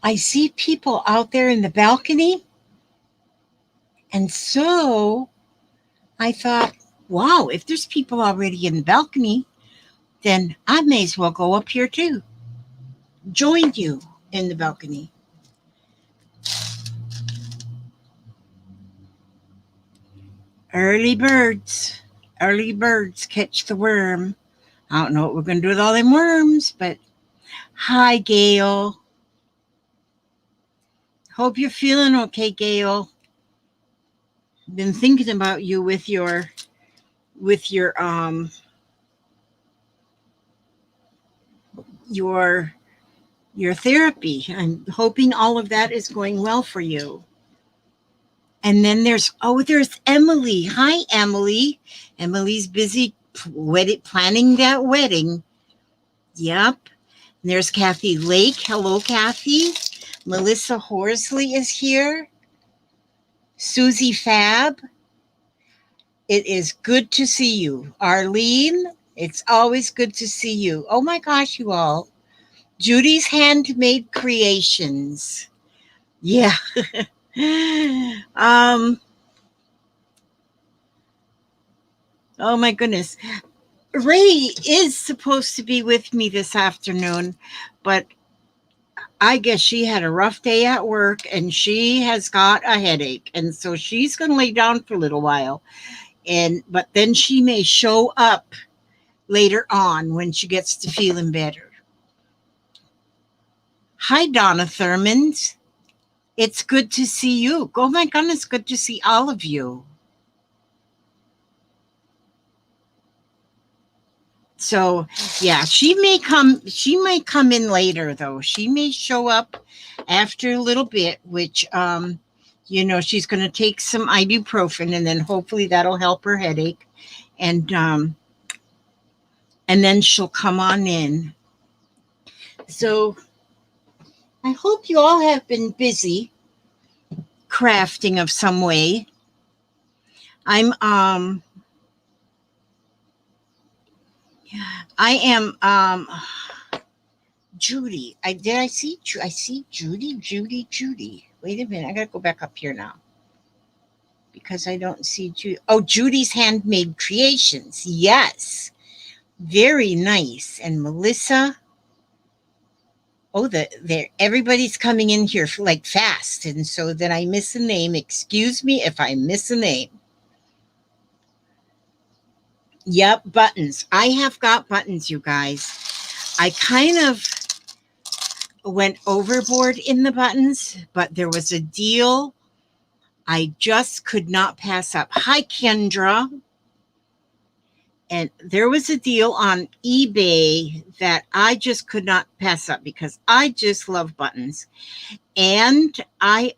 I see people out there in the balcony. And so I thought, wow, if there's people already in the balcony, then I may as well go up here too. Join you in the balcony. Early birds, early birds catch the worm. I don't know what we're going to do with all them worms, but hi, Gail. Hope you're feeling okay, Gail. Been thinking about you with your your therapy. I'm hoping all of that is going well for you. And then there's Emily. Hi, Emily. Emily's busy planning that wedding. Yep. And there's Kathy Lake. Hello, Kathy. Melissa Horsley is here. Susie Fab. It is good to see you. Arlene, it's always good to see you. Oh my gosh, you all. Judy's Handmade Creations. Yeah. Oh my goodness. Ray is supposed to be with me this afternoon, but I guess she had a rough day at work and she has got a headache. And so she's going to lay down for a little while. But then she may show up later on when she gets to feeling better. Hi, Donna Thurmond. It's good to see you. Oh my goodness, good to see all of you. So yeah, she may come in later though. She may show up after a little bit, which she's going to take some ibuprofen and then hopefully that'll help her headache. And then she'll come on in. So I hope you all have been busy crafting of some way. I am Judy. I see Judy. Wait a minute. I gotta go back up here now. Because I don't see Judy. Oh, Judy's Handmade Creations. Yes. Very nice. And Melissa. Oh, everybody's coming in here like fast. And so then I miss a name. Excuse me if I miss a name. Yep, buttons. I have got buttons, you guys. I kind of went overboard in the buttons, but there was a deal I just could not pass up. Hi, Kendra. And there was a deal on eBay that I just could not pass up because I just love buttons. And a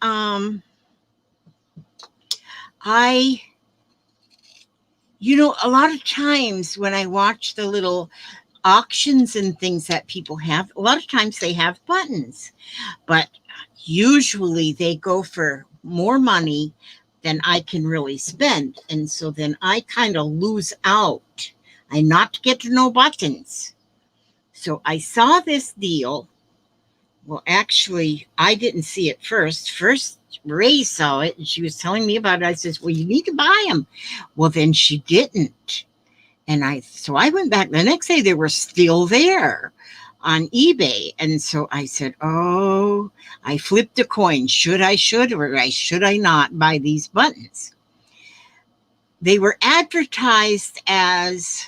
lot of times when I watch the little auctions and things that people have, a lot of times they have buttons, but usually they go for more money than I can really spend. And so then I kind of lose out. I not get no buttons. So I saw this deal. Well, actually, I didn't see it first. First, Ray saw it and she was telling me about it. I says, well, you need to buy them. Well, then she didn't. And so I went back the next day, they were still there on eBay. And so I said, oh, I flipped a coin. Should I not buy these buttons? They were advertised as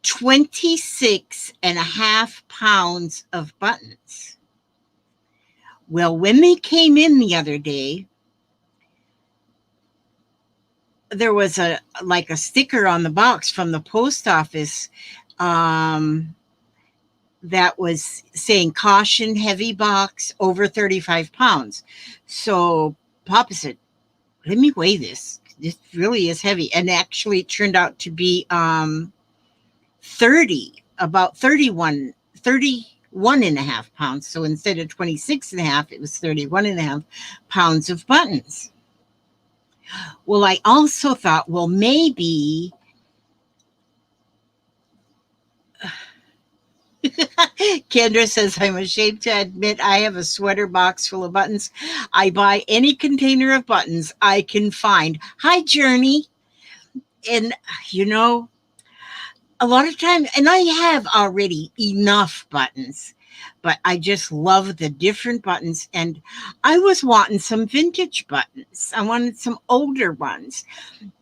26.5 pounds of buttons. Well, when they came in the other day, there was a sticker on the box from the post office that was saying caution, heavy box, over 35 pounds. So Papa said, let me weigh this. This really is heavy. And actually it turned out to be about 31 and a half pounds. So instead of 26.5, it was 31.5 pounds of buttons. Well, I also thought, well, maybe Kendra says, I'm ashamed to admit I have a sweater box full of buttons. I buy any container of buttons I can find. Hi, Journey. And, you know, a lot of times, and I have already enough buttons, but I just love the different buttons. And I was wanting some vintage buttons, I wanted some older ones.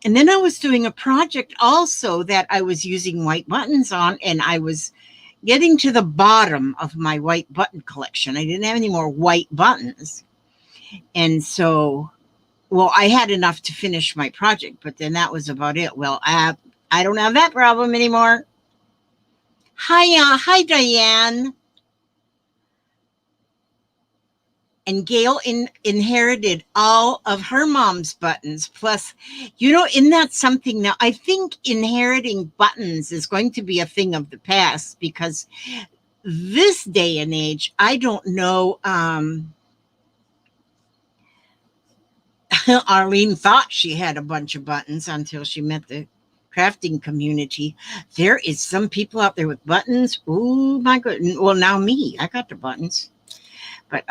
And then I was doing a project also that I was using white buttons on, and I was getting to the bottom of my white button collection. I didn't have any more white buttons. And so, well, I had enough to finish my project, but then that was about it. Well, I don't have that problem anymore. Hi, Diane. And Gail inherited all of her mom's buttons. Plus, you know, isn't that something now? I think inheriting buttons is going to be a thing of the past, because this day and age, I don't know. Arlene thought she had a bunch of buttons until she met the crafting community. There is some people out there with buttons. Oh my goodness. Well, now me, I got the buttons. But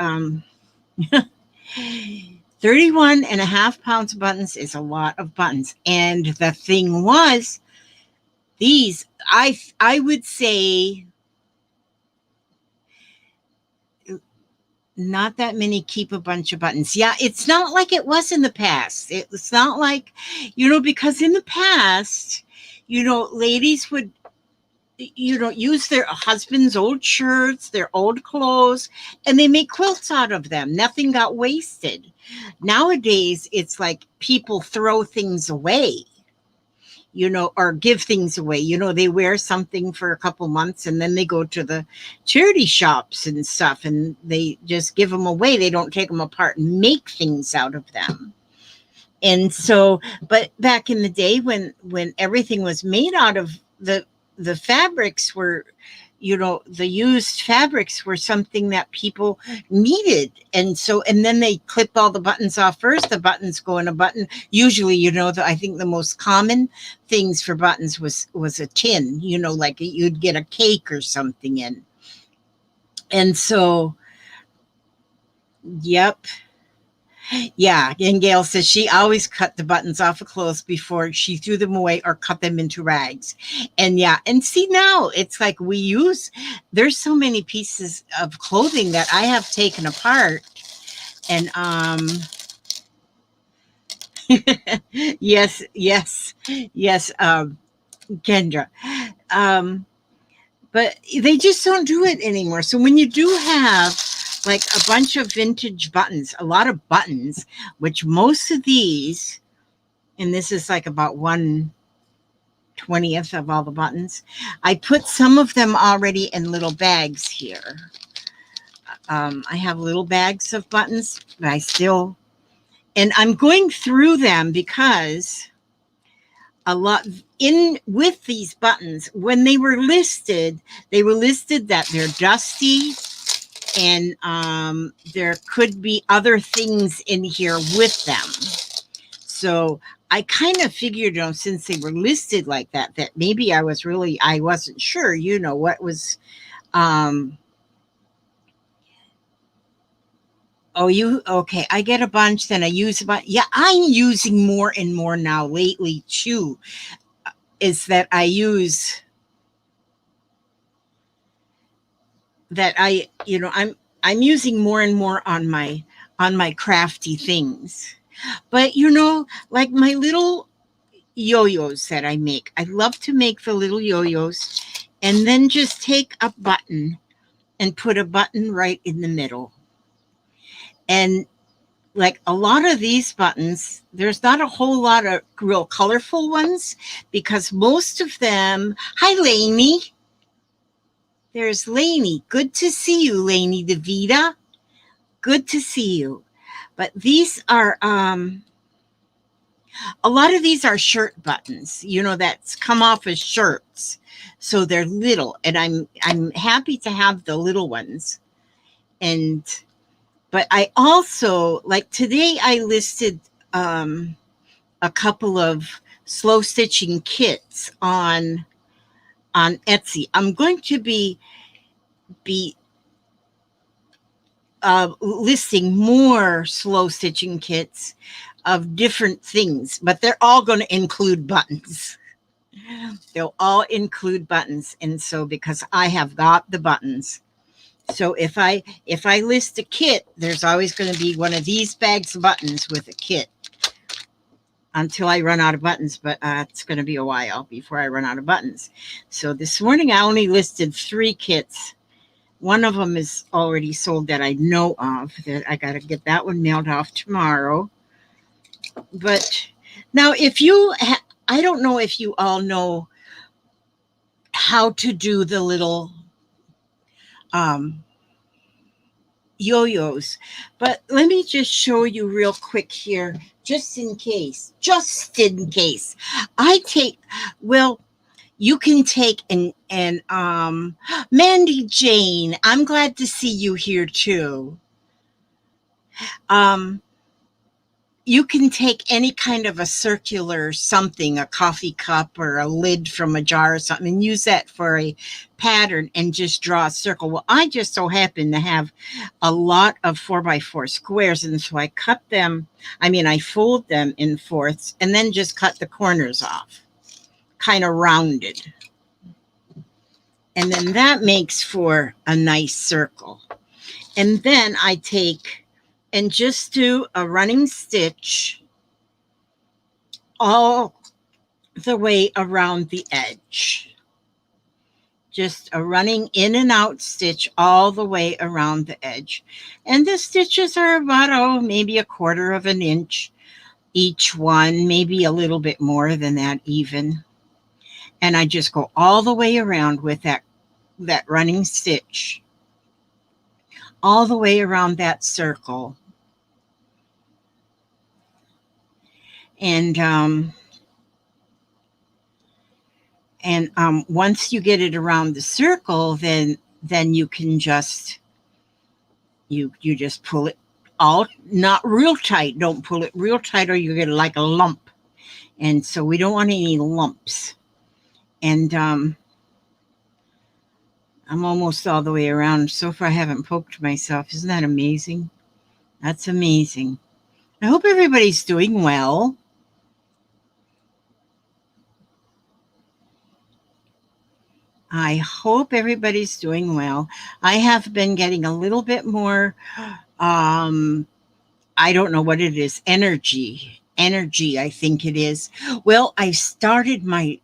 31 and a half pounds of buttons is a lot of buttons. And the thing was, these, I would say not that many keep a bunch of buttons. Yeah, it's not like it was in the past. It's not like, you know, because in the past, you know, ladies would, you know, use their husband's old shirts, their old clothes, and they make quilts out of them. Nothing got wasted. Nowadays, it's like people throw things away, you know, or give things away. You know, they wear something for a couple months and then they go to the charity shops and stuff and they just give them away. They don't take them apart and make things out of them. And so, but back in the day when everything was made out of the fabrics were, you know, the used fabrics were something that people needed. And so, and then they clip all the buttons off first. The buttons go in a button. Usually, you know, I think the most common things for buttons was a tin, you know, like you'd get a cake or something in. And so, yep. Yeah, and Gail says she always cut the buttons off of clothes before she threw them away or cut them into rags. And yeah, and see now it's like there's so many pieces of clothing that I have taken apart. And yes, Kendra. But they just don't do it anymore. So when you do have like a bunch of vintage buttons, a lot of buttons, which most of these, and this is like about 1/20th of all the buttons, I put some of them already in little bags here. I have little bags of buttons, but and I'm going through them because a lot in with these buttons, when they were listed that they're dusty, and there could be other things in here with them. So I kind of figured, you know, since they were listed like that maybe I wasn't sure, you know, what was okay, I get a bunch, then I use a bunch. Yeah, I'm using more and more now lately too, is that I use that I, you know, I'm using more and more on my crafty things. But you know, like my little yo-yos that I make, I love to make the little yo-yos and then just take a button and put a button right in the middle. And like a lot of these buttons, there's not a whole lot of real colorful ones because most of them, hi Lainey. There's Lainey. Good to see you, Lainey DeVita. Good to see you. But these are a lot of these are shirt buttons, you know, that's come off as shirts. So they're little, and I'm happy to have the little ones. And but I also, like today I listed a couple of slow stitching kits on Etsy. I'm going to be listing more slow stitching kits of different things, but they're all going to include buttons. They'll all include buttons. And so because I have got the buttons, so if I list a kit, there's always going to be one of these bags of buttons with a kit until I run out of buttons, but it's going to be a while before I run out of buttons. So this morning I only listed 3 kits. One of them is already sold that I know of, that I got to get that one mailed off tomorrow. But now if I don't know if you all know how to do the little um, yo-yos, but let me just show you real quick here, just in case. I take, well, you can take and Mandy Jane, I'm glad to see you here too. Um, you can take any kind of a circular something, a coffee cup or a lid from a jar or something, and use that for a pattern and just draw a circle. Well, I just so happen to have a lot of 4x4 squares, and so I cut them. I fold them in fourths and then just cut the corners off, kind of rounded. And then that makes for a nice circle. And then I take and just do a running stitch all the way around the edge. Just a running in and out stitch all the way around the edge. And the stitches are about, maybe 1/4 of an inch each one, maybe a little bit more than that even. And I just go all the way around with that running stitch, all the way around that circle. And once you get it around the circle, then you can just you just pull it all, not real tight. Don't pull it real tight or you get like a lump. And so we don't want any lumps. And I'm almost all the way around. So far I haven't poked myself. Isn't that amazing? That's amazing. I hope everybody's doing well. I hope everybody's doing well. I have been getting a little bit more, I don't know what it is, energy, I think it is. Well, I started my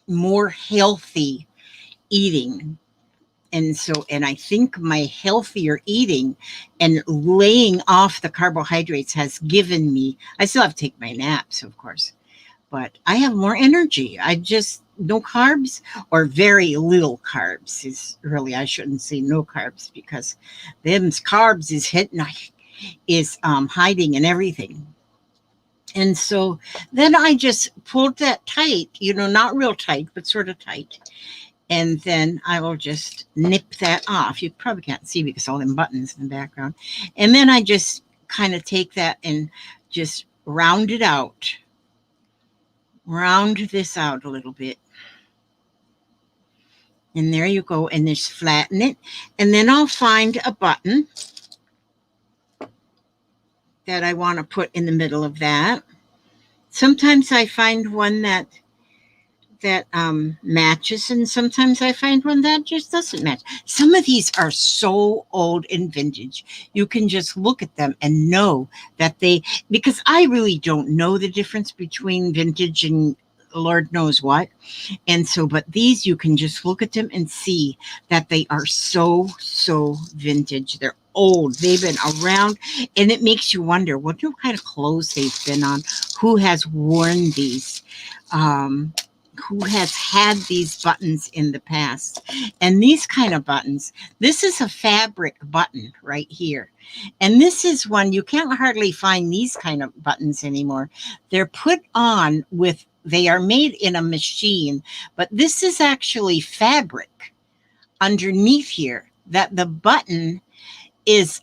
more healthy eating. And I think my healthier eating and laying off the carbohydrates has given me, I still have to take my naps, of course, but I have more energy. I just, no carbs or very little carbs is really, I shouldn't say no carbs, because them carbs is hiding in everything. And so then I just pulled that tight, not real tight, but sort of tight. And then I will just nip that off. You probably can't see because all them buttons in the background. And then I just kind of take that and just round it out. Round this out a little bit. And there you go. And just flatten it. And then I'll find a button that I want to put in the middle of that. Sometimes I find one that matches, and sometimes I find one that just doesn't match. Some of these are so old and vintage. You can just look at them and know that because I really don't know the difference between vintage and Lord knows what. And so, but these, you can just look at them and see that they are so vintage. They're old. They've been around, and it makes you wonder what kind of clothes they've been on, who has worn these, who has had these buttons in the past. And these kind of buttons, this is a fabric button right here. And this is one, you can't hardly find these kind of buttons anymore. They're put on with, they are made in a machine, but this is actually fabric underneath here, that the button is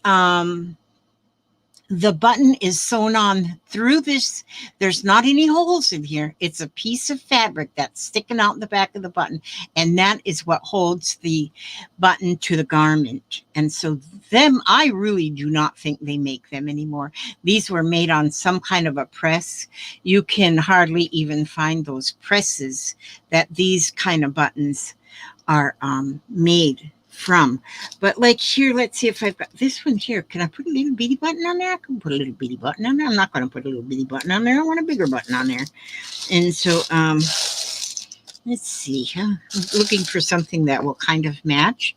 the button is sewn on through this. There's not any holes in here. It's a piece of fabric that's sticking out the back of the button, and that is what holds the button to the garment. And so them, I really do not think they make them anymore. These were made on some kind of a press. You can hardly even find those presses that these kind of buttons are made from. But like here, let's see if I've got this one here. Can I put a little bitty button on there? I can put a little bitty button on there. I'm not going to put a little bitty button on there. I want a bigger button on there. And so let's see. I'm looking for something that will kind of match,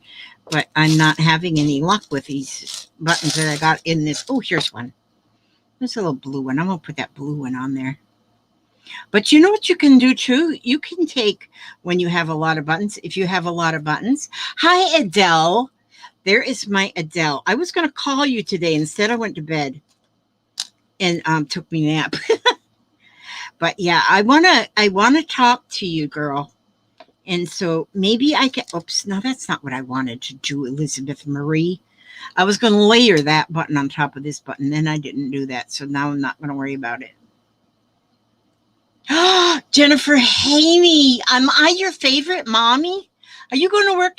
but I'm not having any luck with these buttons that I got in this. Oh, here's one. There's a little blue one. I'm going to put that blue one on there. But you know what you can do too? You can take, when you have a lot of buttons, if you have a lot of buttons. Hi, Adele. There is my Adele. I was going to call you today. Instead, I went to bed and took me a nap. But yeah, I wanna talk to you, girl. And so maybe I can. Oops, no, that's not what I wanted to do, Elizabeth Marie. I was going to layer that button on top of this button, then I didn't do that. So now I'm not going to worry about it. Jennifer Haney, am I your favorite mommy? Are you going to work?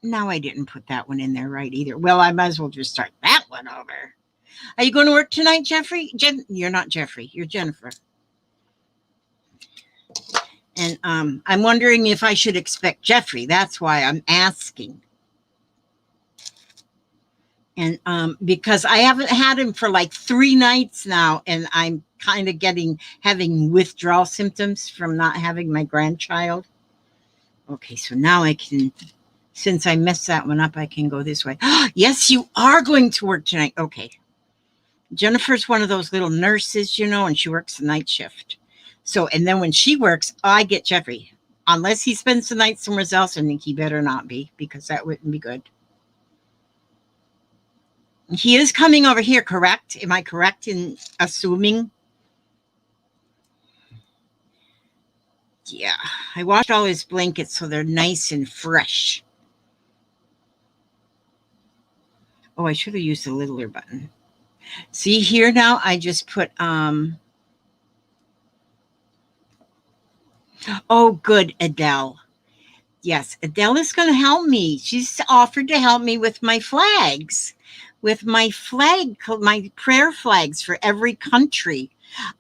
No, I didn't put that one in there right either. Well, I might as well just start that one over. Are you going to work tonight, Jeffrey? You're not Jeffrey. You're Jennifer. And I'm wondering if I should expect Jeffrey. That's why I'm asking. And because I haven't had him for like 3 nights now, and I'm kind of having withdrawal symptoms from not having my grandchild. Okay, so now I can, since I messed that one up, I can go this way. Yes, you are going to work tonight. Okay. Jennifer's one of those little nurses, you know, and she works the night shift. So, and then when she works, I get Jeffrey. Unless he spends the night somewhere else, I think he better not be, because that wouldn't be good. He is coming over here, correct? Am I correct in assuming? Yeah, I washed all his blankets so they're nice and fresh. Oh, I should have used the littler button. See here now, I just put, oh, good, Adele. Yes, Adele is going to help me. She's offered to help me with my flags, with my prayer flags for every country.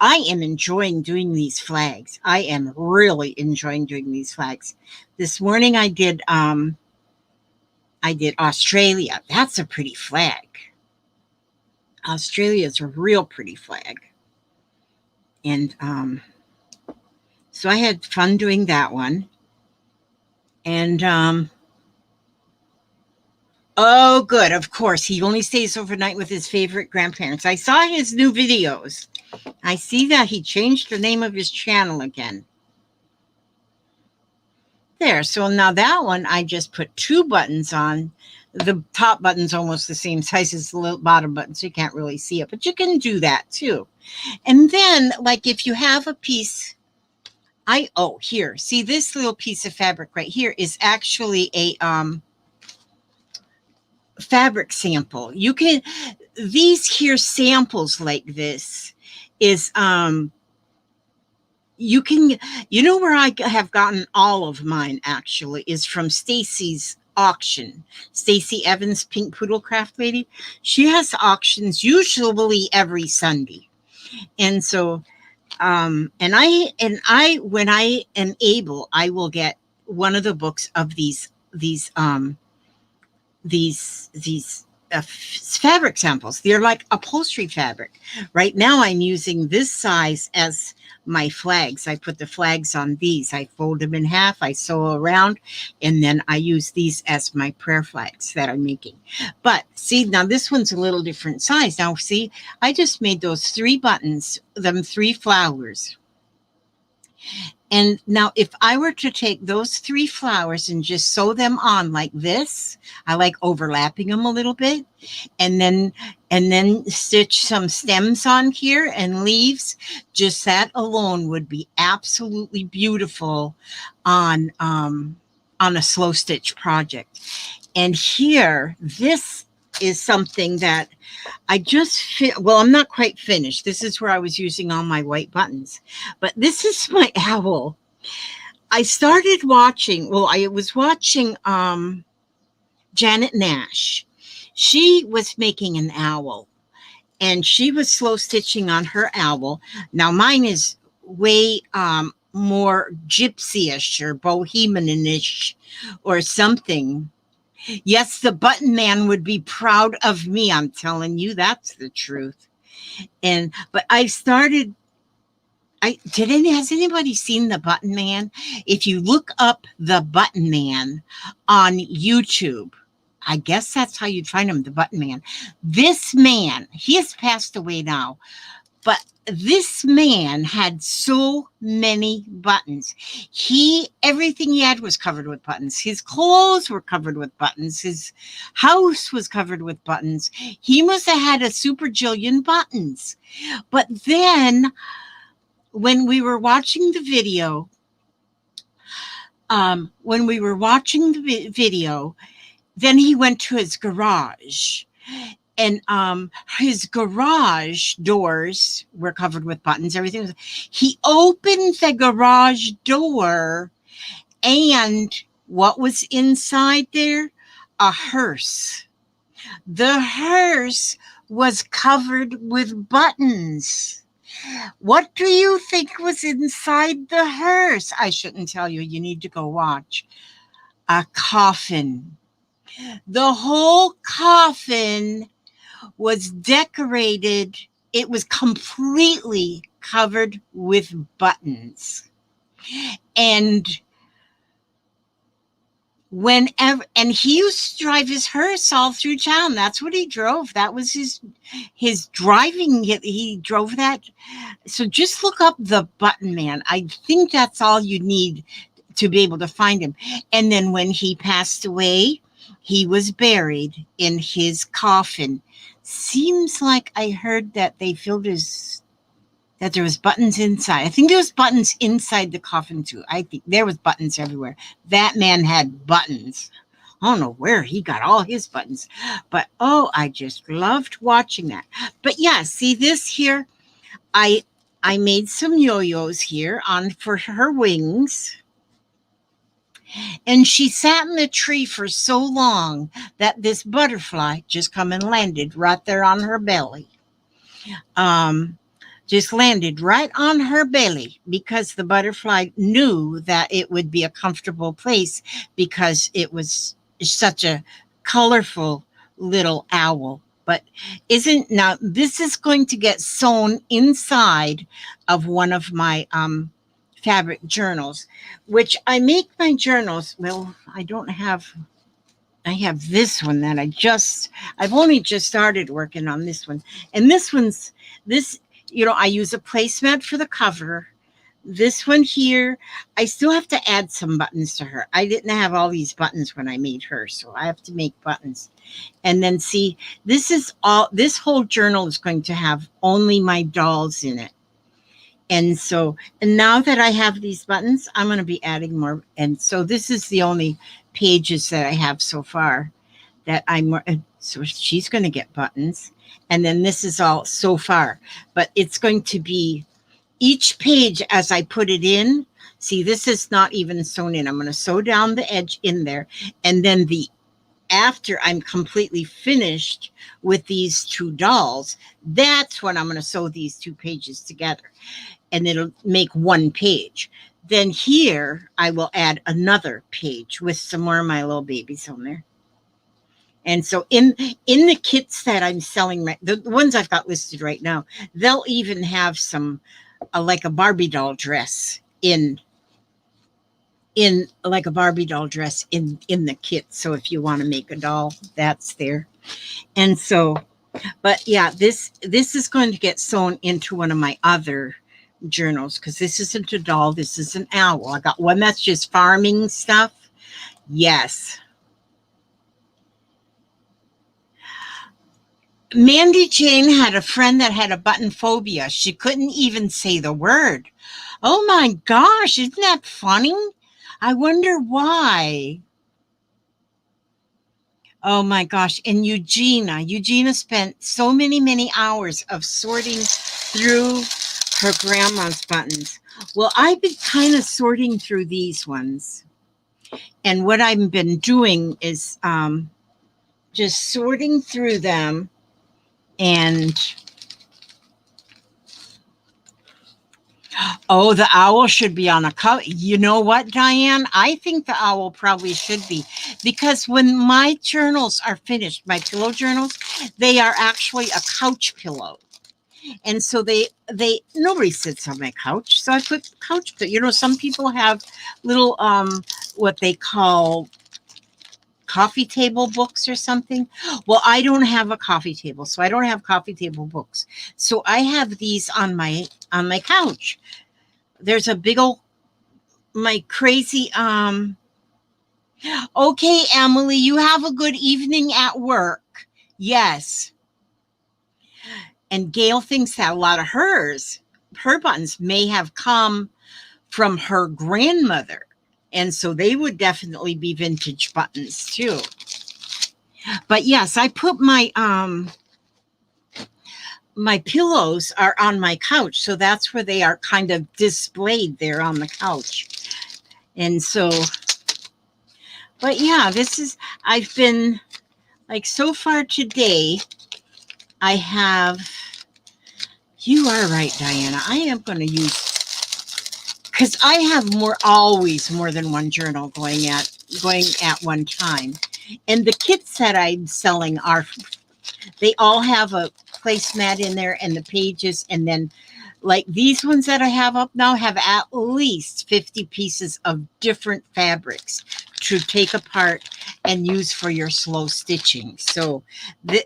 I am enjoying doing these flags. I am really enjoying doing these flags. This morning I did Australia. That's a pretty flag. Australia is a real pretty flag. And so I had fun doing that one. And oh, good. Of course, he only stays overnight with his favorite grandparents. I saw his new videos. I see that he changed the name of his channel again. There. So now that one, I just put 2 buttons on. The top button's almost the same size as the little bottom button, so you can't really see it. But you can do that too. And then, like, if you have a piece, here. See, this little piece of fabric right here is actually a fabric sample. You can, these here samples like this is you can, you know where I have gotten all of mine actually is from Stacy's auction. Stacy Evans, Pink Poodle Craft Lady. She has auctions usually every Sunday. And so and I when I am able, I will get one of the books of these fabric samples. They're like upholstery fabric. Right now I'm using this size as my flags. I put the flags on these. I fold them in half, I sew around, and then I use these as my prayer flags that I'm making. But see, now this one's a little different size. Now see, I just made those 3 buttons, them 3 flowers. And now if I were to take those 3 flowers and just sew them on like this, I like overlapping them a little bit, and then stitch some stems on here and leaves, just that alone would be absolutely beautiful on a slow stitch project. And here, this is something that I just well, I'm not quite finished. This is where I was using all my white buttons. But this is my owl. I started watching, well, I was watching Janet Nash. She was making an owl and she was slow stitching on her owl. Now mine is way more gypsy-ish or bohemian-ish or something. Yes, the button man would be proud of me. I'm telling you, that's the truth. And but I started. Has anybody seen the Button Man? If you look up the Button Man on YouTube, I guess that's how you'd find him, the Button Man. This man, he has passed away now, but this man had so many buttons. Everything he had was covered with buttons. His clothes were covered with buttons. His house was covered with buttons. He must have had a super jillion buttons. But then when we were watching the video, then he went to his garage. And his garage doors were covered with buttons. Everything was. He opened the garage door, and what was inside there? A hearse. The hearse was covered with buttons. What do you think was inside the hearse? I shouldn't tell you. You need to go watch. A coffin. The whole coffin was decorated. It was completely covered with buttons. And he used to drive his hearse all through town. That's what he drove. That was his driving. He drove that. So just look up the Button Man. I think that's all you need to be able to find him. And then when he passed away, he was buried in his coffin. Seems like I heard that they filled that there was buttons inside. I think there was buttons inside the coffin too. I think there was buttons everywhere. That man had buttons. I don't know where he got all his buttons, but I just loved watching that. But yeah, see this here, I made some yo-yos here for her wings. And she sat in the tree for so long that this butterfly just come and landed right there on her belly. Just landed right on her belly because the butterfly knew that it would be a comfortable place because it was such a colorful little owl. But now this is going to get sewn inside of one of my fabric journals, which I make my journals. Well, I have this one that I've only just started working on this one. And this, I use a placemat for the cover. This one here, I still have to add some buttons to her. I didn't have all these buttons when I made her, so I have to make buttons. And then see, this whole journal is going to have only my dolls in it. And now that I have these buttons, I'm going to be adding more. And so this is the only pages that I have so far that so she's going to get buttons. And then this is all so far, but it's going to be each page as I put it in. See, this is not even sewn in. I'm going to sew down the edge in there. And then after I'm completely finished with these two dolls, that's when I'm going to sew these two pages together. And it'll make one page. Then here I will add another page with some more of my little babies on there. And so in the kits that I'm selling, the ones I've got listed right now, they'll even have some like a Barbie doll dress in like a Barbie doll dress in the kit. So if you want to make a doll, that's there. And so, but yeah, this is going to get sewn into one of my other journals because this isn't a doll, this is an owl. I got one that's just farming stuff. Yes. Mandy Jane had a friend that had a button phobia. She couldn't even say the word. Oh my gosh, isn't that funny? I wonder why. Oh my gosh. And Eugenia spent so many hours of sorting through her grandma's buttons. Well, I've been kind of sorting through these ones. And what I've been doing is just sorting through them. And oh, the owl should be on a cover. You know what, Diane? I think the owl probably should be, because when my journals are finished, my pillow journals, they are actually a couch pillow. And so they nobody sits on my couch. So I put couch pillow. You know, some people have little what they call coffee table books or something. Well, I don't have a coffee table, so I don't have coffee table books. So I have these on my couch. There's a big old my crazy okay, Emily, you have a good evening at work. Yes. And Gail thinks that a lot of her buttons may have come from her grandmother. And so they would definitely be vintage buttons too. But yes, I put my pillows are on my couch, so that's where they are kind of displayed there on the couch. And so, but yeah, I've been like, so far today, I have, you are right, Diana. I am going to use, because I have always more than one journal going at one time. And the kits that I'm selling they all have a placemat in there and the pages. And then like these ones that I have up now have at least 50 pieces of different fabrics to take apart and use for your slow stitching. So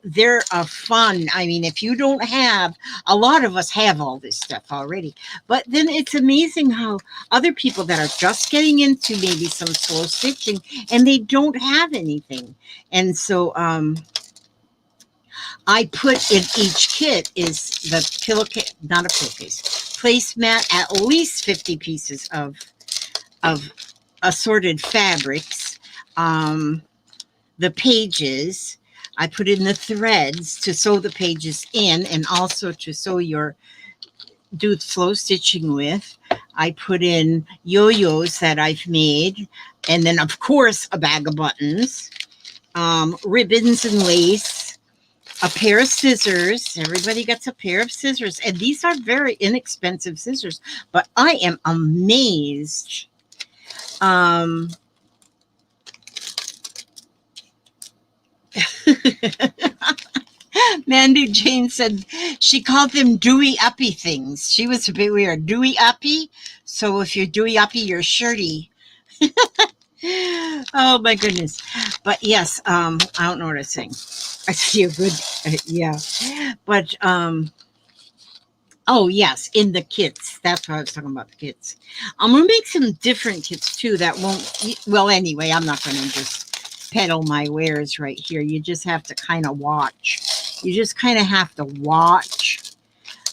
they're fun. I mean, if you don't have, a lot of us have all this stuff already, but then it's amazing how other people that are just getting into maybe some slow stitching and they don't have anything. And so, I put in each kit is the pillowcase, not a pillowcase, placemat, at least 50 pieces of assorted fabrics, the pages. I put in the threads to sew the pages in and also to sew do flow stitching with. I put in yo-yos that I've made, and then of course a bag of buttons, ribbons and lace, a pair of scissors. Everybody gets a pair of scissors, and these are very inexpensive scissors, but I am amazed. Mandy Jane said she called them dewy uppy things. She was a bit weird. Dewy uppy. So if you're dewy uppy, you're shirty. Oh my goodness. But yes, I don't know what I'm saying. I see a good, yeah. But, oh yes, in the kits. That's what I was talking about, the kits. I'm going to make some different kits too that won't, well, anyway, I'm not going to just peddle my wares right here. You just have to kind of watch. You just kind of have to watch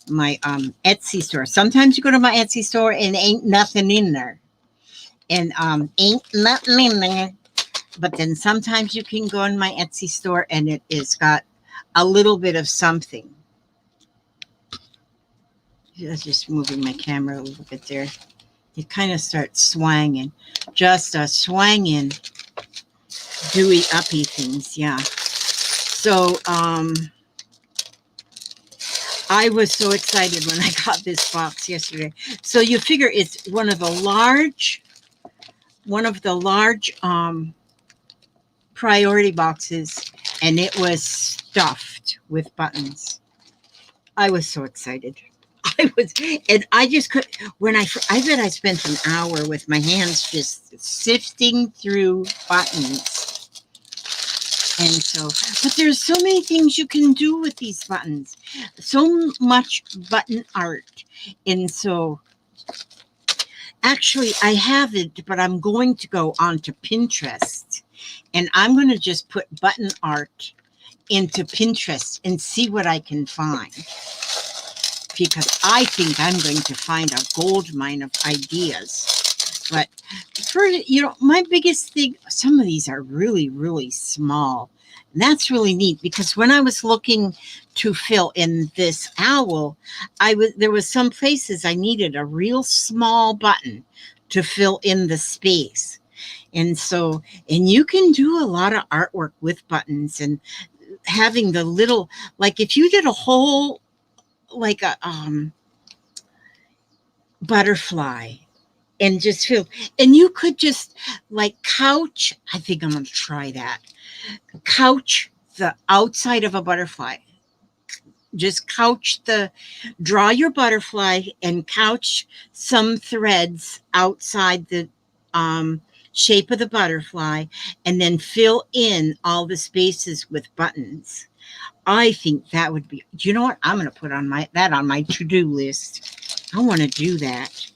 my Etsy store. Sometimes you go to my Etsy store and ain't nothing in there. And ain't nothing in there. But then sometimes you can go in my Etsy store and it is got a little bit of something. Just moving my camera a little bit there. It kind of starts swanging. Just a swanging, dewy uppy things, yeah. So I was so excited when I got this box yesterday. So you figure it's one of the large priority boxes, and it was stuffed with buttons. I was so excited. I just could, I bet I spent an hour with my hands just sifting through buttons. And so, but there's so many things you can do with these buttons. So much button art. And so, actually, I have it, but I'm going to go onto Pinterest. And I'm going to just put button art into Pinterest and see what I can find. Because I think I'm going to find a gold mine of ideas. But for, my biggest thing, some of these are really, really small. And that's really neat because when I was looking to fill in this owl, there was some places I needed a real small button to fill in the space. And so, and you can do a lot of artwork with buttons and having the little, like if you did a whole, like a butterfly and just feel, and you could just like couch, I think I'm going to try that. Couch the outside of a butterfly. Just draw your butterfly and couch some threads outside the shape of the butterfly and then fill in all the spaces with buttons. I think that would be, you know what? I'm going to put that on my to-do list. I want to do that.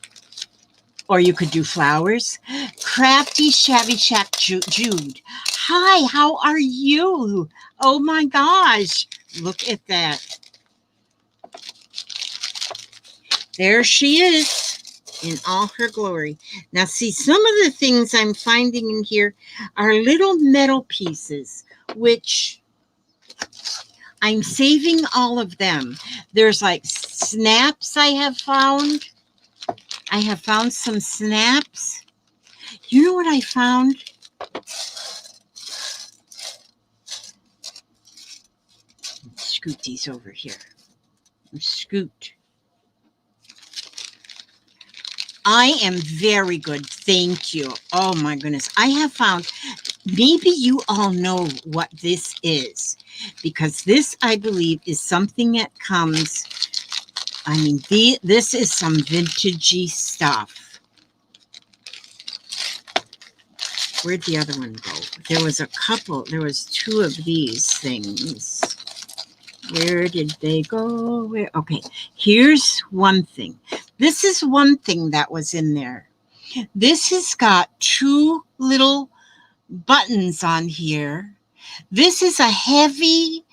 Or you could do flowers. Crafty Shabby Shack Jude. Hi, how are you? Oh my gosh. Look at that. There she is in all her glory. Now see, some of the things I'm finding in here are little metal pieces, which I'm saving all of them. There's like snaps I have found. I have found some snaps. You know what I found? Scoot these over here. Scoot. I am very good. Thank you. Oh my goodness. I have found, maybe you all know what this is, because this, I believe, is something that comes, I mean, this is some vintagey stuff. Where'd the other one go? There was two of these things. Where did they go? Okay, here's one thing. This is one thing that was in there. This has got two little buttons on here. This is a heavy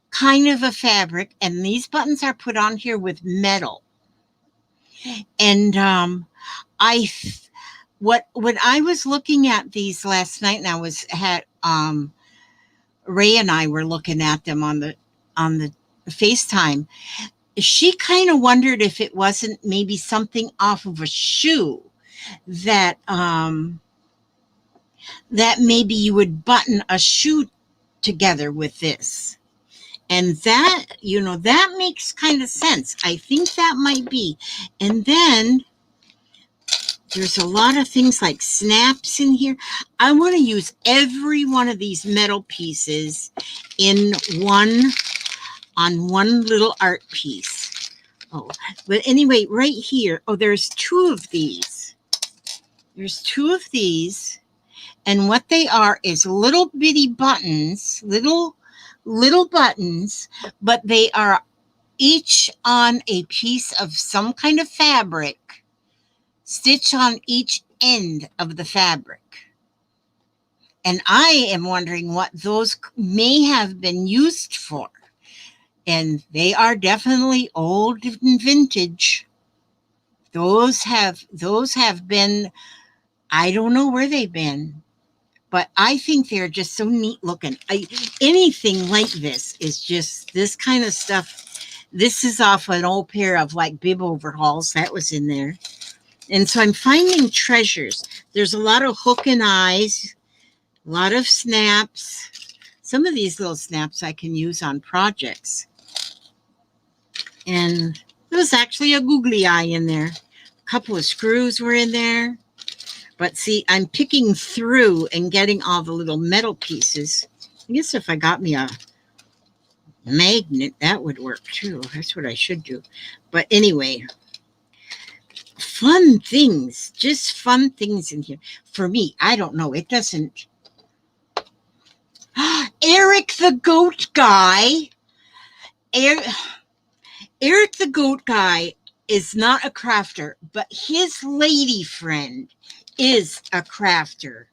kind of a fabric, and these buttons are put on here with metal. And when I was looking at these last night, and Ray and I were looking at them on the FaceTime. She kind of wondered if it wasn't maybe something off of a shoe that that maybe you would button a shoe together with this. And that, that makes kind of sense. I think that might be. And then there's a lot of things like snaps in here. I want to use every one of these metal pieces on one little art piece. Oh, but anyway, right here, there's two of these. There's two of these. And what they are is little bitty buttons, little buttons, but they are each on a piece of some kind of fabric, stitched on each end of the fabric. And I am wondering what those may have been used for. And they are definitely old and vintage. Those have been, I don't know where they've been, but I think they're just so neat looking. Anything like this is just this kind of stuff. This is off an old pair of like bib overhauls that was in there. And so I'm finding treasures. There's a lot of hook and eyes, a lot of snaps. Some of these little snaps I can use on projects. And there was actually a googly eye in there. A couple of screws were in there. But see, I'm picking through and getting all the little metal pieces. I guess if I got me a magnet, that would work too. That's what I should do. But anyway, fun things, just fun things in here. For me, I don't know. It doesn't. Eric the Goat Guy. Eric the Goat Guy is not a crafter, but his lady friend is a crafter.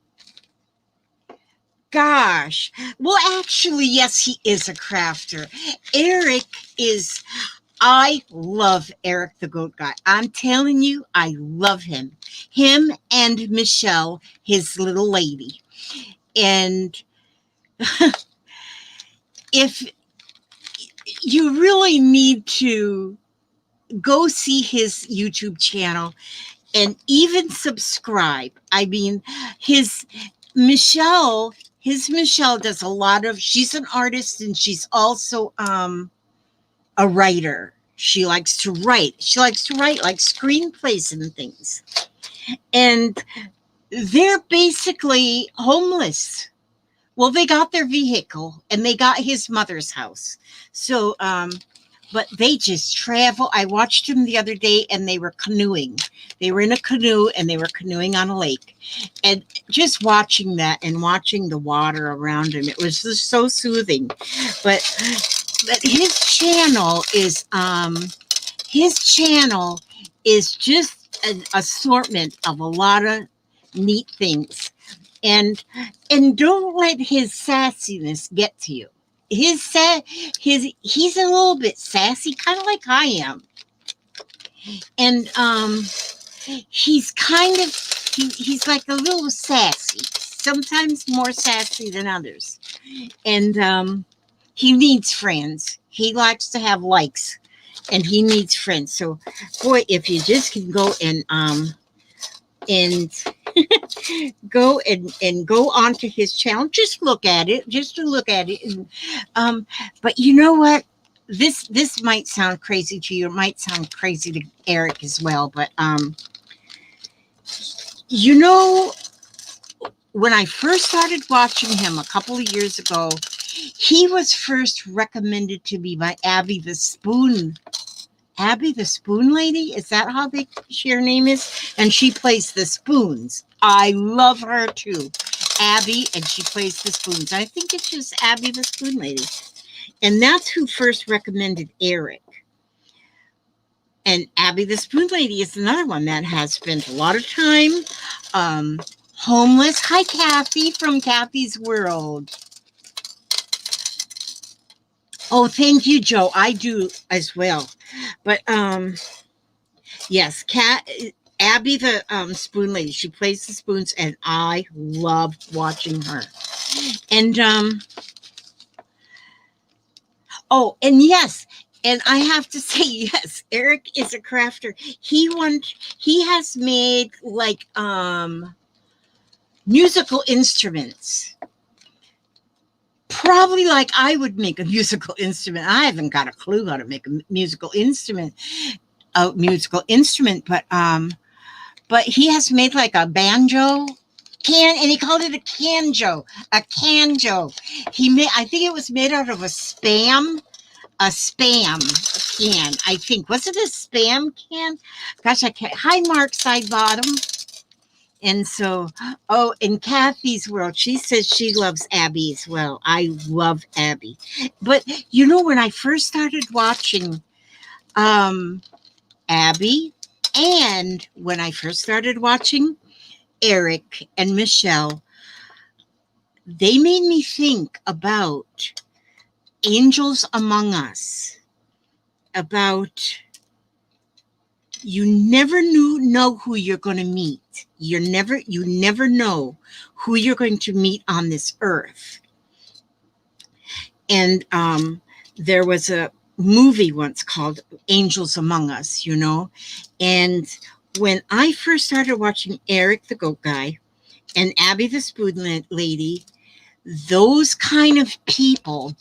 Gosh. Well, actually, yes, he is a crafter. Eric is, I love Eric the Goat Guy. I'm telling you, I love him. Him and Michelle, his little lady. And if you really need to go see his YouTube channel and even subscribe. I mean, his Michelle does a lot of, she's an artist and she's also a writer. She likes to write. She likes to write like screenplays and things. And they're basically homeless. Well, they got their vehicle and they got his mother's house. So, but they just travel. I watched them the other day and they were canoeing. They were in a canoe and they were canoeing on a lake. And just watching that and watching the water around him, it was just so soothing. But his channel is just an assortment of a lot of neat things. And don't let his sassiness get to you. He's a little bit sassy, kind of like I am. And he's kind of he's like a little sassy, sometimes more sassy than others. And he needs friends. He likes to have likes, and he needs friends. So, boy, if you just can go and go onto his channel, just look at it, just to look at it. And but you know what? This might sound crazy to you. It might sound crazy to Eric as well. But you know, when I first started watching him a couple of years ago, he was first recommended to me by Abby the Spoon Lady. Is that how her name is? And she plays the spoons. I love her too. Abby, and she plays the spoons. I think it's just Abby the Spoon Lady. And that's who first recommended Eric. And Abby the Spoon Lady is another one that has spent a lot of time homeless. Hi, Kathy from Kathy's World. Oh, thank you, Joe. I do as well. But yes, Abby the Spoon Lady. She plays the spoons, and I love watching her. And oh, and yes, and I have to say, yes, Eric is a crafter. He has made like musical instruments. Probably like I would make a musical instrument. I haven't got a clue how to make a musical instrument, but he has made like a banjo and he called it a canjo. He made, I think it was made out of a spam can. I think, was it a spam can? Gosh, I can't. Hi, Mark Sidebottom. And so, oh, in Kathy's World, she says she loves Abby as well. I love Abby. But, you know, when I first started watching Abby, and when I first started watching Eric and Michelle, they made me think about Angels Among Us, about you never know who you're going to meet. You never know who you're going to meet on this earth. And there was a movie once called Angels Among Us, you know. And when I first started watching Eric the Goat Guy and Abby the Spoon Lady, those kind of people,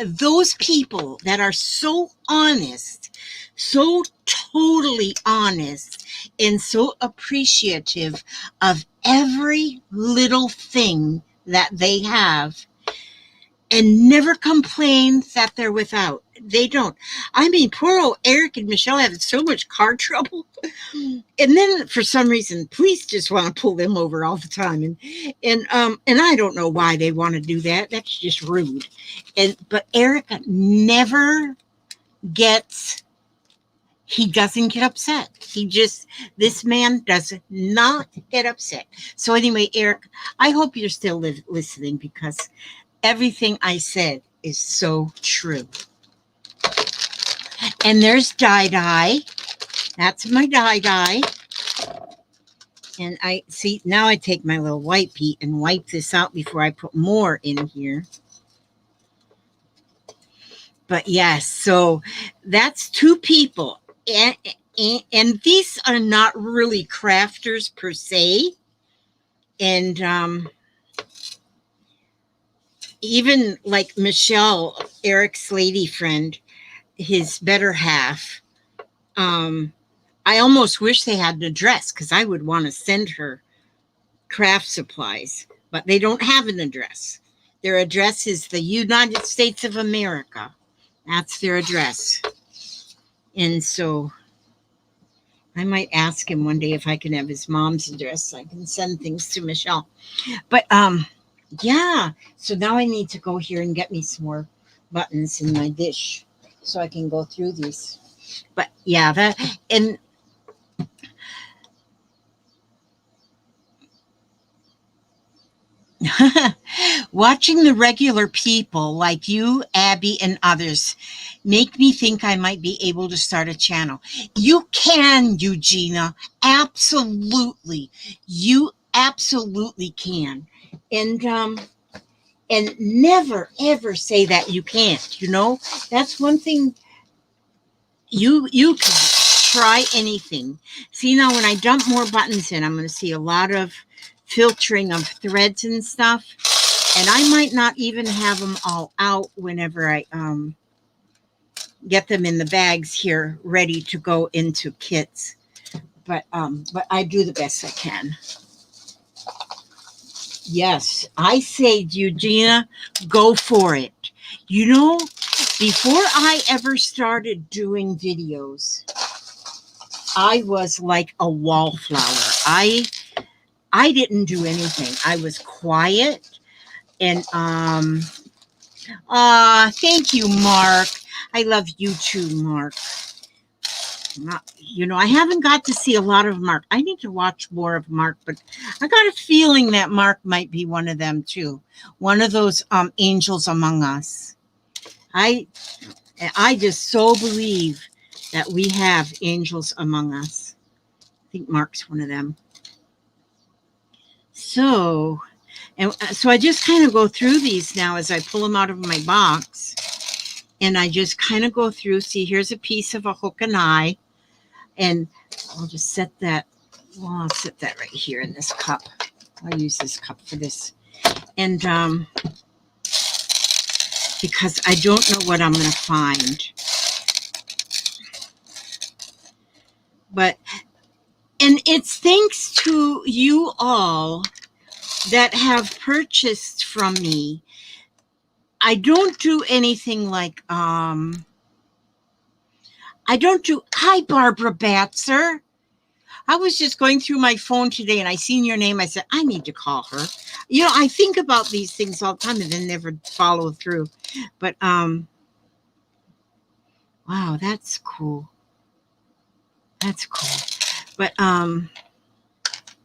those people that are so honest, so totally honest, and so appreciative of every little thing that they have, and never complain that they're without. They don't. I mean, poor old Eric and Michelle have so much car trouble. And then for some reason, police just want to pull them over all the time. And I don't know why they want to do that. That's just rude. But Eric never he doesn't get upset. This man does not get upset. So anyway, Eric, I hope you're still listening, because everything I said is so true. And there's dye. That's my dye. And I see, now I take my little white peat and wipe this out before I put more in here. But yes, so that's two people. And these are not really crafters per se. And even like Michelle, Eric's lady friend, his better half, I almost wish they had an address because I would want to send her craft supplies, but they don't have an address. Their address is the United States of America. That's their address. And so I might ask him one day if I can have his mom's address so I can send things to Michelle. But yeah, so now I need to go here and get me some more buttons in my dish so I can go through these. But yeah, that, and watching the regular people like you, Abby, and others make me think I might be able to start a channel. You can, Eugenia. Absolutely. You absolutely can. And never ever say that you can't, you know? That's one thing. You can try anything. See, now when I dump more buttons in, I'm going to see a lot of filtering of threads and stuff. And I might not even have them all out whenever I get them in the bags here ready to go into kits. But I do the best I can. Yes, I say, Eugenia, go for it. You know, before I ever started doing videos, I was like a wallflower. I didn't do anything. I was quiet. And thank you, Mark. I love you too, Mark. You know, I haven't got to see a lot of Mark. I need to watch more of Mark, but I got a feeling that Mark might be one of them too. One of those angels among us. I just so believe that we have angels among us. I think Mark's one of them. So I just kind of go through these now as I pull them out of my box. And I just kind of go through, see, here's a piece of a hook and eye. And I'll just set that, well, I'll set that right here in this cup. I'll use this cup for this. And because I don't know what I'm going to find. But, and it's thanks to you all that have purchased from me. I don't do anything like, I don't do, hi, Barbara Batzer. I was just going through my phone today and I seen your name. I said, I need to call her. You know, I think about these things all the time and then never follow through. But, wow, that's cool. That's cool. But,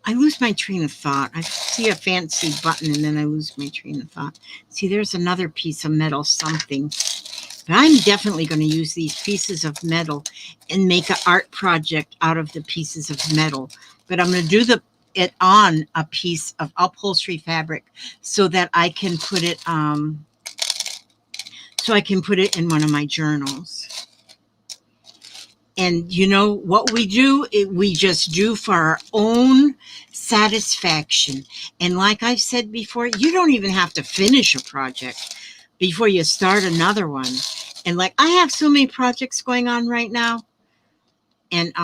I lose my train of thought. I see a fancy button and then I lose my train of thought. See, there's another piece of metal something. But I'm definitely going to use these pieces of metal and make an art project out of the pieces of metal. But I'm going to do it on a piece of upholstery fabric so that I can put it in one of my journals. And you know what we do? We just do for our own satisfaction. And like I've said before, you don't even have to finish a project before you start another one. And like I have so many projects going on right now. And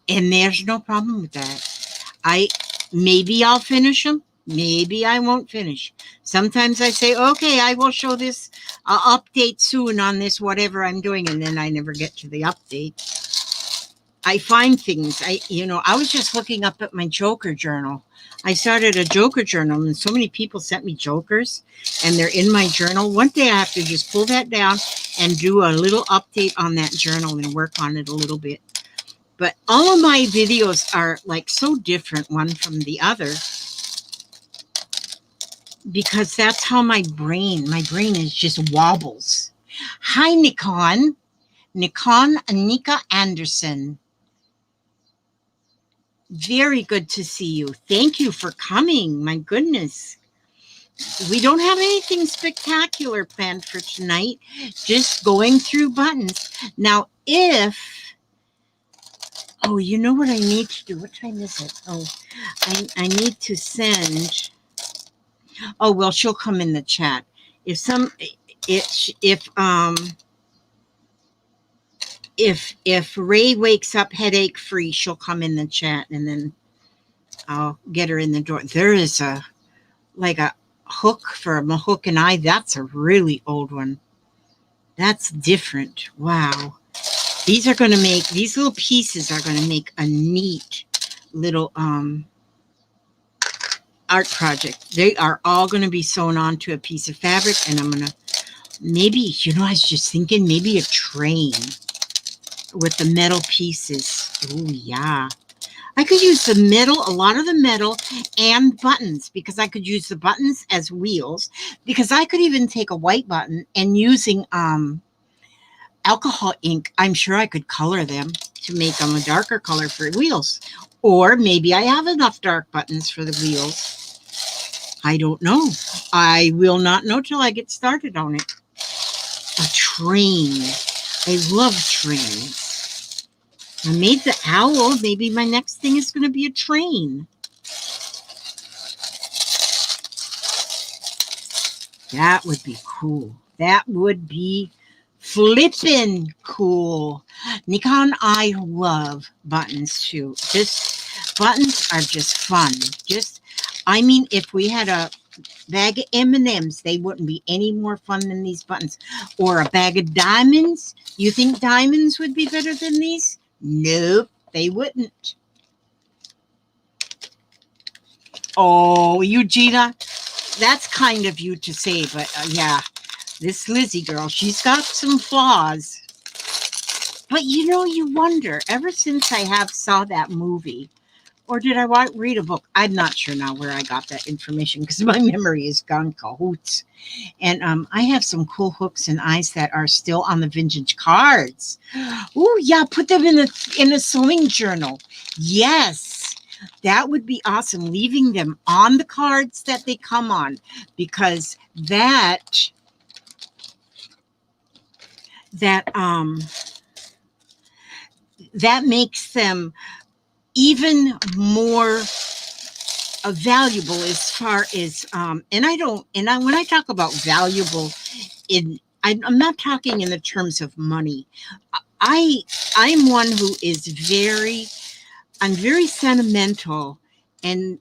there's no problem with that. Maybe I'll finish them. Maybe I won't finish. Sometimes I say, okay, I will show this. I'll update soon on this, whatever I'm doing. And then I never get to the update. I find things. I was just looking up at my Joker journal. I started a Joker journal and so many people sent me Jokers and they're in my journal. One day I have to just pull that down and do a little update on that journal and work on it a little bit. But all of my videos are like so different one from the other. because that's how my brain is just wobbles. Hi, Nikon. Nikon Anika Anderson. Very good to see you. Thank you for coming. My goodness. We don't have anything spectacular planned for tonight. Just going through buttons. Now, oh, you know what I need to do? What time is it? Oh, I need to send. Oh, well, she'll come in the chat. If Ray wakes up headache free, she'll come in the chat, and then I'll get her in the door. There is a hook for a hook and eye. That's a really old one. That's different. Wow. These little pieces are going to make a neat little art project. They are all going to be sewn onto a piece of fabric, and I'm going to maybe, I was just thinking maybe a train with the metal pieces. Oh, yeah. I could use the metal, a lot of the metal, and buttons, because I could use the buttons as wheels, because I could even take a white button and using alcohol ink, I'm sure I could color them to make them a darker color for wheels. Or maybe I have enough dark buttons for the wheels. I don't know. I will not know till I get started on it. A train. I love trains. I made the owl. Maybe my next thing is going to be a train. That would be cool. That would be flippin' cool. Nikon, I love buttons too. Buttons are just fun. If we had a bag of M&Ms, they wouldn't be any more fun than these buttons. Or a bag of diamonds. You think diamonds would be better than these? Nope, they wouldn't. Oh, Eugenia, that's kind of you to say, but yeah, this Lizzie girl, she's got some flaws. But you wonder, ever since I saw that movie, or did I read a book? I'm not sure now where I got that information because my memory is gone cahoots. And I have some cool hooks and eyes that are still on the vintage cards. Oh yeah, put them in a sewing journal. Yes, that would be awesome. Leaving them on the cards that they come on, because that makes them even more valuable as far as when I talk about valuable, I'm not talking in the terms of money. I'm one who is I'm very sentimental, and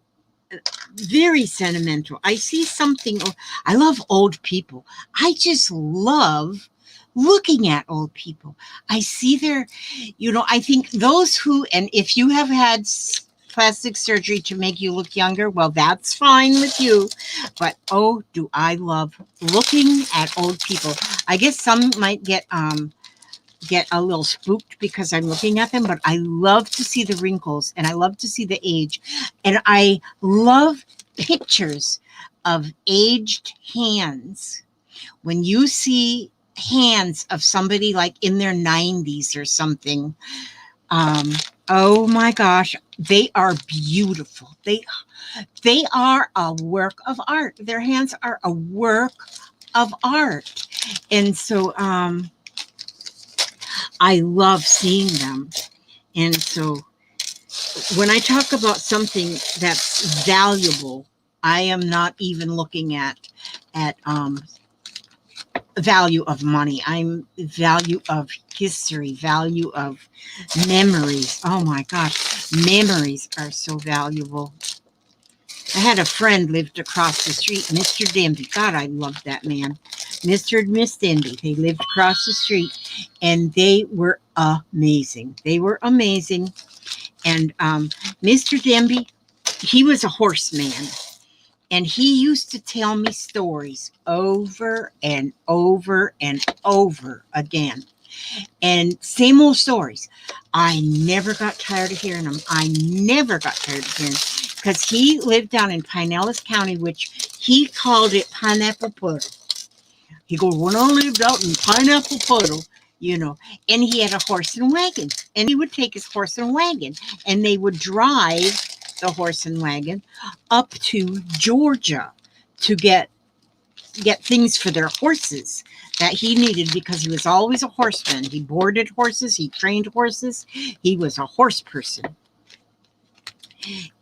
very sentimental. I see something. I love old people. I just love looking at old people. I see I think those who, and if you have had plastic surgery to make you look younger, well, that's fine with you. But oh, do I love looking at old people. I guess some might get a little spooked because I'm looking at them, but I love to see the wrinkles, and I love to see the age, and I love pictures of aged hands. When you see hands of somebody like in their 90s or something, oh my gosh, they are beautiful. They are a work of art. Their hands are a work of art. And so I love seeing them. And so when I talk about something that's valuable, I am not even looking at value of money. I'm value of history, value of memories. Oh my gosh, memories are so valuable. I had a friend lived across the street, Mr. Denby. God, I loved that man. Mr. and Miss Denby. They lived across the street, and they were amazing. They were amazing. And Mr. Denby, he was a horseman. And he used to tell me stories over and over and over again. And same old stories. I never got tired of hearing them. I never got tired of hearing them, because he lived down in Pinellas County, which He called it Pineapple Puddle. He goes, when I lived out in Pineapple Puddle, you know, and he had a horse and wagon. And he would take his horse and wagon and they would drive the horse and wagon up to Georgia to get things for their horses that he needed because he was always a horseman. He boarded horses, he trained horses, he was a horse person.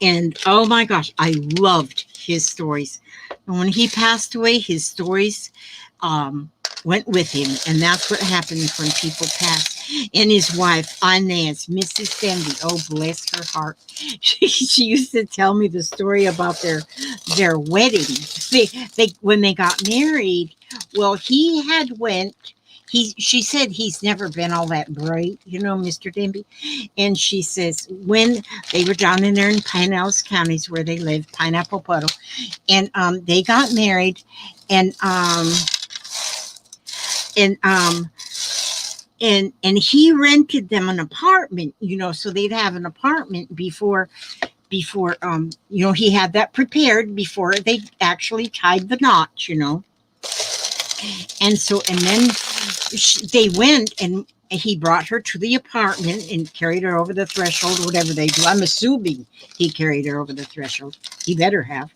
And oh my gosh, I loved his stories. And when he passed away, his stories went with him. And that's what happens when people pass. And his wife, Inez, Mrs. Denby, oh, bless her heart. She used to tell me the story about their wedding. They when they got married, well, he had went. She said he's never been all that bright, you know, Mr. Denby. And she says when they were down in there in Pinellas counties where they lived, Pineapple Puddle, and they got married, and he rented them an apartment, you know, so they'd have an apartment before you know, he had that prepared before they actually tied the knot, you know. And then they went and he brought her to the apartment and carried her over the threshold, whatever they do. I'm assuming he carried her over the threshold. He better have.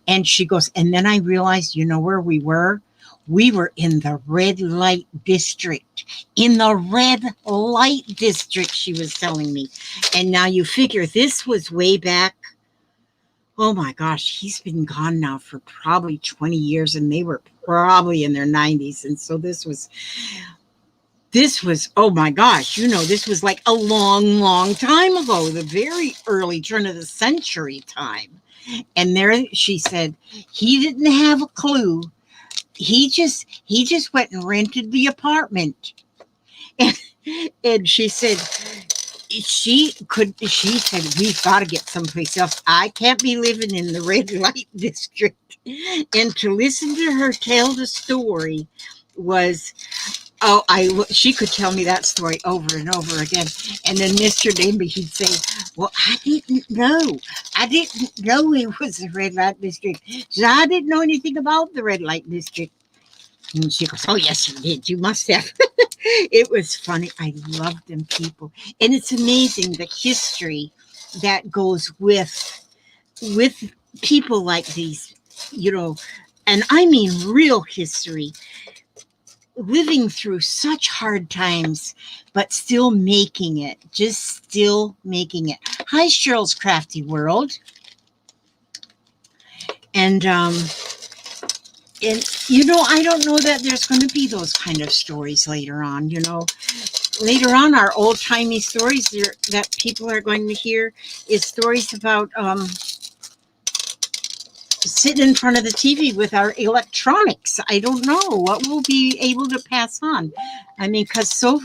And she goes, and then I realized, you know where we were? We were in the red light district. In the red light district, she was telling me. And now you figure this was way back. Oh my gosh, he's been gone now for probably 20 years and they were probably in their 90s. And so this was, oh my gosh, you know, this was like a long, long time ago, the very early turn of the century time. And there she said, he didn't have a clue. He just went and rented the apartment. And she said, she said, we've got to get someplace else. I can't be living in the red light district. And to listen to her tell the story was, she could tell me that story over and over again. And then Mr. Denby, he'd say, well, I didn't know it was the red light district. So I didn't know anything about the red light district. And she goes, oh, yes, you did. You must have. It was funny. I loved them people. And it's amazing the history that goes with people like these, you know, and I mean real history, living through such hard times, but still making it, just still making it. Hi, Cheryl's Crafty World. And you know, I don't know that there's going to be those kind of stories later on, you know. Later on, our old-timey stories that people are going to hear is stories about sitting in front of the TV with our electronics. I don't know what we'll be able to pass on. I mean, because so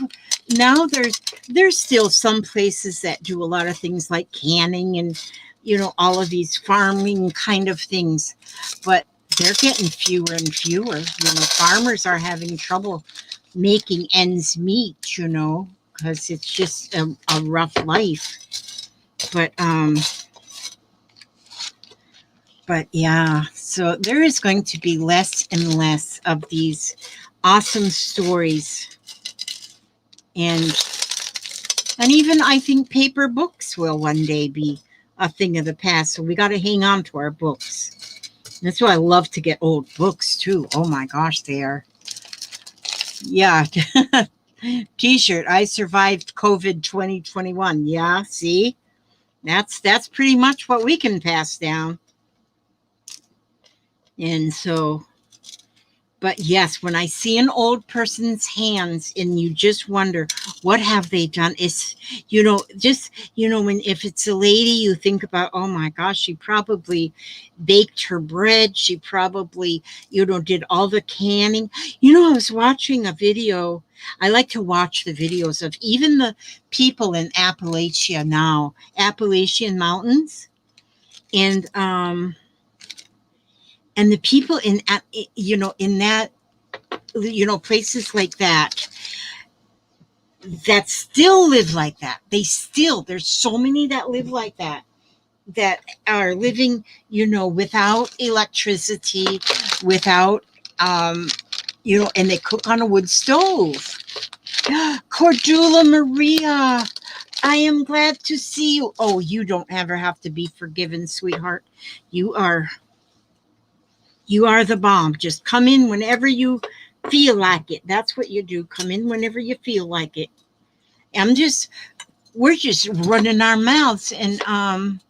now there's still some places that do a lot of things like canning and, you know, all of these farming kind of things, but they're getting fewer and fewer. You know, farmers are having trouble making ends meet, you know, because it's just a rough life. But yeah, so there is going to be less and less of these awesome stories. And even I think paper books will one day be a thing of the past. So we got to hang on to our books. That's why I love to get old books too. Oh my gosh, they are. Yeah. T-shirt. I survived COVID 2021. Yeah, see? That's pretty much what we can pass down. And so, but yes, when I see an old person's hands and you just wonder, what have they done? It's, you know, just, you know, if it's a lady, you think about, oh my gosh, she probably baked her bread. She probably, you know, did all the canning. You know, I was watching a video. I like to watch the videos of even the people in Appalachia now, Appalachian Mountains. And the people in, you know, in that, you know, places like that still live like that. There's so many that live like that. that are living, without electricity, without, and they cook on a wood stove. Cordula Maria, I am glad to see you. Oh, you don't ever have to be forgiven, sweetheart. You are you are the bomb. Just come in whenever you feel like it. That's what you do. Come in whenever you feel like it. I'm just we're just running our mouths and um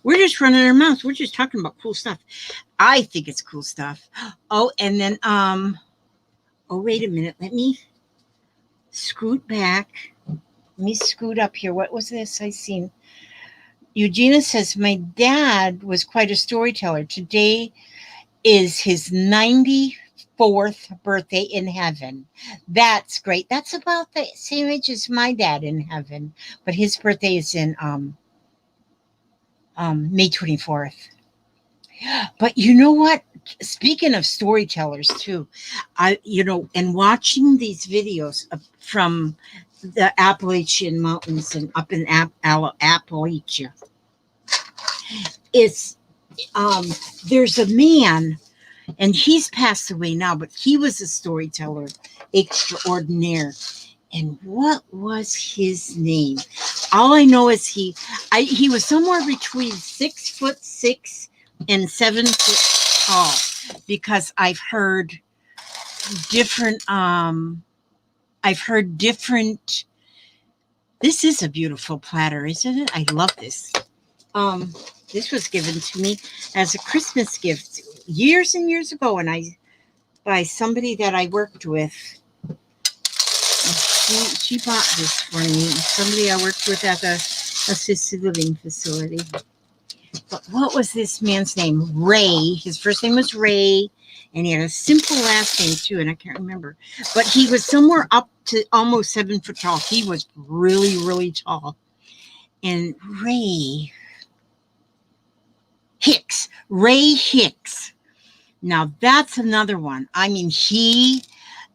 we're just running our mouths. We're just talking about cool stuff. I think it's cool stuff. Oh, and then oh, wait a minute. Let me scoot back. Let me scoot up here. What was this I seen? Eugenia says, my dad was quite a storyteller. Today is his 94th birthday in heaven. That's great. That's about the same age as my dad in heaven, but his birthday is in May 24th. But you know what? Speaking of storytellers too, and watching these videos from the Appalachian Mountains and up in Appalachia, it's there's a man, and he's passed away now, but he was a storyteller extraordinaire. And what was his name? All I know is he was somewhere between 6'6" and 7 foot tall, because different I've heard different. This is a beautiful platter, isn't it? I love this. This was given to me as a Christmas gift years and years ago, and by somebody that I worked with. She bought this for me. Somebody I worked with at the assisted living facility. But what was this man's name? Ray. His first name was Ray, and he had a simple last name too, and I can't remember. But he was somewhere up to almost 7 foot tall. He was really, really tall. And Ray Hicks. Now that's another one. I mean, he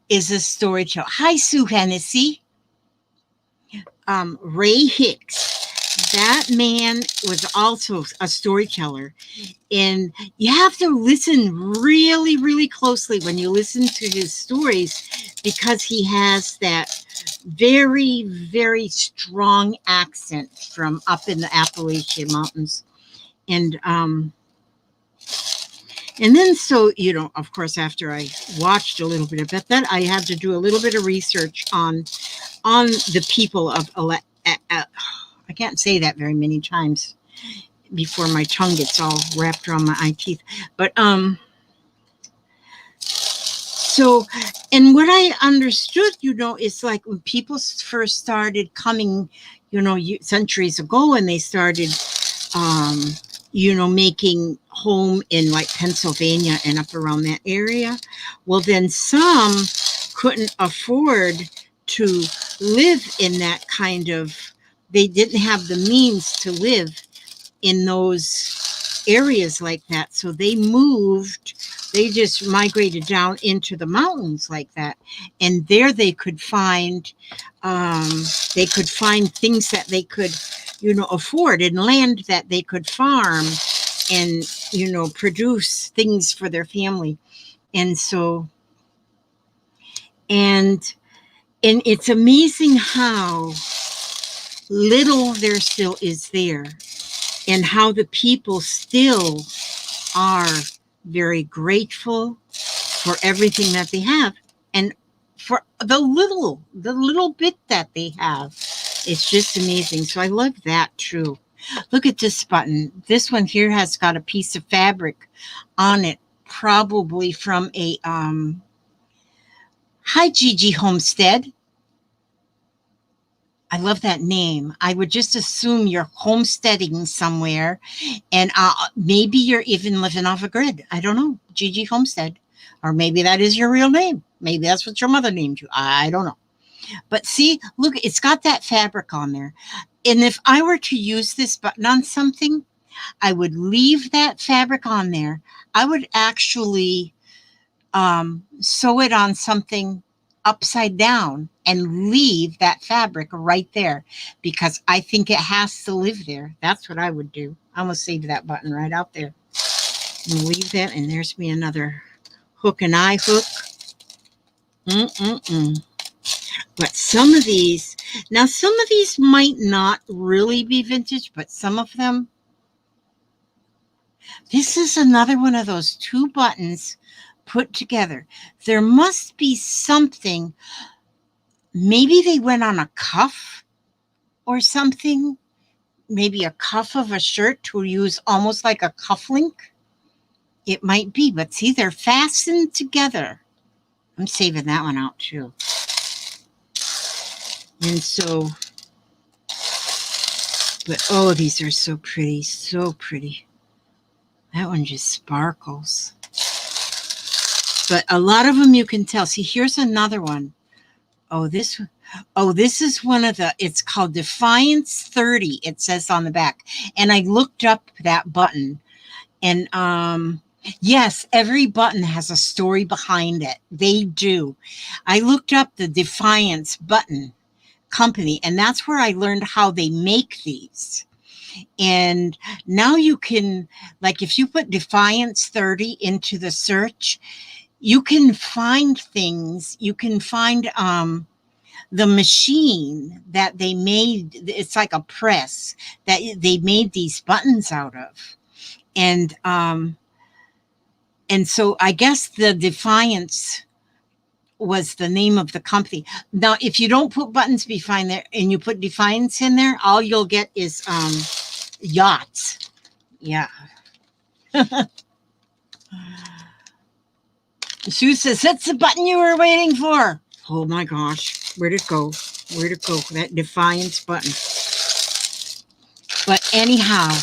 is a storyteller. Hi, Sue Hennessy. Ray Hicks. That man was also a storyteller. And you have to listen really, really closely when you listen to his stories, because he has that very, very strong accent from up in the Appalachian Mountains. And then, so, of course, after I watched a little bit about that, I had to do a little bit of research on the people of I can't say that very many times before my tongue gets all wrapped around my teeth. But so, and what I understood, is like when people first started coming, centuries ago, and they started making home in like Pennsylvania and up around that area. Well, then some couldn't afford to live in that kind of, they didn't have the means to live in those areas like that. So they just migrated down into the mountains like that. And there they could find things that they could, afford, and land that they could farm and, produce things for their family. And so, and it's amazing how little there still is there, and how the people still are very grateful for everything that they have, and for the little bit that they have. It's just amazing. So I love that too. Look at this button. This one here has got a piece of fabric on it, probably from a hi, Gigi Homestead. I love that name. I would just assume you're homesteading somewhere, and maybe you're even living off a grid. I don't know, Gigi Homestead, or maybe that is your real name. Maybe that's what your mother named you. I don't know. But see, look, it's got that fabric on there. And if I were to use this button on something, I would leave that fabric on there. I would actually sew it on something upside down and leave that fabric right there because I think it has to live there. That's what I would do. I'm going to save that button right out there and leave that. And there's me another hook and eye hook. But some of these might not really be vintage, but some of them. This is another one of those two buttons put together. There must be something. Maybe they went on a cuff or something. Maybe a cuff of a shirt to use almost like a cufflink. It might be, but see, they're fastened together. I'm saving that one out too. And so, but oh, these are so pretty, so pretty. That one just sparkles. But a lot of them you can tell. See, here's another one. Oh, this is one of the, it's called Defiance 30, it says on the back. And I looked up that button. And yes, every button has a story behind it. They do. I looked up the Defiance button company, and that's where I learned how they make these. And now you can, like, if you put Defiance 30 into the search, you can find things. You can find the machine that they made. It's like a press that they made these buttons out of. And so I guess the Defiance was the name of the company. Now, if you don't put buttons behind there and you put Defiance in there, all you'll get is yachts. Yeah. Sue says, that's the button you were waiting for. Oh my gosh. Where'd it go? Where'd it go? That Defiance button. But anyhow,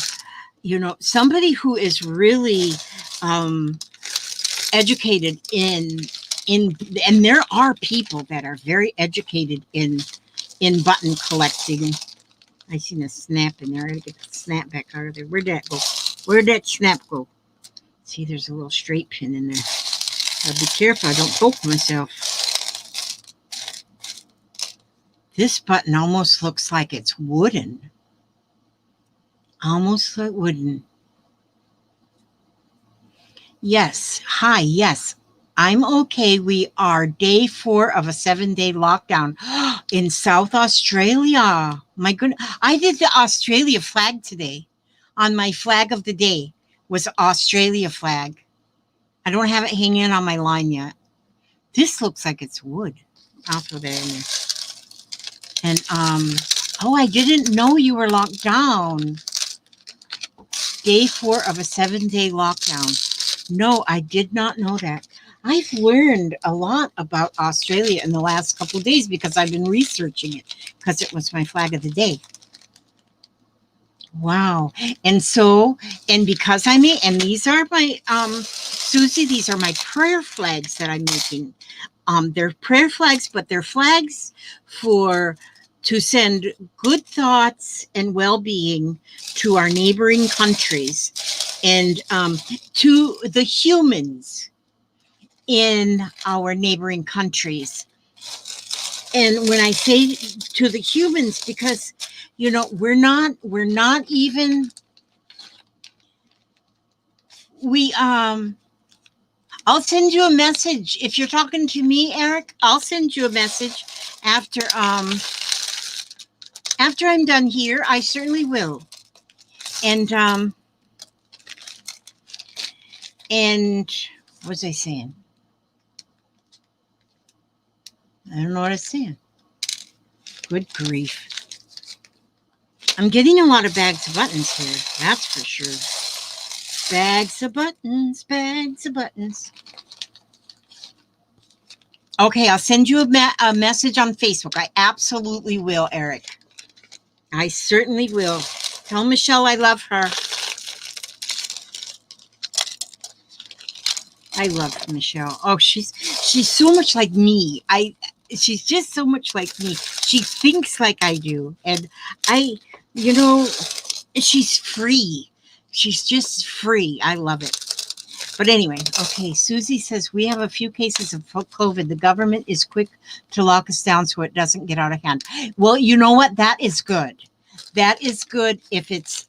you know, somebody who is really educated in, and there are people that are very educated in button collecting. I seen a snap in there. I gotta get the snap back out of there. Where'd that go? Where'd that snap go? See, there's a little straight pin in there. Gotta be careful I don't poke myself. This button almost looks like it's wooden. Almost like wooden. Yes. Hi. Yes. I'm okay. We are day 4 of a 7-day lockdown in South Australia. My goodness. I did the Australia flag today. On my flag of the day was Australia flag. I don't have it hanging on my line yet. This looks like it's wood. I'll throw that in there. And, oh, I didn't know you were locked down. Day 4 of a 7-day lockdown. No, I did not know that. I've learned a lot about Australia in the last couple of days because I've been researching it because it was my flag of the day. Wow. And so, and because I made, and these are my, Susie, these are my prayer flags that I'm making. They're prayer flags, but they're flags to send good thoughts and well-being to our neighboring countries and to the humans in our neighboring countries. And when I say to the humans, because, you know, we're not even, I'll send you a message. If you're talking to me, Eric, I'll send you a message after I'm done here. I certainly will. And what was I saying? I don't know what I was saying. Good grief. I'm getting a lot of bags of buttons here. That's for sure. Bags of buttons, bags of buttons. Okay, I'll send you a message on Facebook. I absolutely will, Eric. I certainly will. Tell Michelle I love her. I love Michelle. Oh, she's so much like me. She's just so much like me. She thinks like I do. And you know, she's free. She's just free. I love it. But anyway, okay, Susie says we have a few cases of COVID. The government is quick to lock us down so it doesn't get out of hand. Well, you know what? That is good. That is good if it's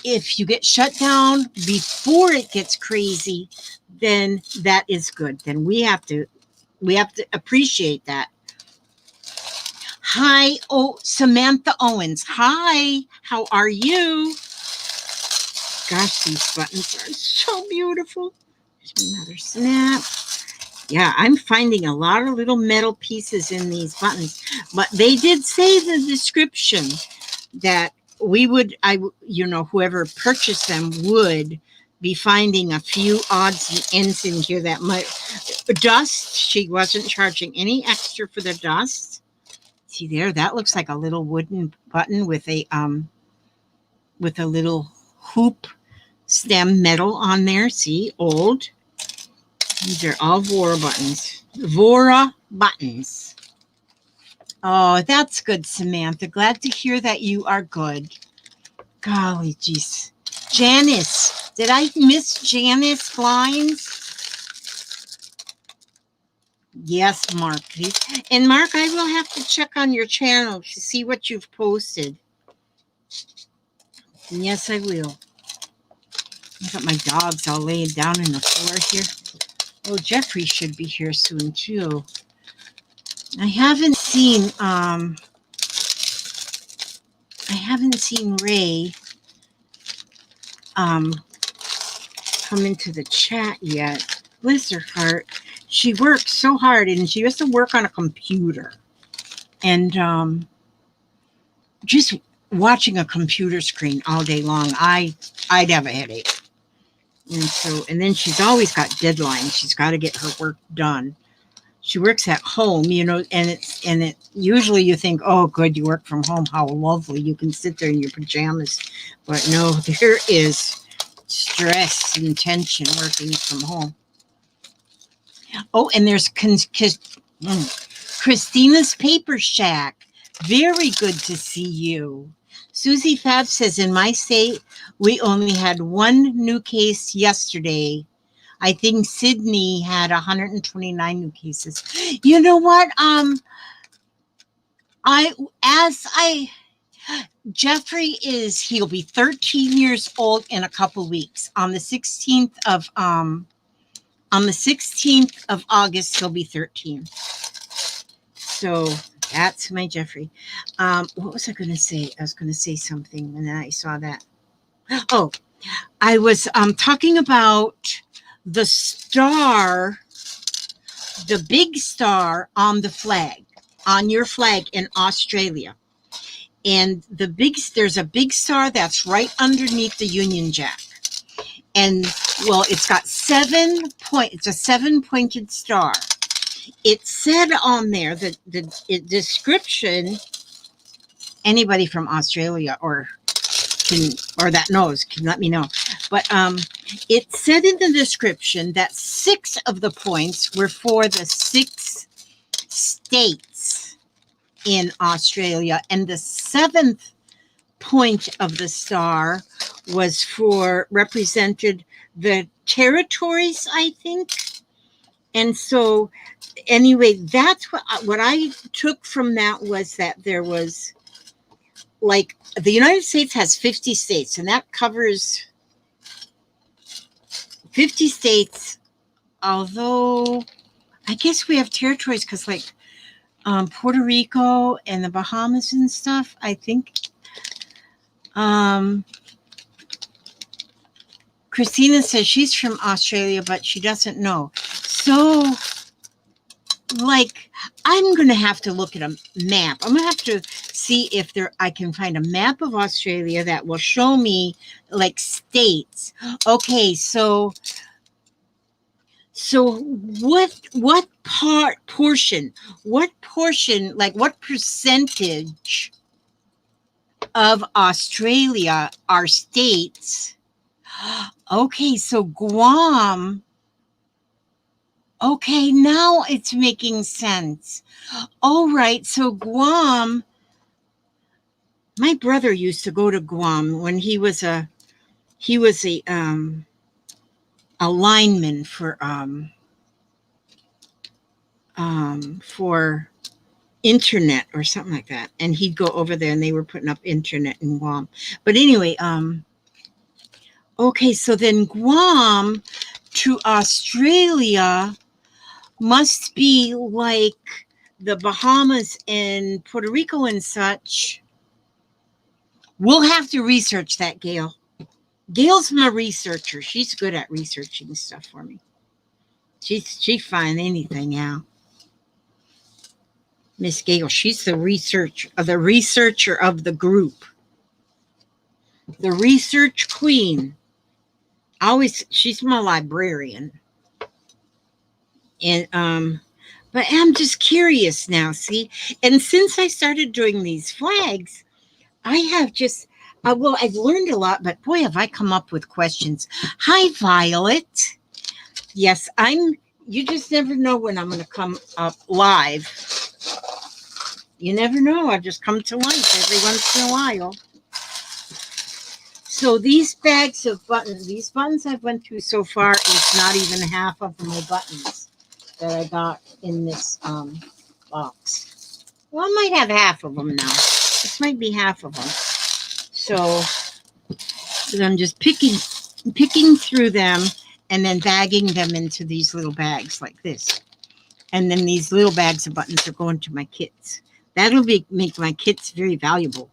if you get shut down before it gets crazy, then that is good. Then we have to appreciate that. Hi, Samantha Owens. Hi, how are you? Gosh, these buttons are so beautiful. There's another snap. Yeah, I'm finding a lot of little metal pieces in these buttons, but they did say in the description that whoever purchased them would be finding a few odds and ends in here that might dust. She wasn't charging any extra for the dust. See there, that looks like a little wooden button with a little hoop stem metal on there. See, old. These are all Vora buttons. Vora buttons. Oh, that's good, Samantha. Glad to hear that you are good. Golly geez. Janice. Did I miss Janice Blinds? Yes, Mark. And Mark, I will have to check on your channel to see what you've posted. Yes, I will. I got my dogs all laying down in the floor here. Oh, Jeffrey should be here soon too. I haven't seen Ray come into the chat yet. Bless her heart. She works so hard and she has to work on a computer. And just watching a computer screen all day long, I'd have a headache. And then she's always got deadlines. She's got to get her work done. She works at home, and usually you think, oh, good, you work from home. How lovely. You can sit there in your pajamas. But no, there is stress and tension working from home. Oh, and there's Christina's Paper Shack. Very good to see you. Susie Fab says, in my state, we only had one new case yesterday. I think Sydney had 129 new cases. You know what? Jeffrey he'll be 13 years old in a couple weeks. On the 16th of August, he'll be 13. So that's my Jeffrey. What was I going to say? I was going to say something, and then I saw that. Oh, I was talking about the star, the big star on the flag, on your flag in Australia. And there's a big star that's right underneath the Union Jack. And, well, it's got it's a 7-pointed star. It said on there that the description, anybody from Australia or that knows can let me know. But it said in the description that 6 of the points were for the 6 states in Australia, and the 7th point of the star represented the territories, I think. And so anyway, that's what I took from that was that there was, like, the United States has 50 states, and that covers 50 states, although I guess we have territories because, like, Puerto Rico and the Bahamas and stuff, I think. Christina says she's from Australia, but she doesn't know. So, like, I'm going to have to look at a map. I'm going to have to see if I can find a map of Australia that will show me, like, states. Okay, so what portion, like, what percentage of Australia are states? Okay, so Guam. Okay, now it's making sense. All right, so Guam. My brother used to go to Guam when he was a He was a lineman for internet or something like that, and he'd go over there, and they were putting up internet in Guam. But anyway, okay, so then Guam to Australia must be like the Bahamas and Puerto Rico and such. We'll have to research that, Gail. Gail's my researcher. She's good at researching stuff for me. She find anything out. Miss Gail, she's the researcher of the group. The research queen. She's my librarian. And but I'm just curious now, see? And since I started doing these flags, I have just well, I've learned a lot, but boy, have I come up with questions. Hi, Violet. Yes, you just never know when I'm going to come up live. You never know. I just come to life every once in a while. So these bags of buttons, these buttons I've went through so far is not even half of my buttons that I got in this box. Well, I might have half of them now. This might be half of them. So I'm just picking through them and then bagging them into these little bags like this. And then these little bags of buttons are going to my kits. That'll make my kits very valuable.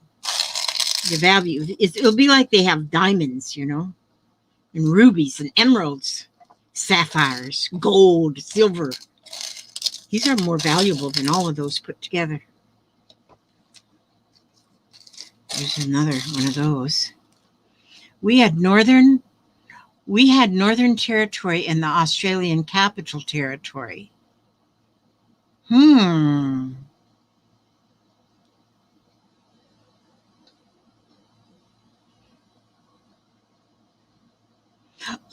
The value, it'll be like they have diamonds, and rubies and emeralds, sapphires, gold, silver. These are more valuable than all of those put together. There's another one of those. We had Northern Territory and the Australian Capital Territory.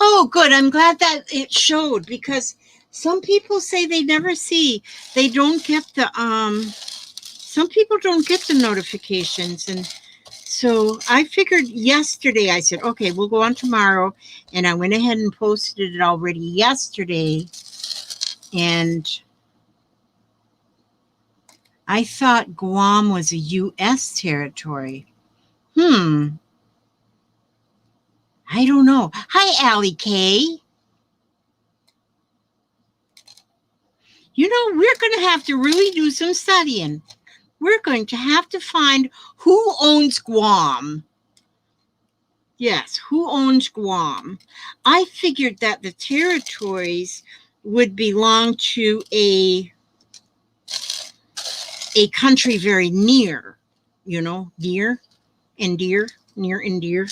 Oh, good. I'm glad that it showed, because some people say they never see. They don't get the some people don't get the notifications, and so I figured yesterday, I said, okay, we'll go on tomorrow, and I went ahead and posted it already yesterday, and I thought Guam was a U.S. territory. I don't know. Hi, Allie K. We're going to have to really do some studying. We're going to have to find who owns Guam. Yes, who owns Guam? I figured that the territories would belong to a country very near, near and dear.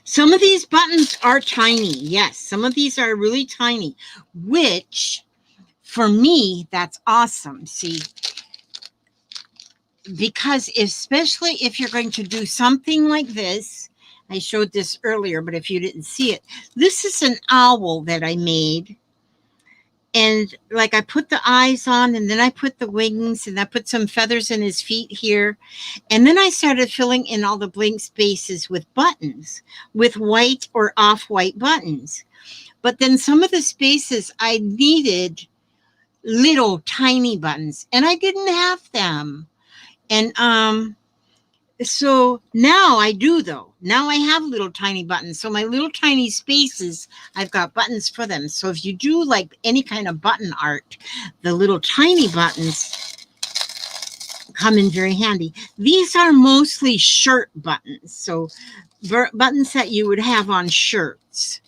Some of these buttons are tiny. Yes, some of these are really tiny, which for me, that's awesome. See, because especially if you're going to do something like this, I showed this earlier, but if you didn't see it, this is an owl that I made. And like I put the eyes on, and then I put the wings, and I put some feathers in his feet here. And then I started filling in all the blank spaces with buttons, with white or off-white buttons. But then some of the spaces I needed little tiny buttons, and I didn't have them. And so now I do, though. Now I have little tiny buttons. So my little tiny spaces, I've got buttons for them. So if you do like any kind of button art, the little tiny buttons come in very handy. These are mostly shirt buttons. So buttons that you would have on shirts.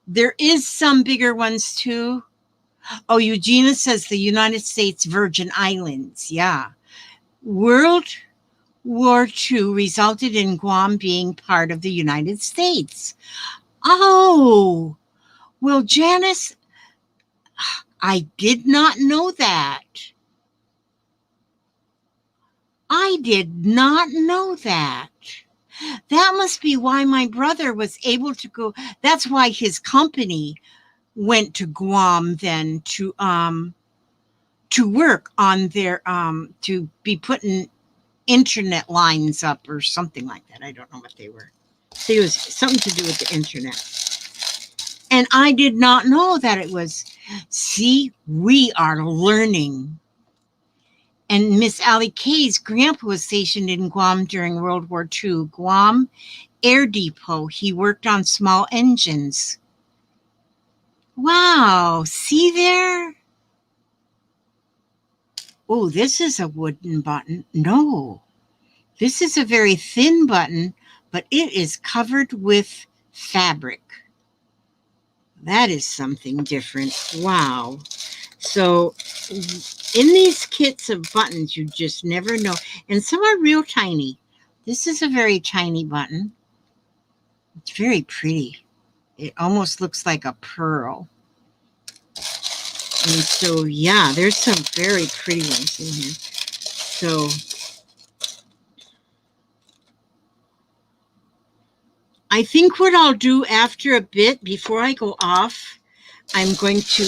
There is some bigger ones too. Oh, Eugenia says the United States Virgin Islands. Yeah. World War II resulted in Guam being part of the United States. Oh, well, Janice, I did not know that. I did not know that. That must be why my brother was able to go. That's why his company went to Guam then to work on their to be putting internet lines up or something like that. I don't know what they were. See, it was something to do with the internet. And I did not know that it was. See, we are learning. And Miss Allie Kay's grandpa was stationed in Guam during World War II. Guam Air Depot. He worked on small engines. Wow, see there? Oh, this is a wooden button. No, this is a very thin button, but it is covered with fabric. That is something different. Wow. So in these kits of buttons, you just never know. And some are real tiny. This is a very tiny button. It's very pretty. It almost looks like a pearl. And so, yeah, there's some very pretty ones in here. So I think what I'll do after a bit, before I go off, I'm going to,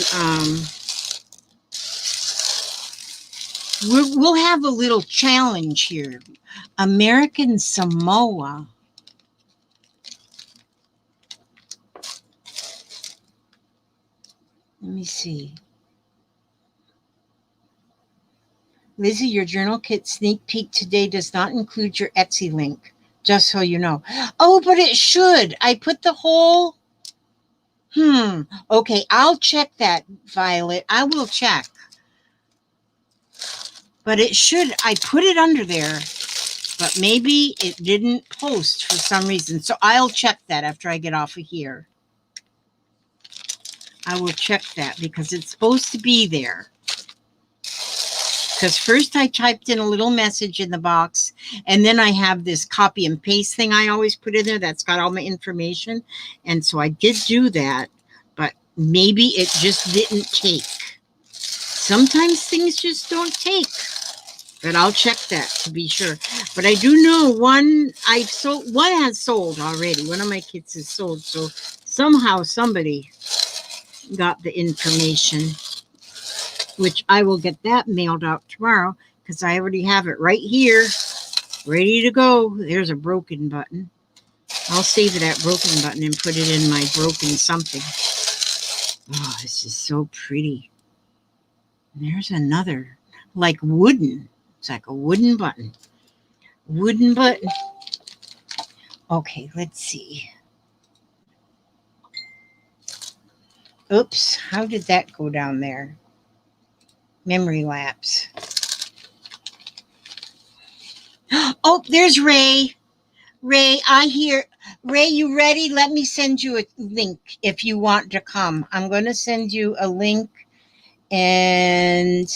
we'll have a little challenge here. American Samoa. Let me see. Lizzie, your journal kit sneak peek today does not include your Etsy link, just so you know. Oh, but it should. I put the whole... Okay, I'll check that, Violet. I will check. But it should. I put it under there, but maybe it didn't post for some reason. So I'll check that after I get off of here. I will check that because it's supposed to be there. Because first I typed in a little message in the box, and then I have this copy and paste thing I always put in there that's got all my information. And so I did do that, but maybe it just didn't take. Sometimes things just don't take. But I'll check that to be sure. But I do know one has sold already. One of my kits is sold. So somehow somebody got the information, which I will get that mailed out tomorrow because I already have it right here, ready to go. There's a broken button. I'll save that broken button and put it in my broken something. Oh, this is so pretty. And there's another, like wooden. It's like a wooden button. Wooden button. Okay, let's see. Oops, how did that go down there? Memory lapse. Oh, there's Ray. Ray, I hear. Ray, you ready? Let me send you a link if you want to come. I'm going to send you a link. And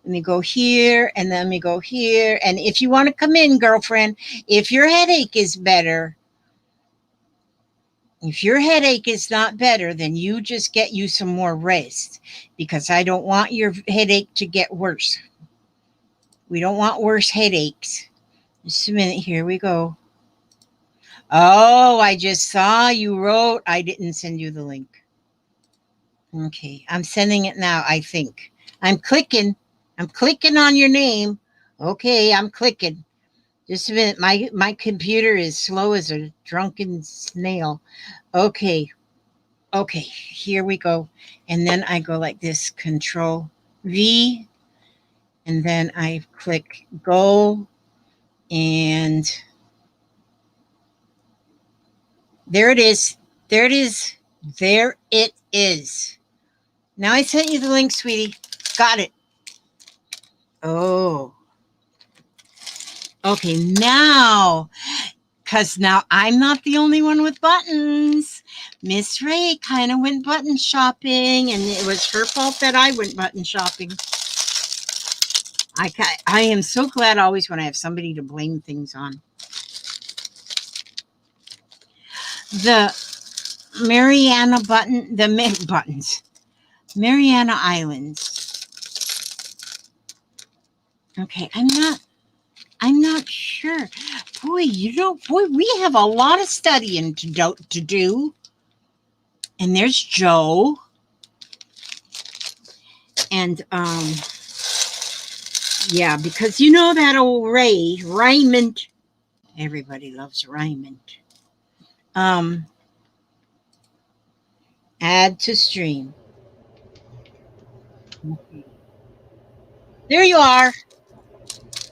let me go here. And then let me go here. And if you want to come in, girlfriend, if your headache is better, if your headache is not better, then you just get you some more rest. Because I don't want your headache to get worse. We don't want worse headaches. Just a minute. Here we go. Oh, I just saw you wrote. I didn't send you the link. Okay, I'm sending it now, I think. I'm clicking. I'm clicking on your name. Okay, I'm clicking. Just a minute. My computer is slow as a drunken snail. Okay. Okay, here we go. And then I go like this, Control V. And then I click go. And there it is. There it is. There it is. Now I sent you the link, sweetie. Got it. Oh. Okay, now, because now I'm not the only one with buttons. Miss Ray kind of went button shopping, and it was her fault that I went button shopping. I am so glad always when I have somebody to blame things on. The Mariana button, the buttons, Mariana Islands. Okay, I'm not sure. Boy, we have a lot of studying to do. And there's Joe. And yeah, because you know that old Raymond. Everybody loves Raymond. Um, add to stream. There you are.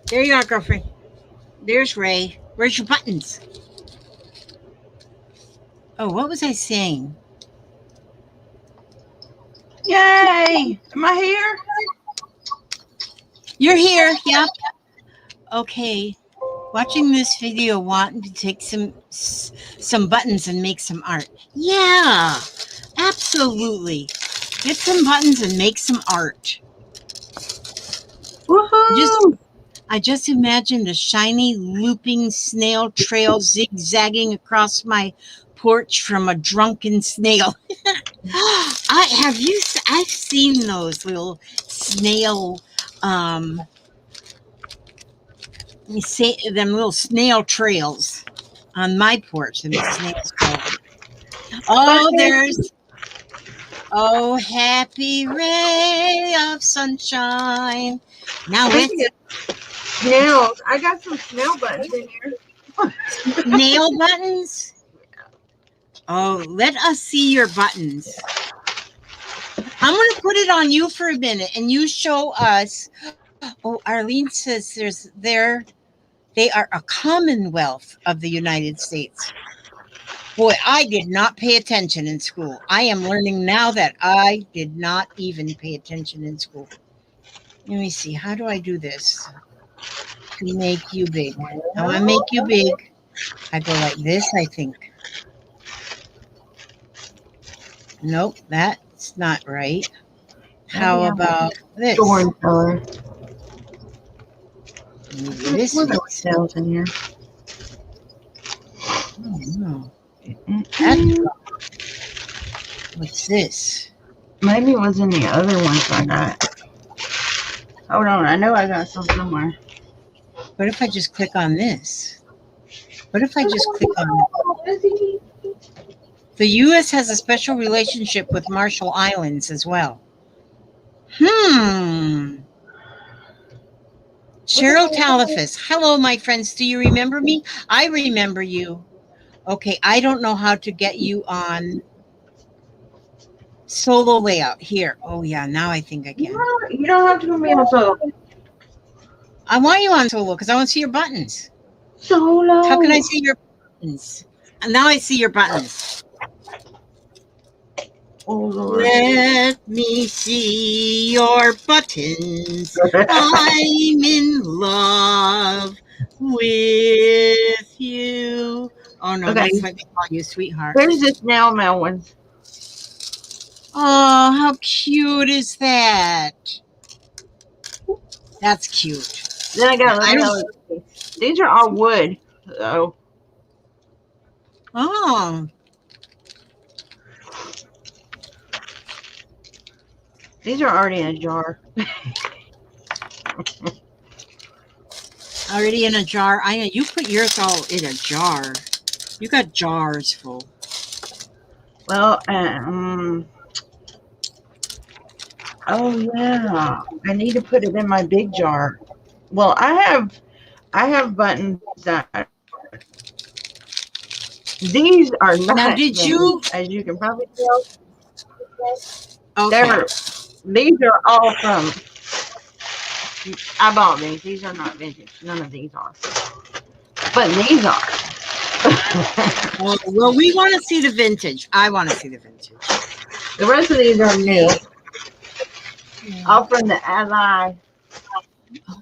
There you are, girlfriend. There's Ray. Where's your buttons? Oh, what was I saying? Yay! Am I here? You're here. Yep. Okay. Watching this video, wanting to take some buttons and make some art. Yeah, absolutely. Get some buttons and make some art. Woohoo! I just imagined a shiny looping snail trail zigzagging across my porch from a drunken snail. I've seen those little snail you say them little snail trails on my porch, and the snails go. Oh, there's happy ray of sunshine. Now it's snails. I got some snail buttons in here. nail buttons. Oh, let us see your buttons. I'm going to put it on you for a minute, and you show us. Oh, Arlene says they are a commonwealth of the United States. Boy, I did not pay attention in school. I am learning now that I did not even pay attention in school. Let me see. How do I do this? To make you big. I want to make you big. I go like this, I think. Nope, that's not right. How about this? Orange color. This What are cells in here? Oh, no. What's this? Maybe it was in the other ones I got. Hold on, I know I got some somewhere. What if I just click on this? What if I just click on this? The U.S. has a special relationship with Marshall Islands as well. Cheryl Talifus. Hello, my friends. Do you remember me? I remember you. Okay, I don't know how to get you on solo layout. Here. Oh, yeah, now I think I can. You don't have to put me on solo. I want you on solo because I want to see your buttons. Solo? How can I see your buttons? And now I see your buttons. Oh, Lord. Let me see your buttons. I'm in love with you. Oh, no, Okay. that's what they call you, sweetheart. Where's the snail mail one? Oh, how cute is that? That's cute. Then I got these are all wood. So. Oh. These are already in a jar. Already in a jar? I know you put yours all in a jar. You got jars full. Well, oh yeah, I need to put it in my big jar. Well, I have buttons that these are not. Now, did you? As you can probably tell, Okay. These are all from. I bought these. These are not vintage. None of these are. But these are. Well, we want to see the vintage. I want to see the vintage. The rest of these are new. All from the Ally.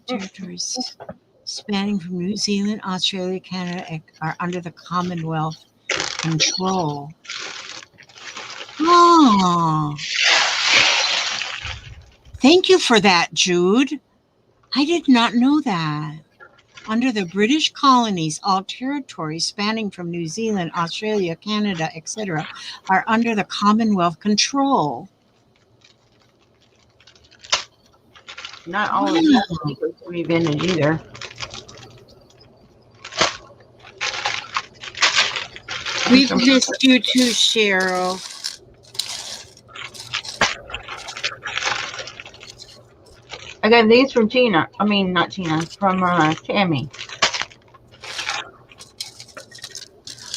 Territories spanning from New Zealand, Australia, Canada are under the Commonwealth control. Oh. Thank you for that, Jude. I did not know that. Under the British colonies, all territories spanning from New Zealand, Australia, Canada, etc., are under the Commonwealth control. Not all of these can be vintage either. And We've some, missed you too, Cheryl. I got these from Tina. I mean, not Tina, from Tammy.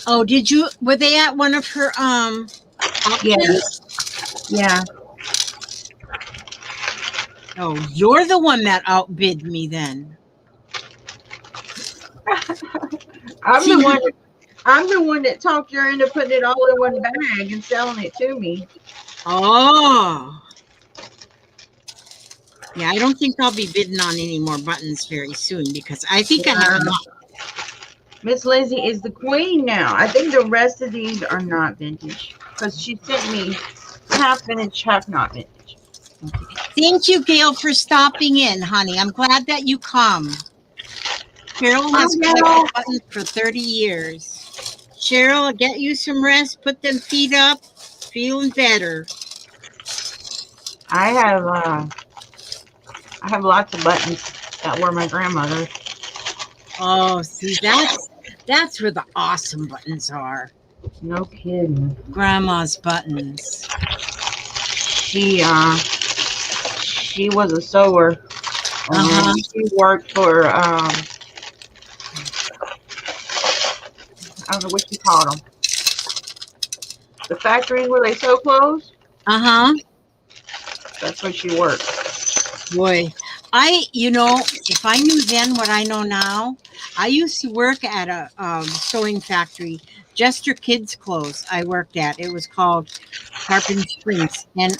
Oh, did you? Were they at one of her Yeah, auctions? yeah. Oh, you're the one that outbid me then. I'm the See? one. I'm the one that talked her into putting it all in one bag and selling it to me. Oh. Yeah, I don't think I'll be bidding on any more buttons very soon because I think I have Yeah. enough. Miss Lizzie is the queen now. I think the rest of these are not vintage because she sent me half vintage, half not vintage. Okay. Thank you, Gail, for stopping in, honey. I'm glad that you come. Cheryl Oh has collected no, buttons for 30 years. Cheryl, I'll get you some rest. Put them feet up. Feeling better. I have I have lots of buttons that were my grandmother's. Oh, see, that's where the awesome buttons are. No kidding. Grandma's buttons. She was a sewer and Uh-huh. she worked for I don't know what you call them. The factories where they sew clothes. Uh-huh. That's where she worked. Boy, if I knew then what I know now, I used to work at a sewing factory, Jester Kids Clothes. I worked at. It was called Tarpon Springs, and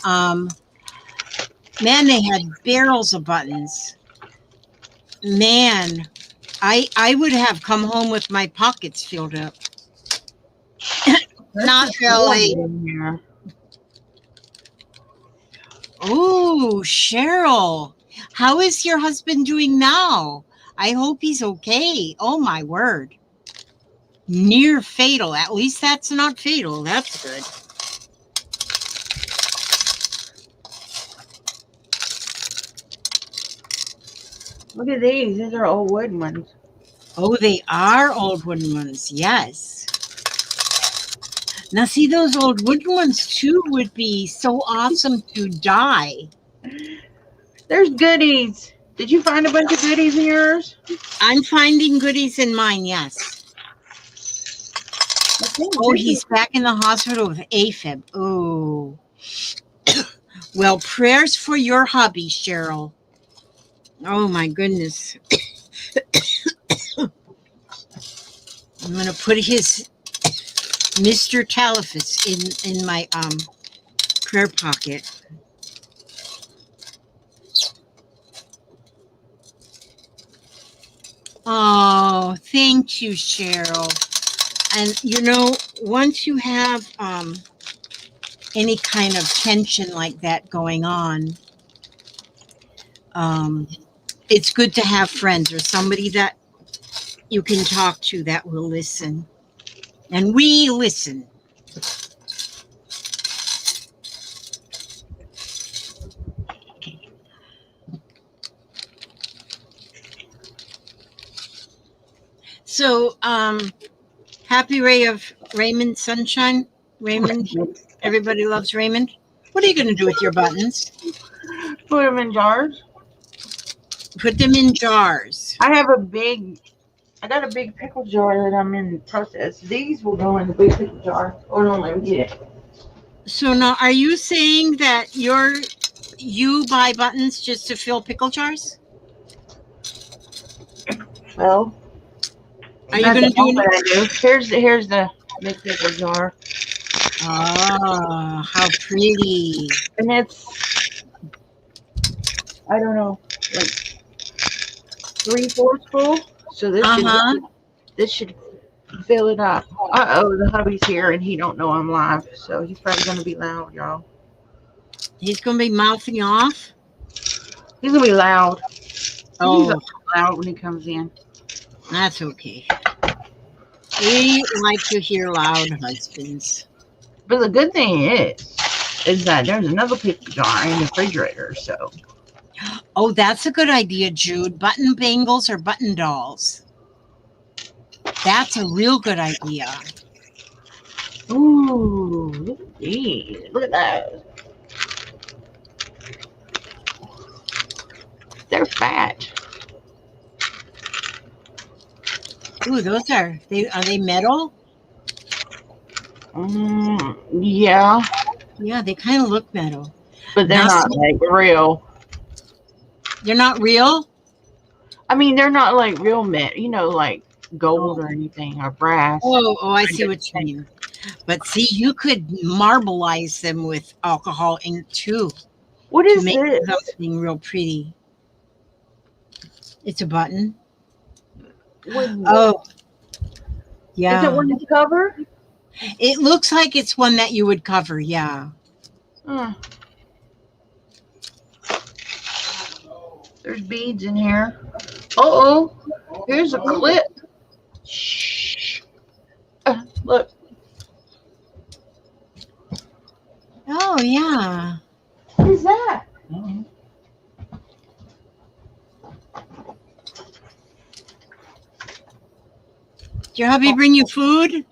man, they had barrels of buttons. Man, I would have come home with my pockets filled up. Let's Not just really. in here. Oh, Cheryl, how is your husband doing now? I hope he's okay. Oh my word. Near fatal. At least that's not fatal. That's good. Look at these. These are old wooden ones. Oh, they are old wooden ones. Yes. Now, see, those old wooden ones too would be so awesome to dye. There's goodies. Did you find a bunch of goodies in yours? I'm finding goodies in mine. Yes. I think Oh, this is he's back in the hospital with AFib. Oh. Well, prayers for your hubby, Cheryl. Oh my goodness. I'm gonna put his Mr. Talifus in my prayer pocket. Oh, thank you, Cheryl. And once you have any kind of tension like that going on, um, it's good to have friends or somebody that you can talk to that will listen. And we listen. So, happy ray of Raymond Sunshine. Raymond, everybody loves Raymond. What are you going to do with your buttons? put them in jars. Put them in jars. I got a big pickle jar that I'm in the process. These will go in the big pickle jar. Hold on, let me get it. So now, are you saying that you buy buttons just to fill pickle jars? Well, Are you that's going to do all any? that I do. Here's the big pickle jar, Oh, how pretty! and it's I don't know, like 3/4 full. So Uh huh. this should fill it up. Oh, the hubby's here and he don't know I'm live, so he's probably gonna be loud, y'all. He's going to be mouthing off. He's gonna be loud. He's Oh, loud when he comes in. that's okay. We like to hear loud husbands. But the good thing is that there's another pickle jar in the refrigerator. So Oh, that's a good idea, Jude. Button bangles or button dolls. That's a real good idea. Ooh, look at these. Look at those. They're fat. Ooh, are they metal? Yeah, Yeah, they kind of look metal. but they're Now, not see, like real. they're not real. I mean, they're not like real metal, like Oh, gold or anything or brass. oh, I see what you mean. But see, you could marbleize them with alcohol ink too What to is make this? something real pretty. It's a button. What Oh, is it? yeah. One to cover? It looks like it's one that you would cover. Yeah. Uh, there's beads in here. Oh, here's a clip. Shh. Look. Oh, yeah. What is that? Did your hubby bring you food?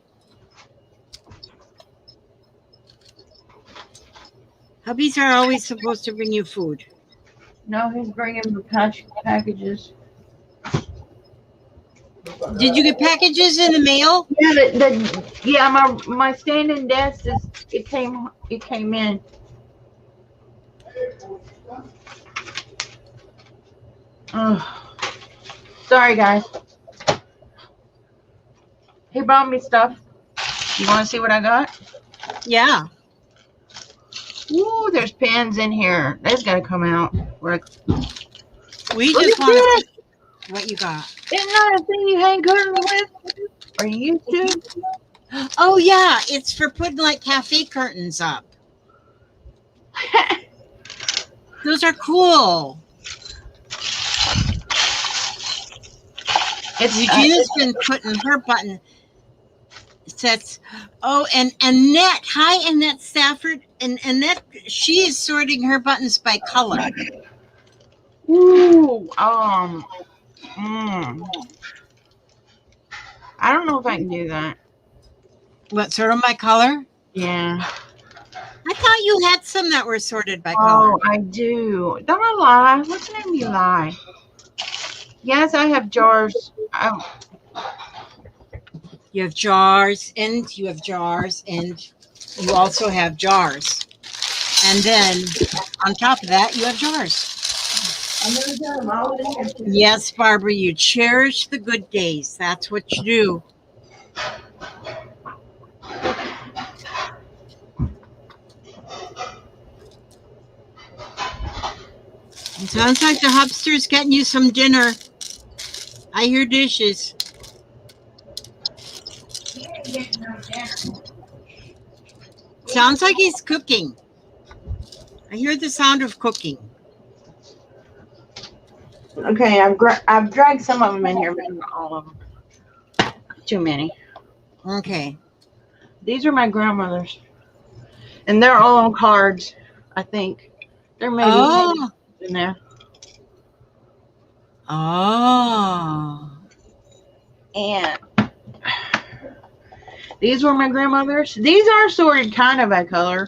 Hubbies are always supposed to bring you food. No, he's bringing the packages. Did you get packages in the mail? Yeah, yeah. My standing desk it came in. Oh, sorry guys. He brought me stuff. You want to see what I got? Yeah. Ooh, there's pens in here. That's gotta come out. Look We at just want to this. see what you got. Isn't that a thing you hang curtains with? Are you used to? Oh, yeah. It's for putting like cafe curtains up. Those are cool. Eugenia's been putting her button sets. Oh, and Annette. Hi, Annette Stafford. And Annette, she is sorting her buttons by color. Ooh, I don't know if I can do that. What, sort them by color? Yeah. I thought you had some that were sorted by color. Oh, I do. Don't I lie? What's the name you lie? Yes, I have jars. You have jars, and you have jars, and you also have jars. And then on top of that, you have jars. I'm gonna tell them all in here too. Yes, Barbara, you cherish the good days. That's what you do. It sounds like the hubster's getting you some dinner. I hear dishes. Sounds like he's cooking. I hear the sound of cooking. Okay, I've dragged some of them in here, but not all of them. Too many. Okay. These are my grandmother's, and they're all on cards. I think there may be in there. Oh. And these were my grandmother's. These are sorted kind of by color.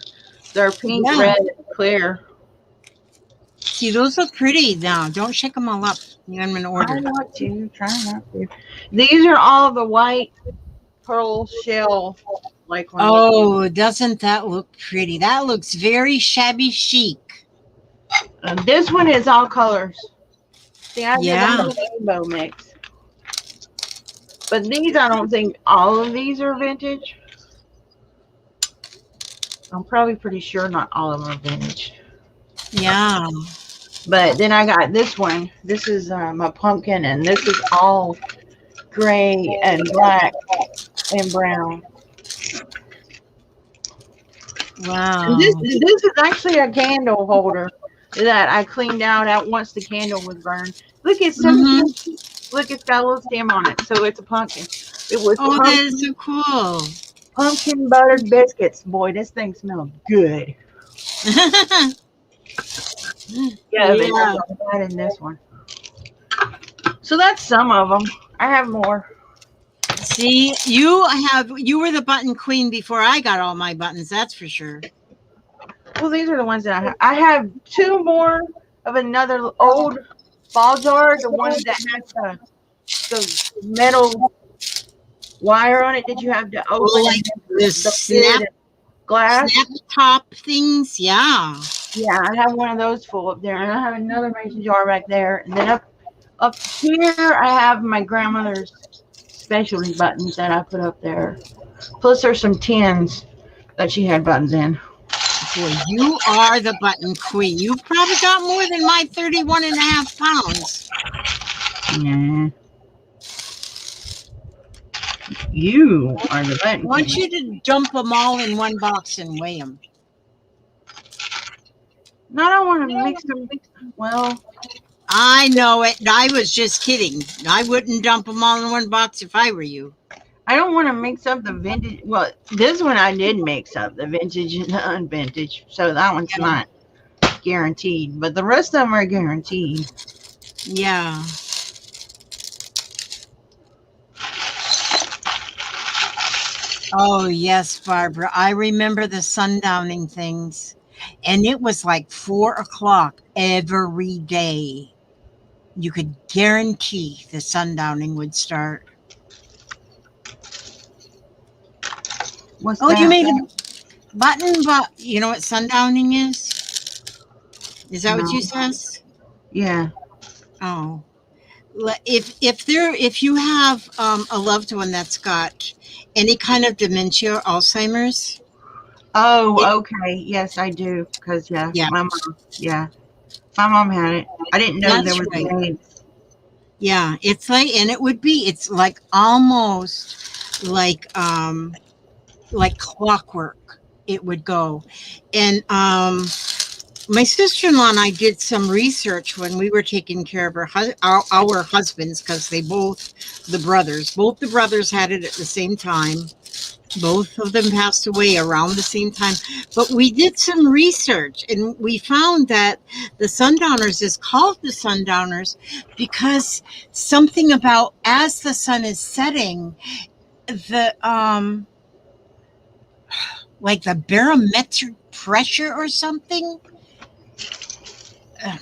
They're pink, red, and clear. See, those look pretty now. Don't shake them all up. I'm in order. I want to. Try not to. These are all the white pearl shell. Oh, doesn't that look pretty? That looks very shabby chic. This one is all colors. See, I did a rainbow mix. But these, I don't think all of these are vintage. I'm probably pretty sure not all of them are vintage. Yeah. But then I got this one. This is my pumpkin, and this is all gray and black and brown. Wow. And this is actually a candle holder that I cleaned out once the candle was burned. Look, it's so look, it's got a little stem on it, so it's a pumpkin. It was that is so cool. Pumpkin buttered biscuits. Boy, this thing smells good. Yeah, there's that in this one. So that's some of them. I have more. See, you were the button queen before I got all my buttons, that's for sure. Well, these are the ones that I have. I have two more of another old ball jar, the one that has the metal wire on it that you have to Oh, open, and like then the the lid and glass. snap top things, yeah. Yeah, I have one of those full up there, and I have another mason jar back there, and then up here I have my grandmother's specialty buttons that I put up there. Plus, there's some tins that she had buttons in. Boy, you are the button queen. You've probably got more than my 31 and a half pounds. Yeah. You are the I button want queen. you to dump them all in one box and weigh them. No, I don't want to mix them. Well, I know it. I was just kidding. I wouldn't dump them all in one box if I were you. I don't want to mix up the vintage. Well, this one I did mix up the vintage and the unvintage, so that one's Yeah. not guaranteed. But the rest of them are guaranteed. Yeah. Oh, yes, Barbara. I remember the sundowning things. And it was like 4 o'clock every day. You could guarantee the sundowning would start. What's Oh, you that? made a button, but you know what sundowning is? Is that what you No. says? Yeah. Oh, if you have a loved one that's got any kind of dementia or Alzheimer's, it, Oh, okay. Yes, I do. Cause yeah, yeah, my mom. Yeah, my mom had it. I didn't know there that's was right. names. Yeah, it's like, and it's like almost like clockwork. It would go, and my sister-in-law and I did some research when we were taking care of our husbands, because both the brothers had it at the same time. Both of them passed away around the same time. But we did some research and we found that the sundowners is called the sundowners because something about as the sun is setting, the like the barometric pressure or something.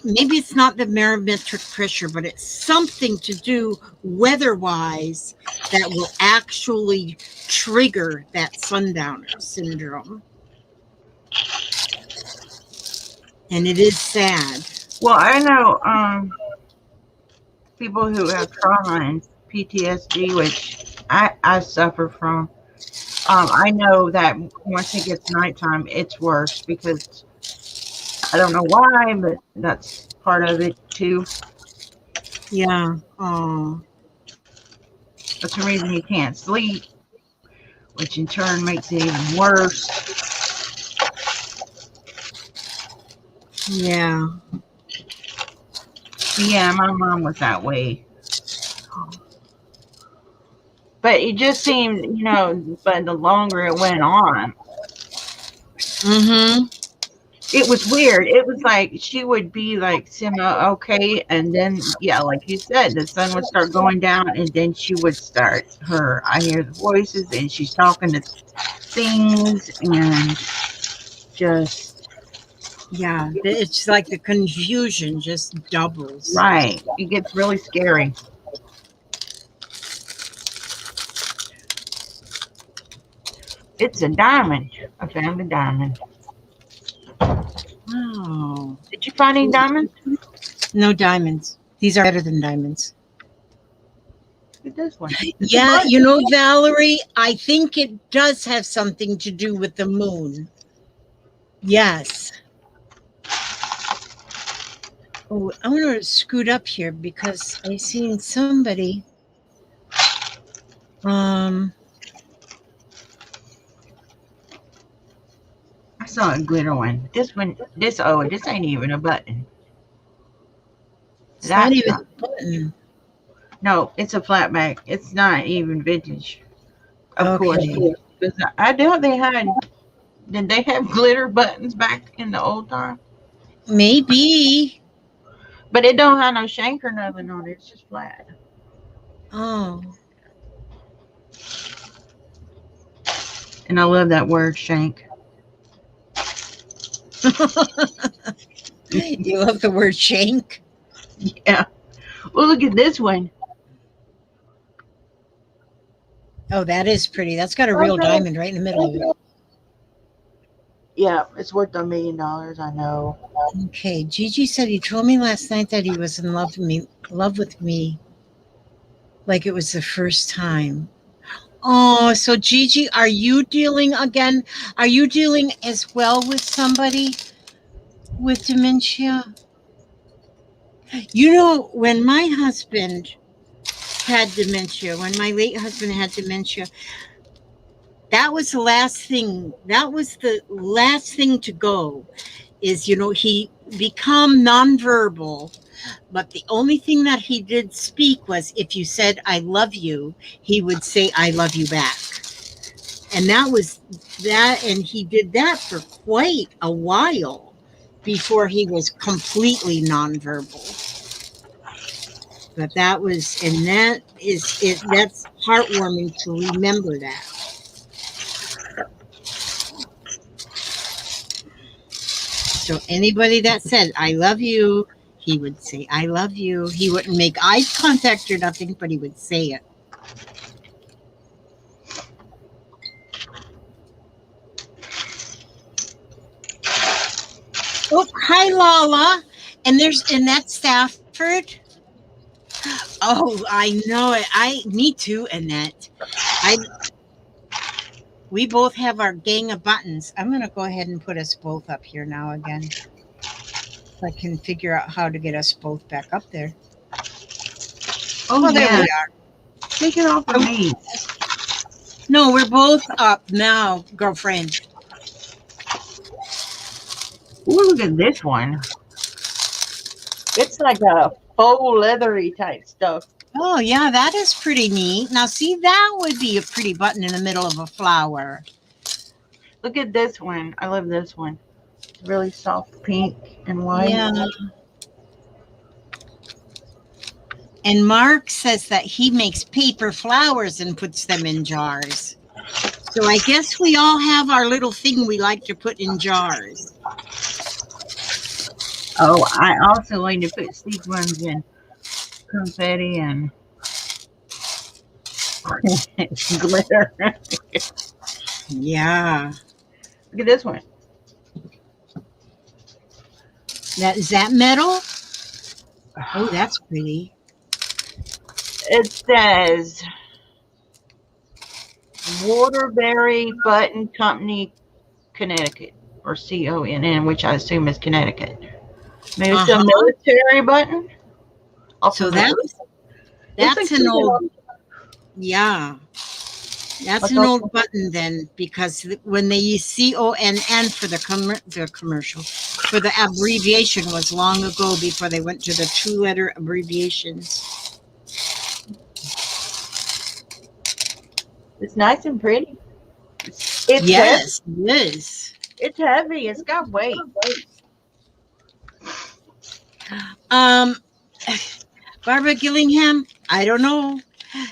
Maybe it's not the barometric pressure, but it's something to do weather wise that will actually trigger that sundowner syndrome. And it is sad. Well, I know people who have trauma and PTSD, which I suffer from. I know that once it gets nighttime, it's worse because I don't know why, but that's part of it too. Yeah. Oh, That's the reason you can't sleep, which in turn makes it even worse. yeah. Yeah, my mom was that way. But it just seemed, but the longer it went on, Mm-hmm. it was weird. It was like she would be like semi okay, and then yeah, like you said, the sun would start going down, and then she would start her. I hear the voices, and she's talking to things, and just Yeah. It's like the confusion just doubles. right. It gets really scary. It's a diamond. I found a diamond. Oh. Did you find any diamonds? No diamonds. These are better than diamonds. Look at this one. It's a Yeah, button. Valerie, I think it does have something to do with the moon. Yes. Oh, I want to scoot up here because I seen somebody. Um, I saw a glitter one. This one, this ain't even a button. it's not That's even not. a button. No, it's a flat back. It's not even vintage, of course. Okay. Because I doubt they had. Did they have glitter buttons back in the old time? Maybe. But it don't have no shank or nothing on it. It's just flat. Oh. And I love that word, shank. You love the word shank? Yeah. Well, look at this one. Oh, that is pretty. That's got a real Okay. diamond right in the middle of it. Yeah, it's worth $1 million. I know. Okay, Gigi said he told me last night that he was in love with me, like it was the first time. Oh, so Gigi, are you dealing again? Are you dealing as well with somebody with dementia? You know, when my husband had dementia, when my late husband had dementia, that was the last thing. That was the last thing to go. Is he become nonverbal, but the only thing that he did speak was if you said I love you, he would say I love you back. And that was that, and he did that for quite a while before he was completely nonverbal. But that was, and that is it. That's heartwarming to remember that. So anybody that said I love you, he would say I love you. He wouldn't make eye contact or nothing, but he would say it. Oh, hi Lala, and that's Stafford. Oh, I know it. Me too, Annette. I We both have our gang of buttons. I'm gonna go ahead and put us both up here now again. If I can figure out how to get us both back up there. Oh, Oh, there we yeah. are. Take it off of Um, me. no, we're both up now, girlfriend. Ooh, look at this one. It's like a faux leathery type stuff. Oh, yeah, that is pretty neat. Now, see, that would be a pretty button in the middle of a flower. Look at this one. I love this one. It's really soft pink and white. Yeah. And Mark says that he makes paper flowers and puts them in jars. So I guess we all have our little thing we like to put in jars. Oh, I also like to put sequins and confetti and glitter. Yeah. Look at this one. Is that metal? Oh, that's pretty. It says Waterbury Button Company, Connecticut, or CONN, which I assume is Connecticut. Maybe it's a Uh-huh. military button off So of it. Looks like that's an something old, yeah. That's like an a, old button then, because when they use CONN for the commercial, for the abbreviation was long ago before they went to the two-letter abbreviations. it's nice and pretty. It's heavy. Yes, it is. It's heavy. It's got weight. Um, Barbara Gillingham, I don't know.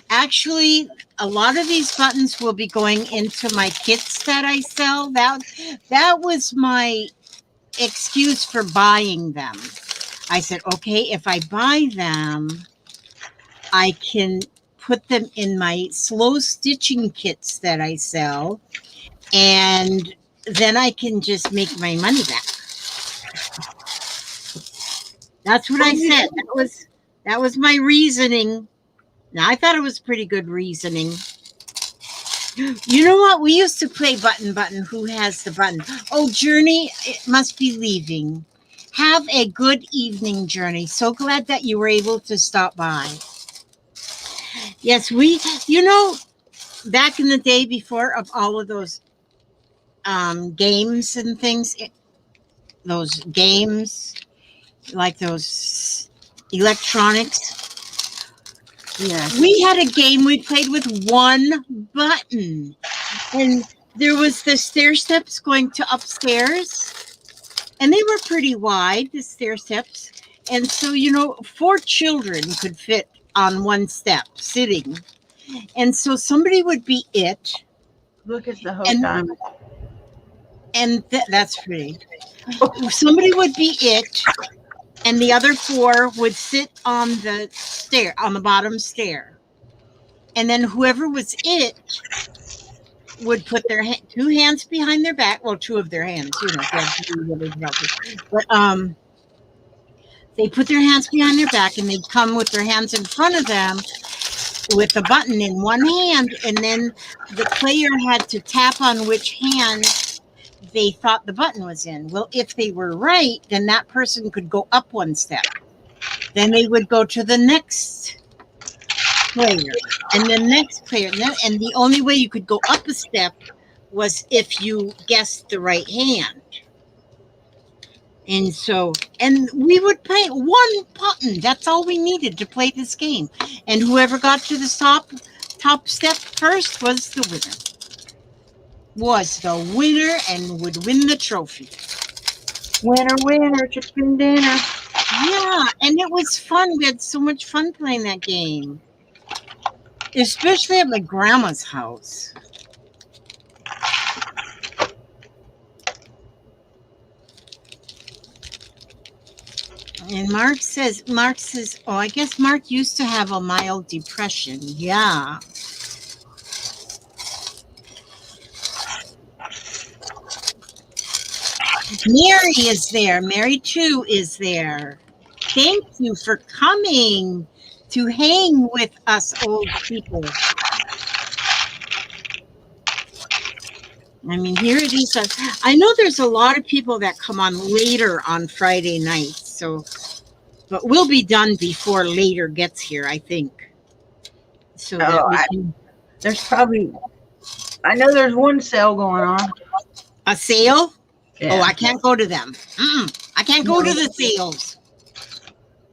Actually, a lot of these buttons will be going into my kits that I sell. That was my excuse for buying them. I said, okay, if I buy them, I can put them in my slow stitching kits that I sell, and then I can just make my money back. That's what Well, I said. That was my reasoning. Now, I thought it was pretty good reasoning. You know what? We used to play button button. Who has the button? Oh, Journey, it must be leaving. Have a good evening, Journey. So glad that you were able to stop by. Yes, back in the day before of all of those games and things, those games, like those electronics, yes. we had a game we played with one button. And there was the stair steps going to upstairs, and they were pretty wide, the stair steps. And so, 4 children could fit on one step sitting. And so somebody would be it, Look at the Hope and Diamond. that's pretty. Somebody would be it, and the other four would sit on the stair, on the bottom stair. And then whoever was it would put their two hands behind their back. Well, two of their hands, you know, if they had three, really help it. But they put their hands behind their back, and they'd come with their hands in front of them with a button in one hand, and then the player had to tap on which hand they thought the button was in. Well, if they were right, then that person could go up one step. Then they would go to the next player and the next player. And the only way you could go up a step was if you guessed the right hand. And so, and we would play one button. That's all we needed to play this game. And whoever got to the top step first was the winner. And would win the trophy. Winner, winner, chicken dinner. Yeah, and it was fun. We had so much fun playing that game, especially at my grandma's house. And Mark says, oh, I guess Mark used to have a mild depression. Yeah. Mary is there. Mary too is there. Thank you for coming to hang with us old people. I mean, here it is. I know there's a lot of people that come on later on Friday nights, so, but we'll be done before later gets here, I think. So that we can. There's probably, I know there's one sale going on. A sale? Yeah. Oh, I can't go to them. I can't go to the sales.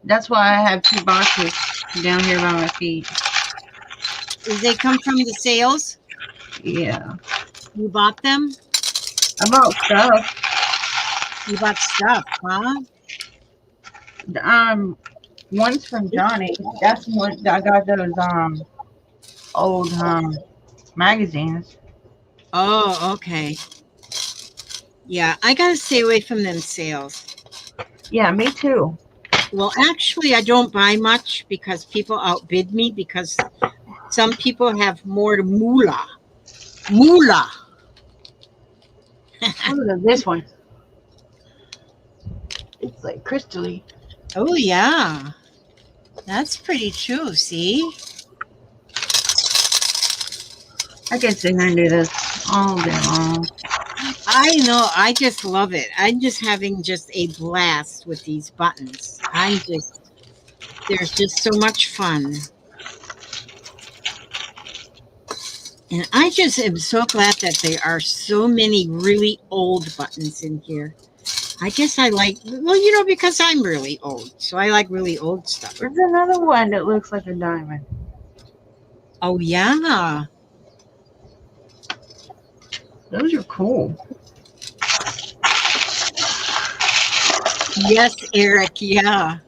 That's why I have 2 boxes down here by my feet. They come from the sales? Yeah. You bought them? I bought stuff. You bought stuff, huh? One's from Johnny. That's what I got those old magazines. Oh, okay. Yeah, I gotta stay away from them sales. Yeah, me too. Well, actually, I don't buy much because people outbid me because some people have more moolah. Moolah. Look at this one. It's like crystally. Oh, yeah. That's pretty too, see? I can sit here and do this all day long. I know. I just love it. I'm just having just a blast with these buttons. There's just so much fun. And I just am so glad that there are so many really old buttons in here. I guess I like, well, you know, because I'm really old. So I like really old stuff. There's another one that looks like a diamond. Oh, yeah. Those are cool. Yes, Eric, yeah.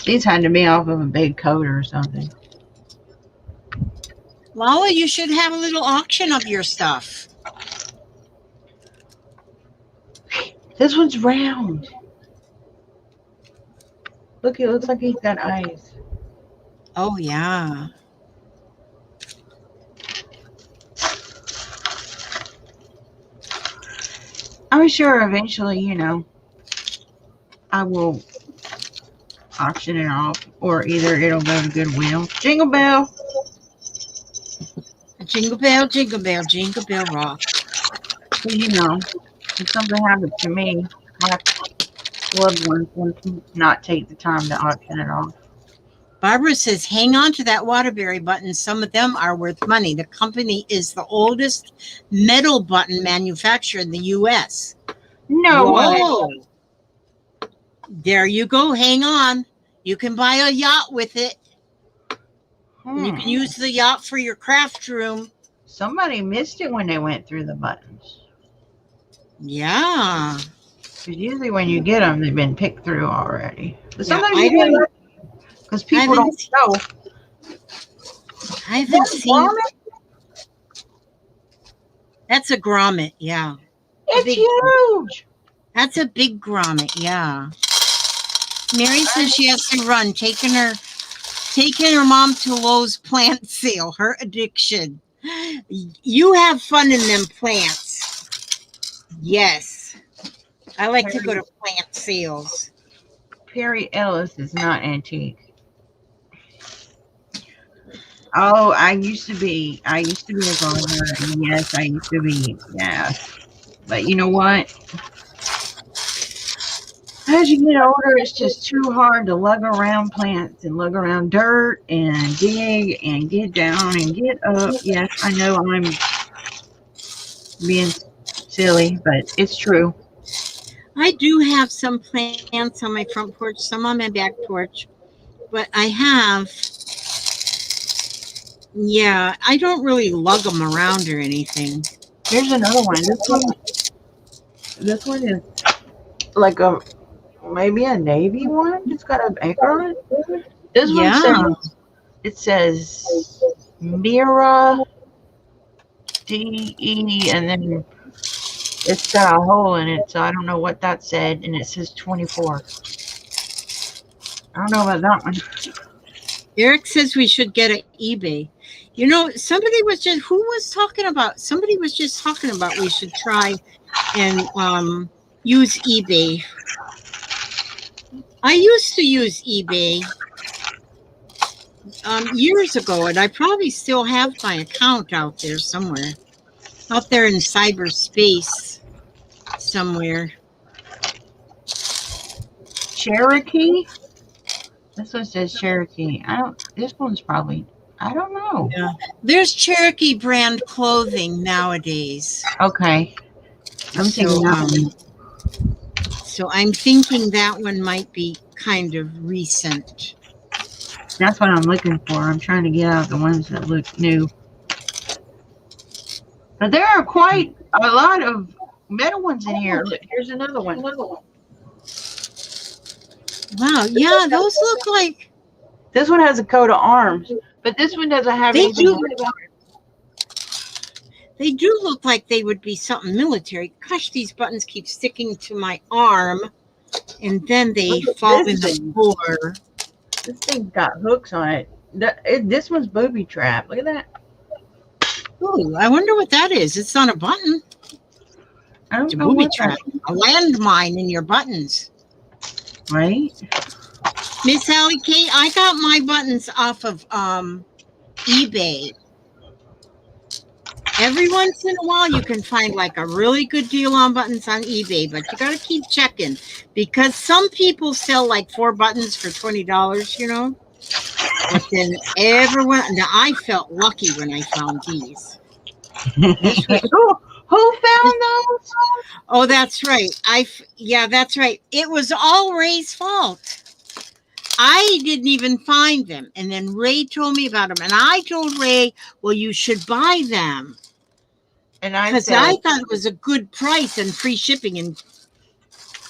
These had to be off of a big coat or something. Lala, you should have a little auction of your stuff. This one's round. Look, it looks like he's got eyes. Oh, yeah. I'm sure eventually, you know, I will auction it off, or either it'll go to Goodwill. Jingle bell. Jingle bell, jingle bell, jingle bell rock. You know, if something happens to me, my loved ones will not take the time to auction it off. Barbara says, hang on to that Waterbury button. Some of them are worth money. The company is the oldest metal button manufacturer in the U.S. No way. There you go. Hang on. You can buy a yacht with it. And you can use the yacht for your craft room. Somebody missed it when they went through the buttons. Yeah. Because usually when you get them, they've been picked through already. But Yeah, sometimes you get, because people don't know I Is that haven't a seen. grommet? That's a grommet. Yeah, a It's big. huge. That's a big grommet. Yeah. Mary says she has to run, taking her mom to Lowe's plant sale. Her addiction. You have fun in them plants. Yes, I like to go Perry, to plant sales. Perry Ellis is not antique. Oh, I used to be a gardener, and yes, I used to be, yes. But you know what? As you get older, it's just too hard to lug around plants and lug around dirt and dig and get down and get up. Yes, I know I'm being silly, but it's true. I do have some plants on my front porch, some on my back porch, but I have, yeah, I don't really lug them around or anything. Here's another one. This one is like a maybe a navy one. It's got an anchor on it. This one Yeah, says Mira DE, and then it's got a hole in it, so I don't know what that said, and it says 24. I don't know about that one. Eric says we should get an eBay. You know, somebody was just who was talking about. Somebody was just talking about we should try and use eBay. I used to use eBay years ago, and I probably still have my account out there somewhere, out there in cyberspace somewhere. Cherokee. This one says Cherokee. I don't. This one's probably. I don't know. Yeah, there's Cherokee brand clothing nowadays, Okay, I'm thinking so that one. so I'm thinking that one might be kind of recent. That's what I'm looking for. I'm trying to get out the ones that look new. But there are quite a lot of metal ones in here. Look, here's another one. Wow, yeah, those look like This one has a coat of arms, but this one doesn't have they anything on do. They do look like they would be something military. Gosh, these buttons keep sticking to my arm, and then it. they Look at fall this in the thing. floor. This thing's got hooks on it. This one's booby trap. Look at that. Ooh, I wonder what that is. It's not a button. I It's don't a know booby what that trap, a landmine in your buttons. is, right? Miss Sally Kate, I got my buttons off of eBay. Every once in a while, you can find like a really good deal on buttons on eBay, but you got to keep checking because some people sell like 4 buttons for $20. You know, but then everyone. Now I felt lucky when I found these. This was. Who found those? Oh, that's right. Yeah, that's right. It was all Ray's fault. I didn't even find them, and then Ray told me about them, and I told Ray, "Well, you should buy them." And I Because said, I thought it was a good price and free shipping,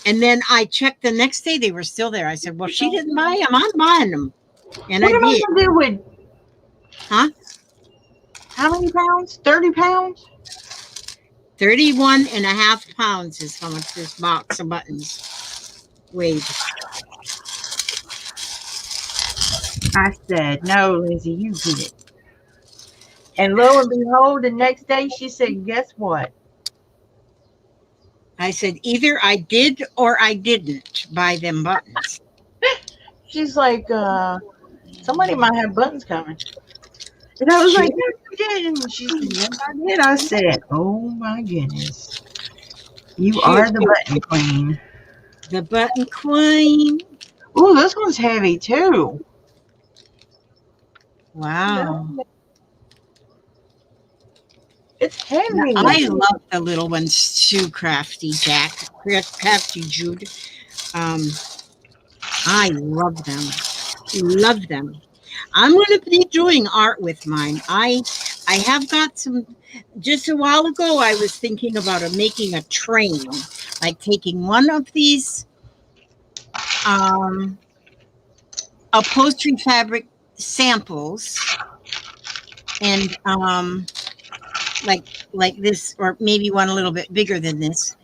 and then I checked the next day; they were still there. I said, "Well, she didn't buy them. I'm buying them," and what I am I did. going to do with Huh? how many pounds? 30 pounds? 31 and a half pounds is how much this box of buttons weighed. I said, no, Lizzie, you get it. And lo and behold, the next day she said, guess what? I said, either I did or I didn't buy them buttons. She's like, somebody might have buttons coming. And I was She, like, yes, you did. And she said, yes, I did. I said, oh my goodness. You she, are the button queen. the button queen. Ooh, this one's heavy too. Wow. It's Now, heavy. I love the little ones too, Crafty Jack, Crafty Jude. Um, I love them. Love them. I'm going to be doing art with mine. I have got some. Just a while ago, I was thinking about making a train, like taking one of these um, upholstery fabric samples and like this, or maybe one a little bit bigger than this,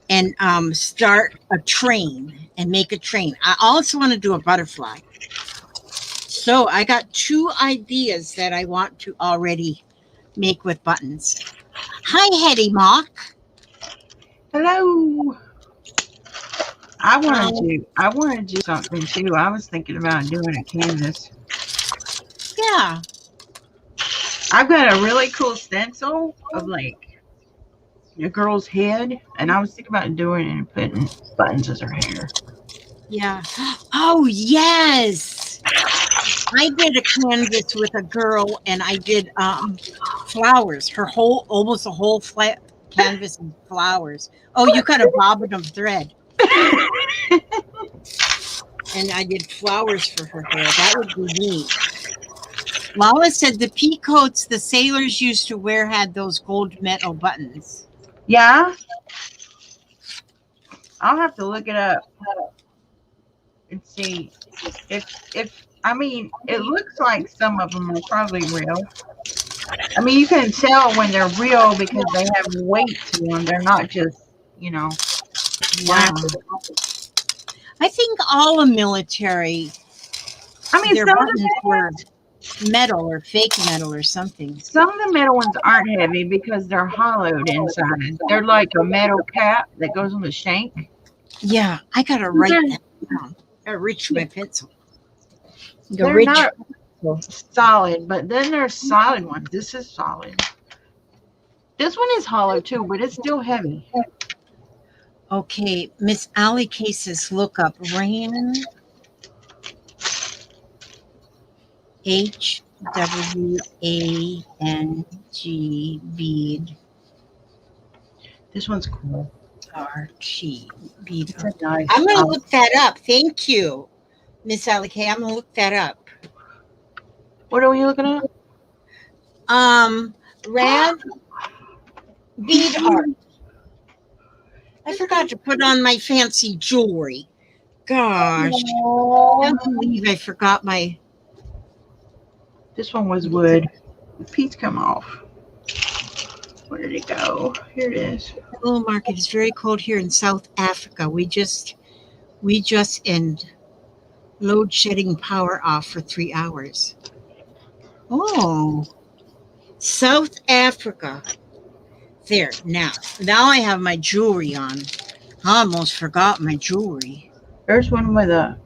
and start a train and make a train. I also want to do a butterfly. So I got two ideas that I want to already make with buttons. Hi, Hetty Mock. Hello. Um, I wanted to do something too. I was thinking about doing a canvas. yeah, I've got a really cool stencil of like a girl's head, and I was thinking about doing it and putting buttons as her hair. yeah. Oh, yes. I did a canvas with a girl, and I did flowers. Her whole, almost a whole flat canvas of flowers. Oh, you cut a bobbin of thread, and I did flowers for her hair. That would be neat. Lala said the pea coats the sailors used to wear had those gold metal buttons. Yeah, I'll have to look it up and see if I mean it looks like some of them are probably real. I mean, you can tell when they're real because they have weight to them. They're not just, you know, Yeah. plastic. I think all the military, I mean, their buttons were metal or fake metal or something. some of the metal ones aren't heavy because they're hollowed inside. They're like a metal cap that goes on the shank. Yeah, I gotta write They're, that down. I reach my pencil. The they're rich not solid, but then there's solid ones. This is solid. This one is hollow too, but it's still heavy. Okay, Miss Allie Cases, look up HWANG bead This one's cool. RT bead. It's a nice. I'm gonna look that up. Thank you, Miss Allie K. I'm gonna look that up. What are we looking at? Rad bead art. I forgot to put on my fancy jewelry. Gosh, I can't believe I forgot my. This one was wood. The piece come off. Where did it go? Here it is. The little market is very cold here in South Africa. We just end load shedding power off for 3 hours. Oh, South Africa. There, now I have my jewelry on. I almost forgot my jewelry. There's one with a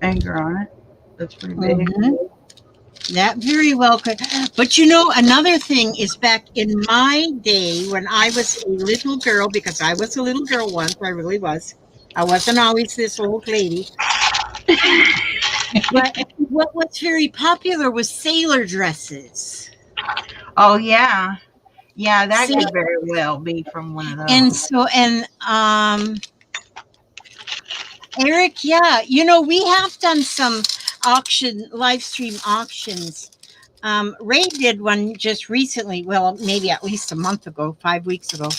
anchor on it. That's pretty big. Mhm. That very well could. But you know, another thing is back in my day when I was a little girl, because I was a little girl once, I really was. I wasn't always this old lady. But what was very popular was sailor dresses. Oh yeah. Yeah, that See, could very well be from one of and those. so, and Eric, yeah, you know, we have done some live stream auctions. Ray did one just recently, well, maybe at least a month ago, 5 weeks ago.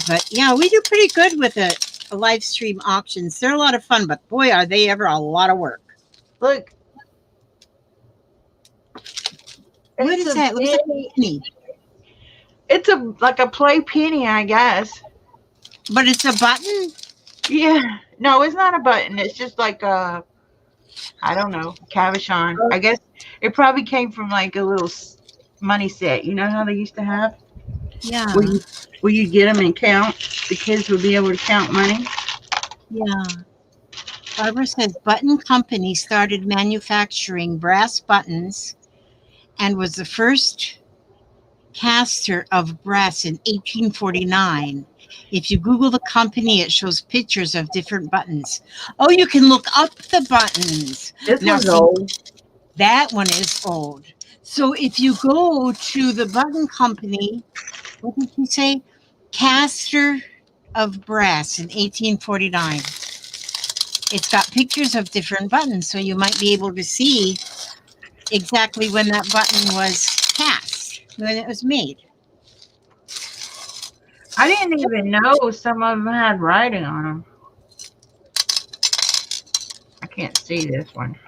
But yeah, we do pretty good with a live stream auctions. They're a lot of fun, but boy, are they ever a lot of work. Look. What is that? Looks like a penny. It's like a play penny, I guess. But it's a button? Yeah. No, it's not a button. It's just like a, I don't know, cabochon. I guess it probably came from like a little money set. You know how they used to have? Yeah. Where you get them and count? The kids would be able to count money. Yeah. Barbara says Button Company started manufacturing brass buttons and was the first caster of brass in 1849. If you Google the company, it shows pictures of different buttons. Oh, you can look up the buttons. This Now, one's see, old. that one is old. So if you go to the Button Company, what did you say? Caster of brass in 1849. It's got pictures of different buttons, so you might be able to see exactly when that button was cast, when it was made. I didn't even know some of them had writing on them. I can't see this one.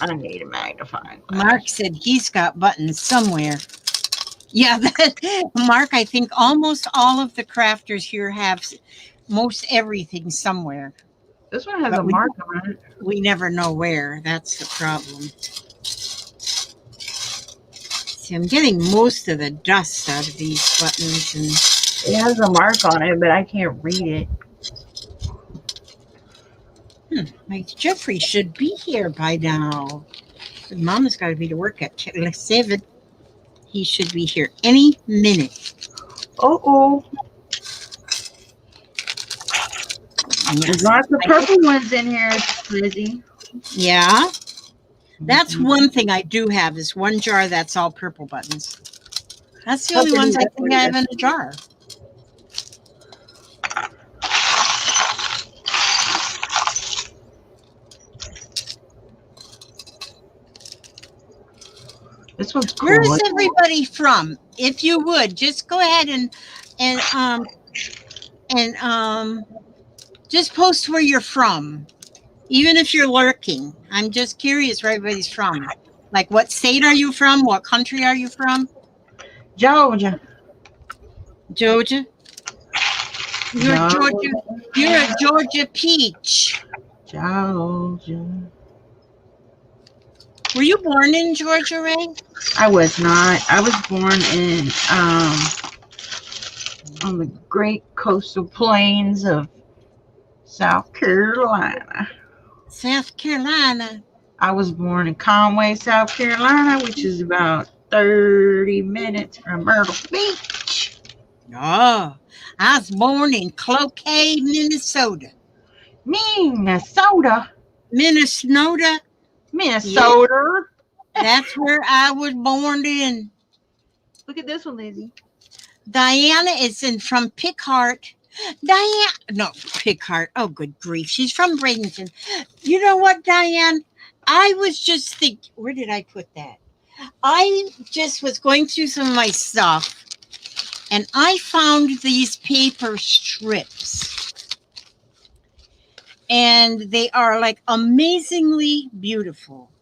I need a magnifying Mark glass. said he's got buttons somewhere. Yeah, Mark, I think almost all of the crafters here have most everything somewhere, This one has but a mark on it. we never know where. That's the problem. See, I'm getting most of the dust out of these buttons, and It has a mark on it, but I can't read it. my Jeffrey should be here by now. Mama's got to be to work at 7. He should be here any minute. Oh, there's Yes. lots of purple ones in here, Lizzie. Yeah. That's Mhm. one thing I do have is one jar that's all purple buttons. That's the How only pretty ones I that's think I have pretty. in a jar. This one's Where cool. is everybody from? If you would, just go ahead and and just post where you're from. Even if you're lurking. I'm just curious where everybody's from. Like what state are you from? What country are you from? Georgia. Georgia? You're Georgia. Georgia. You're a Georgia peach. Georgia. Were you born in Georgia, Ray? I was not. I was born in on the great coastal plains of South Carolina. South Carolina. I was born in Conway, South Carolina, which is about 30 minutes from Myrtle Beach. Oh, I was born in Cloquet, Minnesota. Minnesota. Minnesota. Yeah, Minnesota. that's where I was born in. Look at this one, Lizzie. Diana is in from Pickhart. Diane, no, Pickhart. Oh, good grief. She's from Bradenton. You know what, Diane? I was just thinking, where did I put that? I just was going through some of my stuff and I found these paper strips. And they are like amazingly beautiful.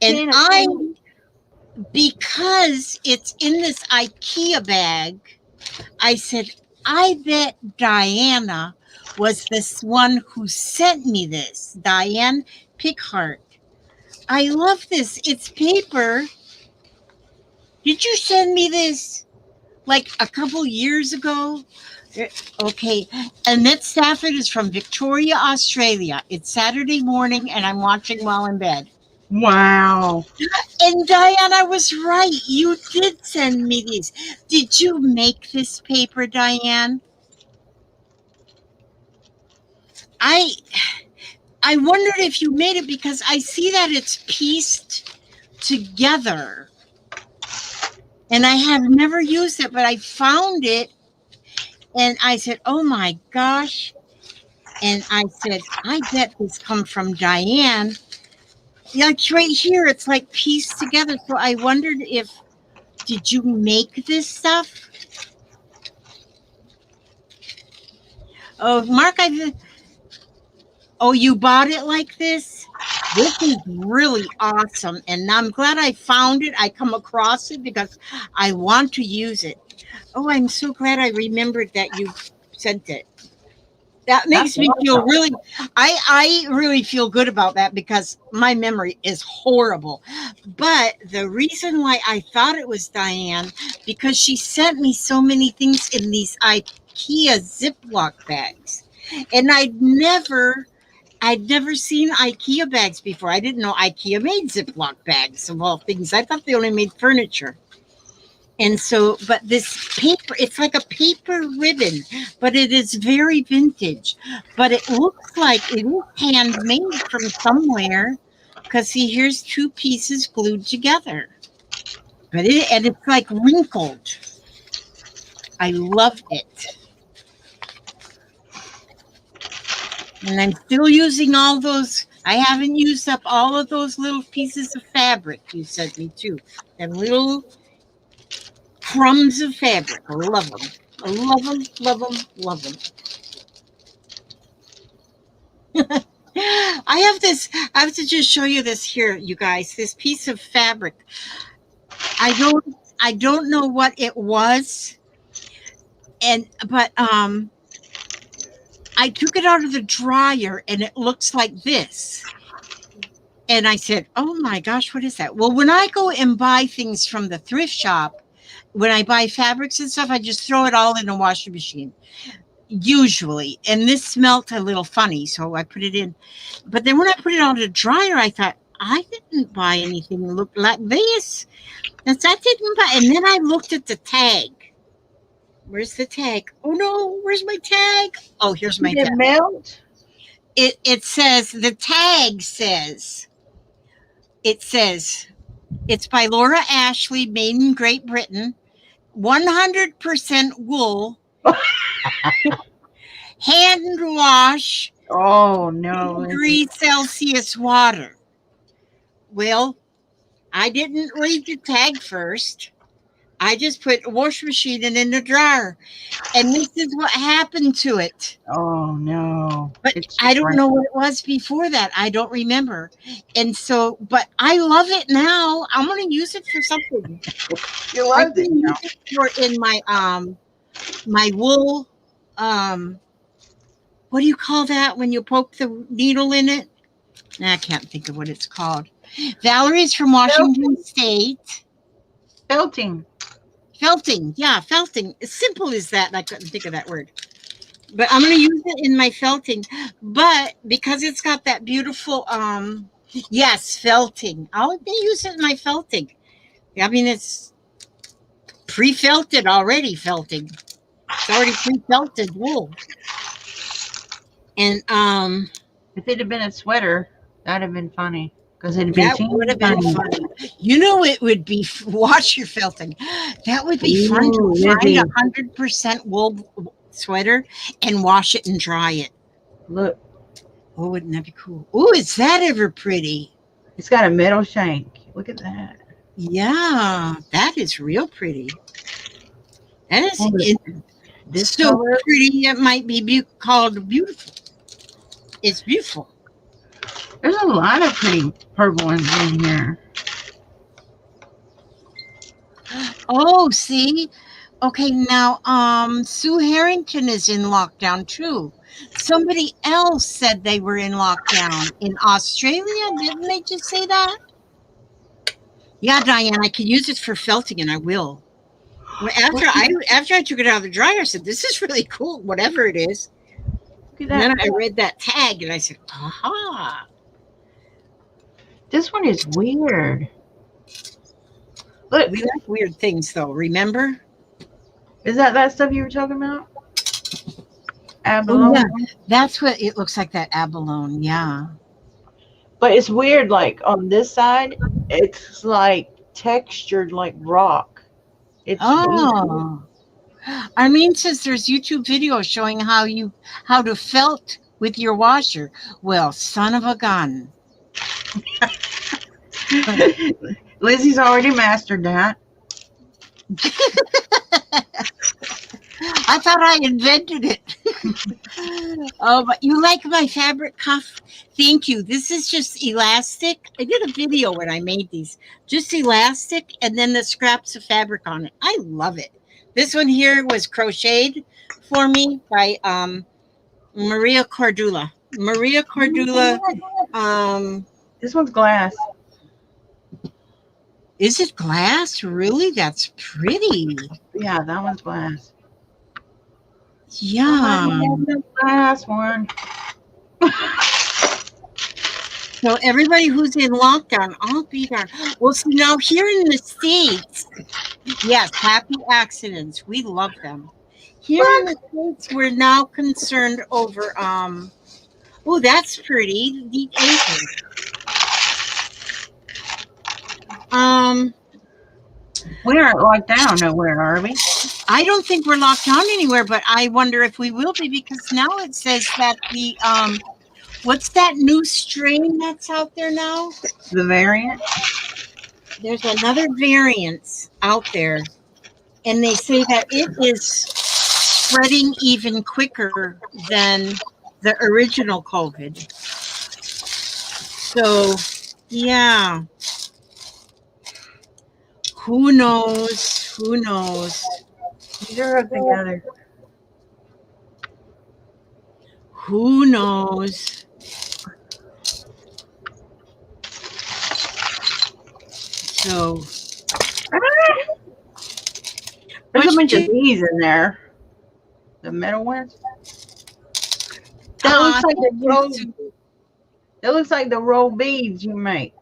And because it's in this IKEA bag, I said, I bet Diana was this one who sent me this. Diane Pickhart. I love this. It's paper. Did you send me this like a couple years ago? Okay. Annette Stafford is from Victoria, Australia. It's Saturday morning and I'm watching while in bed. Wow. And Diane, I was right. You did send me these. Did you make this paper, Diane? I I wondered if you made it because I see that it's pieced together. And I have never used it, but I found it and I said, oh my gosh. And I said, I bet this come from Diane. Yeah, it's right here. It's like pieced together. So I wondered if, did you make this stuff? Oh, Mark, oh, you bought it like this? This is really awesome. And I'm glad I found it. I come across it because I want to use it. Oh, I'm so glad I remembered that you sent it. That That's makes me feel awesome. really, I really feel good about that because my memory is horrible. But the reason why I thought it was Diane, because she sent me so many things in these IKEA Ziploc bags. And I'd never seen IKEA bags before. I didn't know IKEA made Ziploc bags of all things. I thought they only made furniture. And so, but this paper, it's like a paper ribbon, but it is very vintage. But it looks like it is handmade from somewhere. Because see, here's two pieces glued together. And it's like wrinkled. I love it. And I'm still using all those. I haven't used up all of those little pieces of fabric you sent me too. And little crumbs of fabric. I love them. I love them, love them, love them. I have this. I have to just show you this here, you guys. This piece of fabric. I don't. I don't know what it was, and but I took it out of the dryer, and it looks like this. And I said, "Oh my gosh, what is that?" Well, when I go and buy things from the thrift shop, when I buy fabrics and stuff, I just throw it all in a washing machine, usually. And this smelt a little funny, so I put it in. But then when I put it on the dryer, I thought, I didn't buy anything that looked like this. I didn't buy. And then I looked at the tag. Where's the tag? Oh no, where's my tag? Oh, here's my Did it tag. melt? It says, the tag says, it says, it's by Laura Ashley, made in Great Britain, 100% wool, hand wash, Oh no, Lizzie. degrees Celsius water. Well, I didn't read the tag first. I just put a wash machine in the dryer. And this is what happened to it. Oh no. But It's I don't right. know what it was before that. I don't remember. And so, but I love it now. I'm going to use it for something. You I loved it. can use it for in my wool. What do you call that when you poke the needle in it? I can't think of what it's called. Valerie's from Washington State. Felting. Felting, yeah, felting. As simple as that. I couldn't think of that word. But I'm going to use it in my felting. But because it's got that beautiful, yes, felting. I'll use it in my felting. I mean, it's pre-felted already. Felting. It's already pre-felted wool. And If it had been a sweater, that'd have been funny. Because it'd been that would have been funny. fun. You know, it would be wash your felting. That would be fun Ooh, to find Lizzie. 100% wool sweater and wash it and dry it. Look, Oh, wouldn't that be cool? Oh, is that ever pretty? it's got a metal shank. Look at that. Yeah, that is real pretty. That is Oh, this so color. pretty. It might be called beautiful. It's beautiful. There's a lot of pretty purple ones in here. Oh, see? Okay, now Sue Harrington is in lockdown too. Somebody else said they were in lockdown in Australia. Didn't they just say that? Yeah, Diane, I can use it for felting, and I will. Well, after I took it out of the dryer, I said, "This is really cool, whatever it is." Look at And then that. I read that tag, and I said, "Aha!" This one is weird. Look, We like weird things, though. Remember? is that stuff you were talking about? Oh, Abalone. yeah, that's what it looks like. That abalone, yeah. But it's weird. Like on this side, it's like textured like rock. It's weird. Oh, Arlene says there's YouTube videos showing how to felt with your washer. Well, son of a gun. Lizzie's already mastered that. I thought I invented it. Oh, but you like my fabric cuff? Thank you. This is just elastic. I did a video when I made these. Just elastic and then the scraps of fabric on it. I love it. This one here was crocheted for me by Maria Cordula. Maria Cordula. This one's glass. Is it glass? Really? That's pretty. Yeah, that one's glass. Yeah. The glass one. So everybody who's in lockdown, I'll be there. Well, see, now here in the States, yes, happy accidents. We love them. Here in the States, we're now concerned over oh, that's pretty. The apron. We aren't locked down nowhere, are we? I don't think we're locked down anywhere, but I wonder if we will be, because now it says that the what's that new strain that's out there now? The variant. There's another variant out there, and they say that it is spreading even quicker than the original COVID. So, yeah, who knows? Who knows? These are hooked together. Who knows? So, Ah, there's a what bunch of you bees in there. The metal ones. That looks thought like the used roll. to. That looks like the roll beads you make.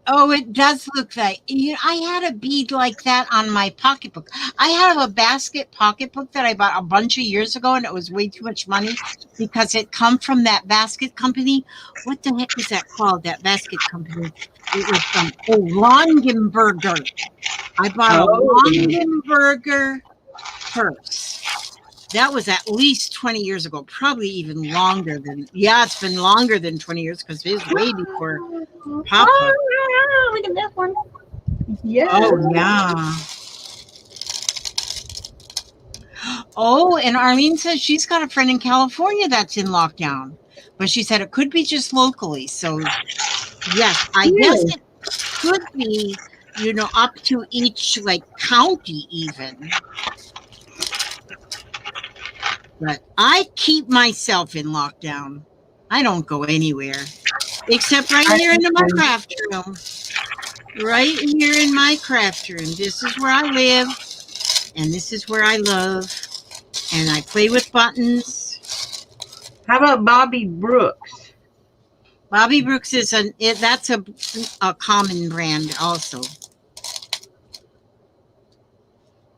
Oh, it does look like I had a bead like that on my pocketbook. I have a basket pocketbook that I bought a bunch of years ago, and it was way too much money because it come from that basket company. What the heck is that called? That basket company? It was Longenberger. I bought a Oh, Longenberger purse. That was at least 20 years ago, probably even longer than. Yeah, it's been longer than 20 years because it was way before Papa. oh, look at this one. Yes. Oh yeah. Oh, and Arlene says she's got a friend in California that's in lockdown, but she said it could be just locally. So yes, I guess Really? it could be, up to each like county even. But I keep myself in lockdown. I don't go anywhere except right I here think into my so. craft room. Right here in my craft room. This is where I live, and this is where I love. And I play with buttons. How about Bobby Brooks? Bobby Brooks is that's a common brand also.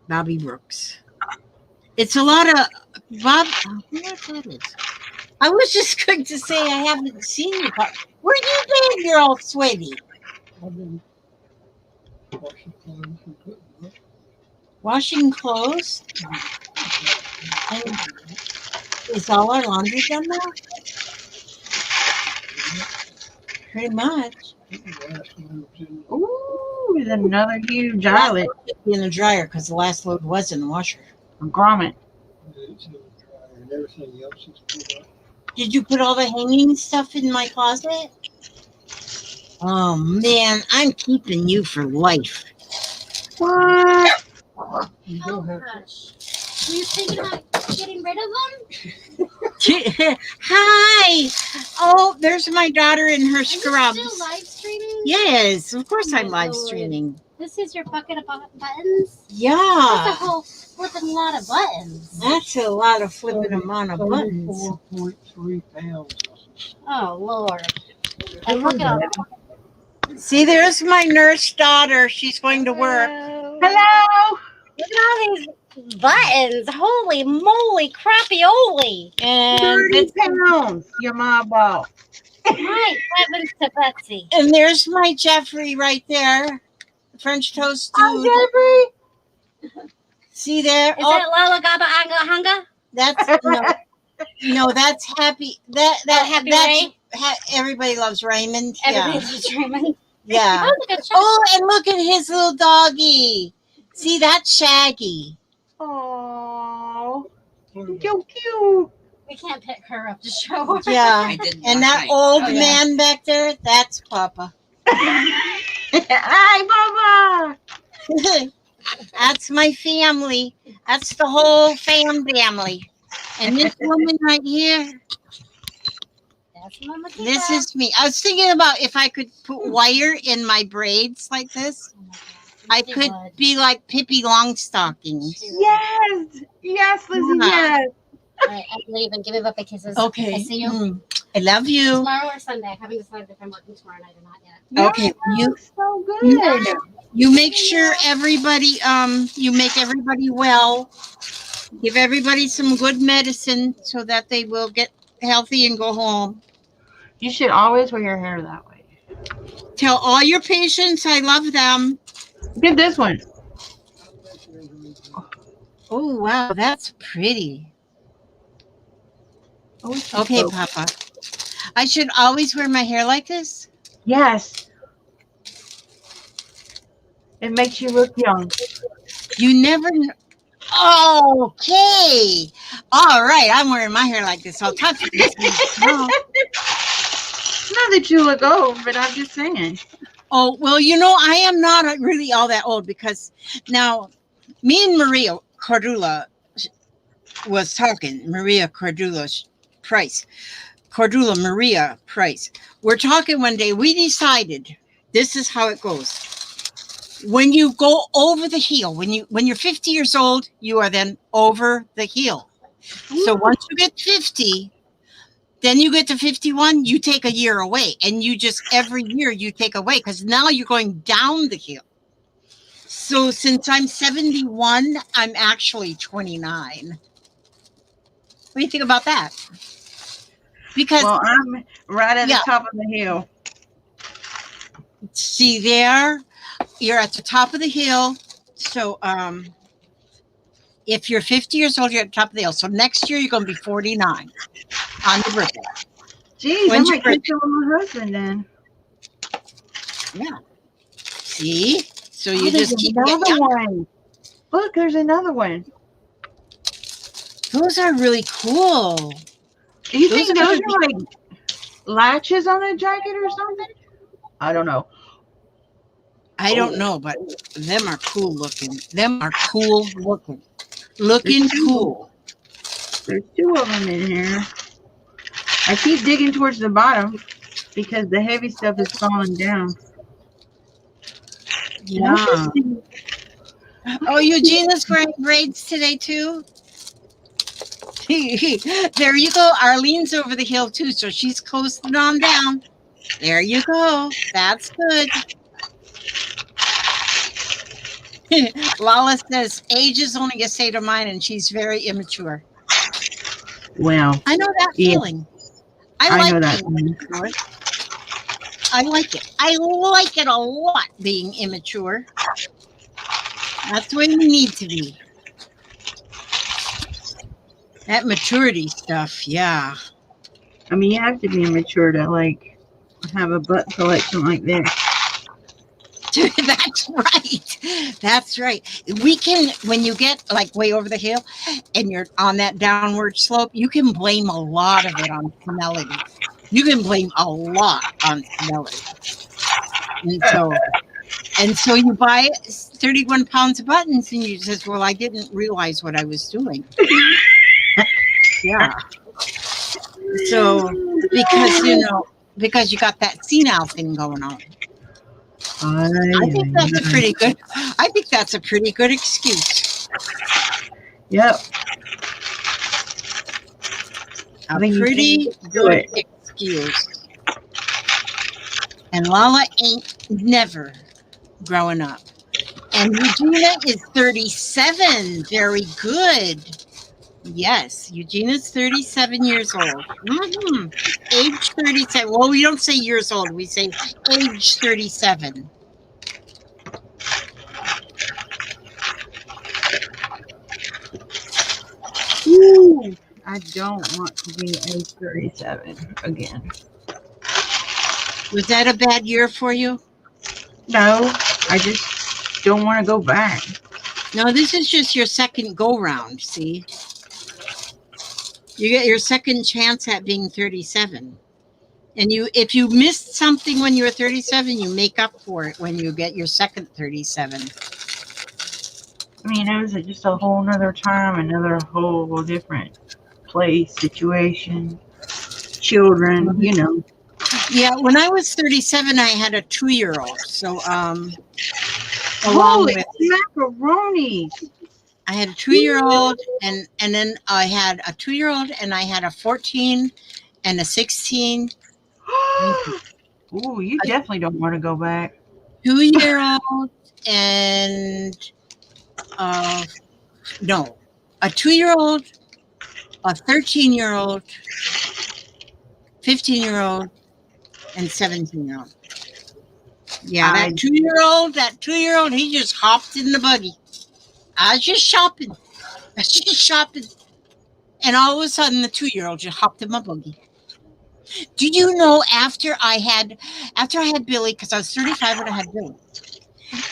Bobby Brooks. It's a lot of Bob. I wonder what that is. I was just going to say I haven't seen you. Where you been, girl, sweetie? I've been washing clothes and putting them Washing clothes. And is all our laundry done now? Pretty much. the last one was in Ooh, there's another huge The last islet. load should be in the dryer because the last load was in the washer. A grommet. it's in the dryer and everything else is put up. Did you put all the hanging stuff in my closet? Oh man, I'm keeping you for life. What? You Oh don't have gosh. Were you thinking about getting rid of them? Hi. Oh, there's my daughter in her Are you scrubs. still live streaming? Yes, of course Oh my I'm live Lord. streaming. This is your bucket of buttons? That's a Yeah. whole flipping lot of buttons. That's a lot of flipping amount of buttons. 34.3 pounds. Oh Lord. And look at all See, there's my nurse daughter. She's going to work. Hello. Look at all these buttons. Holy moly crappy-oly. And 30 pounds. Your mom bought. My heavens to Betsy. and there's my Jeffrey right there. French toast dude. Hi, See there? Is that Lala Gaba Anga Hunga? That's no, that's happy. That Happy that's Ray? Everybody loves Raymond. Everybody's just dreaming. Yeah. Oh, look at Chuck. Oh, and look at his little doggy. See, that's Shaggy. Oh, so cute. We can't pick her up to show her. Yeah. And that old man back there, that's Papa. Hi, Papa. That's my family. That's the whole family. And this woman right here, That's Mama Tika. this is me. I was thinking about if I could put wire in my braids like this, Oh my God. I She could would. be like Pippi Longstockings. She would. Yes. Yes, Lizzie, Yeah. yes. All right, I leave and give you Puppy kisses. I see you Mm. I love you. tomorrow or Sunday. I haven't decided if I'm working tomorrow night or not yet. Okay. You So good. you make sure everybody you make everybody well. Give everybody some good medicine so that they will get healthy and go home. You should always wear your hair that way. Tell all your patients I love them. Get this one. Oh wow, that's pretty. Oh, it's Okay, so- Papa. I should always wear my hair like this? Yes. It makes you look young. You never kn- Okay. All right, I'm wearing my hair like this. I'll talk to you. No. Not that you look old, but I'm just saying. Oh, well, I am not really all that old because now me and Maria Cordula was talking. Cordula Maria Price. We're talking one day. We decided this is how it goes. When you go over the hill, when you're 50 years old, you are then over the hill. So once you get 50, then you get to 51, you take a year away. And you just, every year you take away because now you're going down the hill. So since I'm 71, I'm actually 29. What do you think about that? Because, Well, I'm right at the yeah, top of the hill. see there, you're at the top of the hill. So if you're 50 years old, you're at the top of the hill. So next year you're going to be 49 on your birthday. Jeez, I When's your might catch birthday? up with my husband then. Yeah. See? So Oh, you there's just keep getting another younger. one. Look, there's another one. Those are really cool. Do you Those think are those gonna be, are like latches on the jacket or something? I don't know. I don't Oh, know, but them are cool looking. Them are cool looking. there's Looking two. cool. There's two of them in here. I keep digging towards the bottom because the heavy stuff is falling down. Look Yeah. at these. Look Oh, at Eugenia's these. wearing braids today too. There you go. Arlene's over the hill too, so she's coasting on down. There you go. That's good. Lala says age is only a state of mind, and she's very immature. Well, I know that yeah, feeling. I I know like that. being immature. I like it. I like it a lot being immature. That's the way you need to be. That maturity stuff, yeah. I mean, you have to be immature to like have a butt collection like this. That's right. That's right. We can, when you get like way over the hill and you're on that downward slope, you can blame a lot of it on senility. You can blame a lot on senility. And so you buy 31 pounds of buttons and you says, well, I didn't realize what I was doing. Yeah. So because you got that senile thing going on. I think that's a pretty good excuse. Yep. A I think you pretty can do good it. excuse. And Lala ain't never growing up. And Eugenia is 37. Very good. Yes, Eugenia's 37 years old. Age 37. Well, we don't say years old. We say age 37. Ooh, I don't want to be age 37 again. Was that a bad year for you? No, I just don't want to go back. No, this is just your second go round, see? You get your second chance at being 37. And if you missed something when you were 37, you make up for it when you get your second 37. I mean, it was just a whole nother time, another whole different place, situation, children, you know. Yeah, when I was 37, I had a 2-year-old. So along Holy with macaroni! I had a 2-year-old and then I had a 2-year-old and I had a 14 and a 16. Ooh, you definitely don't want to go back. 2-year-old and no, a 2-year-old, a 13-year-old, 15-year-old, and 17-year-old. Yeah, that 2-year-old, he just hopped in the buggy. I was just shopping. And all of a sudden, the 2-year-old just hopped in my buggy. Do you know after I had Billy, because I was 35 when I had Billy,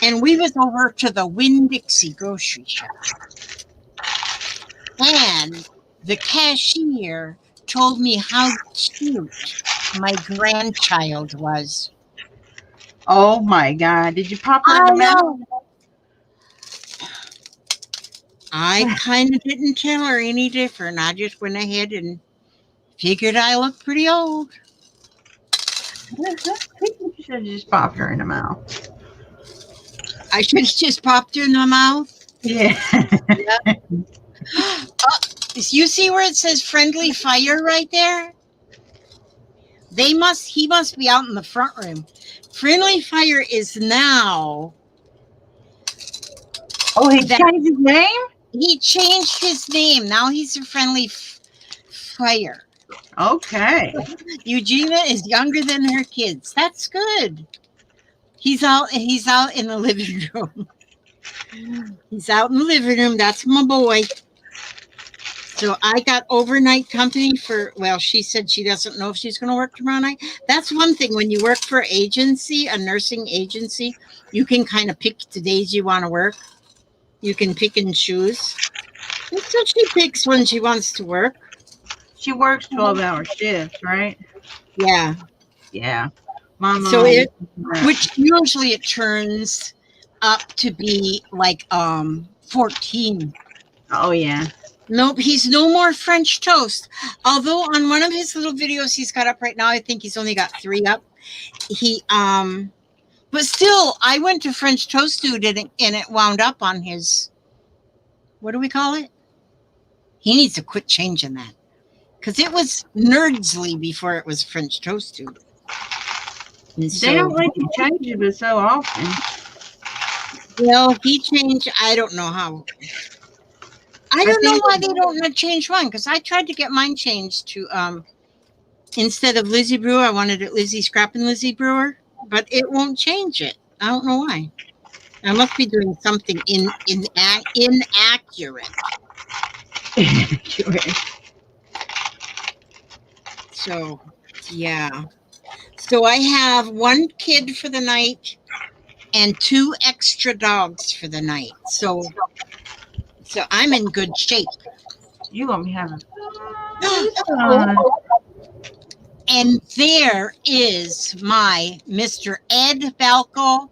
and we was over to the Winn-Dixie grocery shop, and the cashier told me how cute my grandchild was. Oh my God! Did you pop her in I the mouth? know. I kind of didn't tell her any different. I just went ahead and figured I looked pretty old. I think you should have just popped her in the mouth. I should have just popped her in the mouth. Yeah. Yep. You see where it says friendly fire right there? He must be out in the front room. Friendly fire is now Oh, he that changed his name? he changed his name. Now he's a friendly fire. Okay. Eugenia is younger than her kids. That's good. He's out in the living room. He's out in the living room. That's my boy. So I got overnight company for, well, she said she doesn't know if she's going to work tomorrow night. That's one thing. When you work for a nursing agency, you can kind of pick the days you want to work. You can pick and choose. And so she picks when she wants to work. She works 12-hour shifts, right? Yeah. Yeah. My So mom. which usually it turns up to be like 14. Oh, yeah. Nope, he's no more French toast. Although on one of his little videos he's got up right now, I think he's only got 3 up. He but still, I went to French Toast Dude and it wound up on his, what do we call it? He needs to quit changing that. Because it was Nerdsly before it was French Toast Dude. And They don't like to change it, but so often. Well, he changed, I don't know how. I don't know why they don't change one, because I tried to get mine changed to instead of Lizzie Brewer, I wanted it Lizzie Scrap and Lizzie Brewer, but it won't change it. I don't know why. I must be doing something inaccurate. So, yeah. So I have 1 kid for the night and 2 extra dogs for the night. So I'm in good shape. You gonna be having fun. And there is my Mr. Ed Balco,